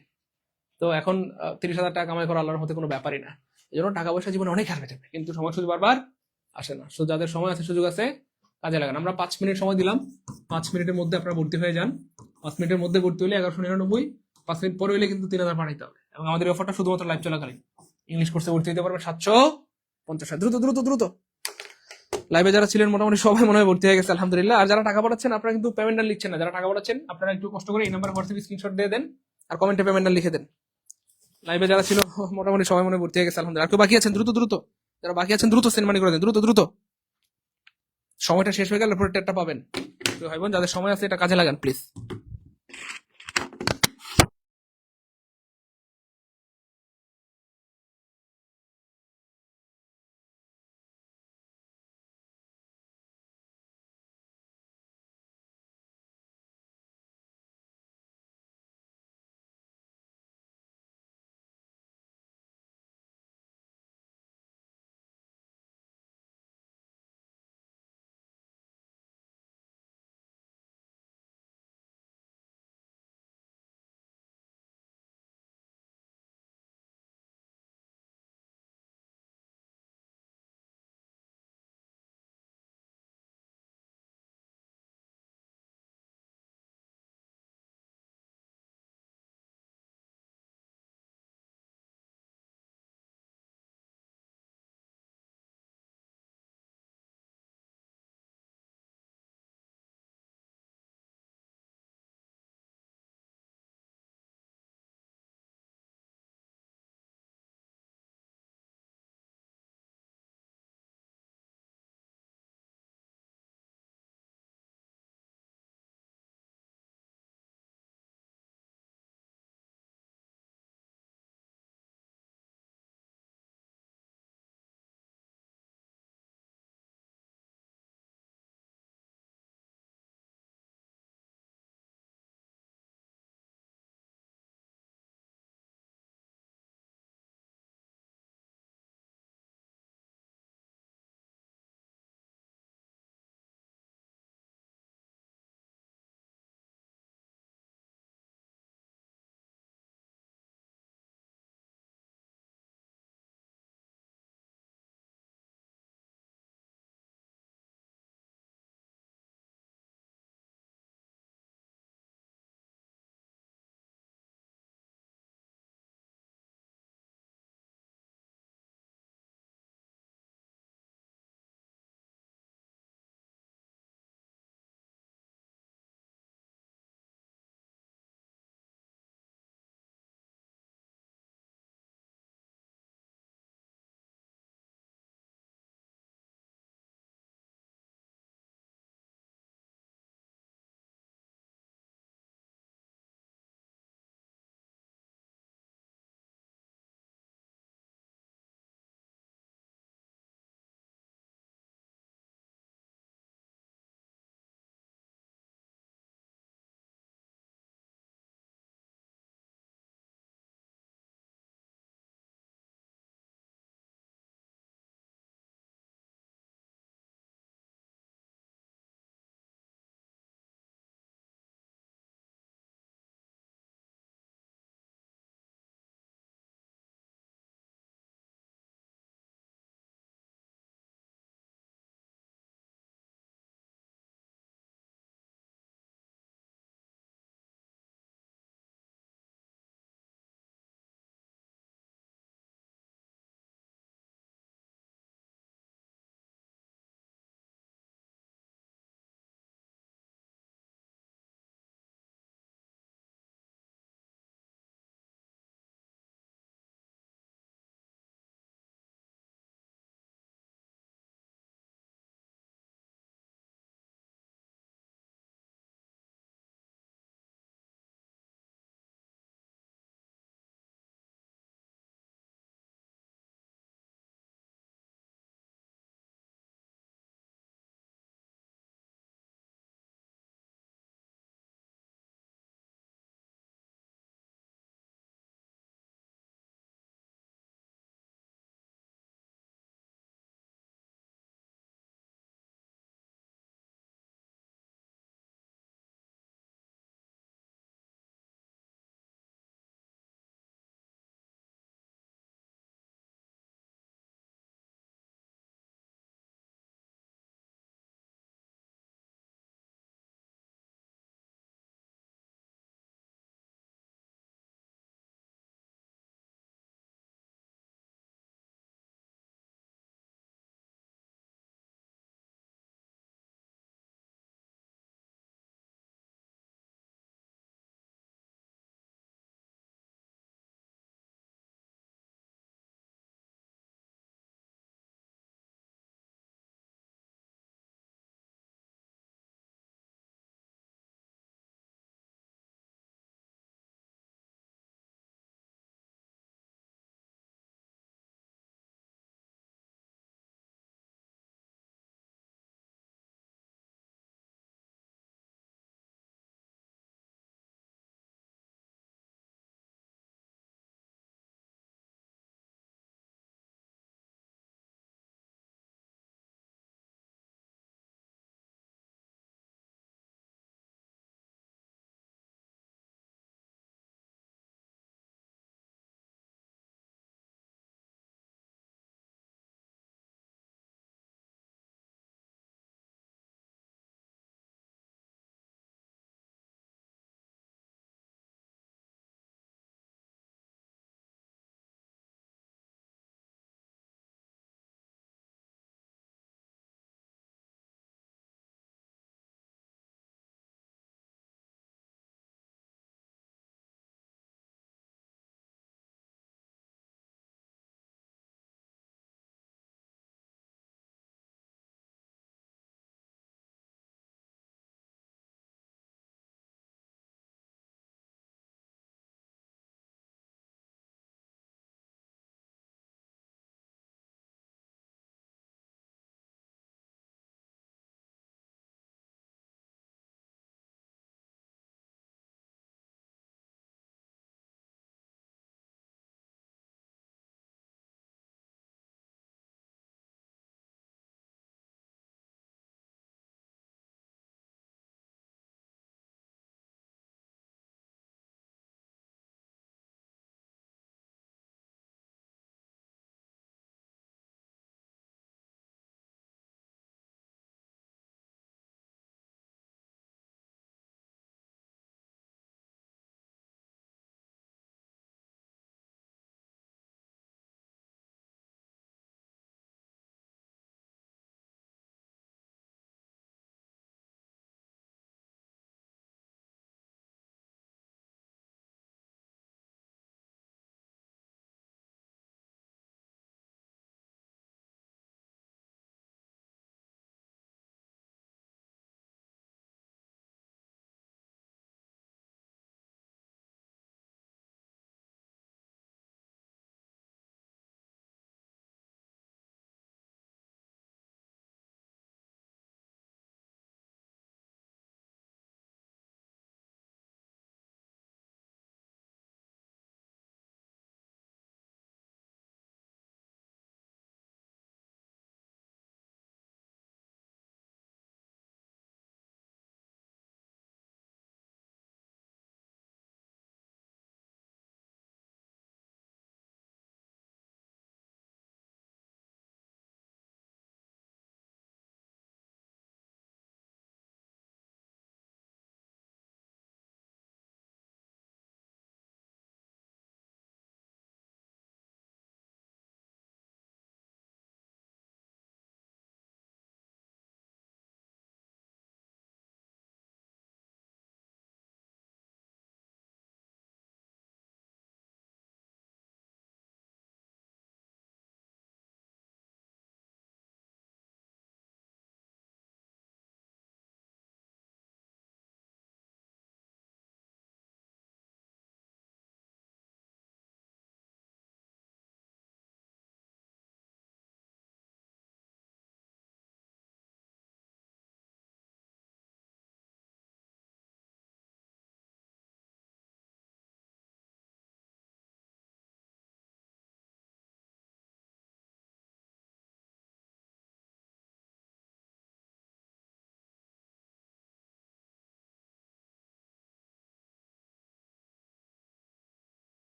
S1: তো এখন 30,000 টাকা কামাই করা আল্লাহর মধ্যে কোনো ব্যাপারই না। এই জন্য টাকা পয়সা জীবনে অনেক হারবে যাবে, কিন্তু সময় সুযোগ বারবার আসে না। তো যাদের সময় আছে, সুযোগ আছে, কাজে লাগান। আমরা 5 মিনিট সময় দিলাম, 5 মিনিটের মধ্যে আপনারা ভর্তি হয়ে যান। 5 মিনিটের মধ্যে ভর্তি হলে 1199, 5 মিনিট পরে হলে কিন্তু 3000 পাঠাইতে হবে। এবং আমাদের অফারটা শুধুমাত্র লাইভ চলাকালীন। ইংলিশ কোর্সে ভর্তি হতে পারবেন 750। দ্রুত দ্রুত দ্রুত। লাইভে যারা ছিলেন মোটামুটি সবাই মনে হয় ভর্তি হয়ে গেছে আলহামদুলিল্লাহ। আর যারা টাকা পাঠাচ্ছেন আপনারা কিন্তু পেমেন্টটা লিখছেন না। যারা টাকা পাঠাচ্ছেন আপনারা একটু কষ্ট করে এই নাম্বার হোয়াটসঅ্যাপে স্ক্রিনশট দিয়ে দেন আর কমেন্টে পেমেন্টটা লিখে দেন। লাইভে যারা ছিল মোটামুটি সবাই মনে ভর্তি হয়ে গেছে আলহামদুলিল্লাহ। আর কেউ বাকি আছেন দ্রুত দ্রুত, যারা বাকি আছেন দ্রুত সেন্ড মানি করে দেন, দ্রুত দ্রুত। সময়টা শেষ হয়ে গেলে পরে টেটটা পাবেন। তো ভাই বোন যাদের সময় আছে এটা কাজে লাগান প্লিজ।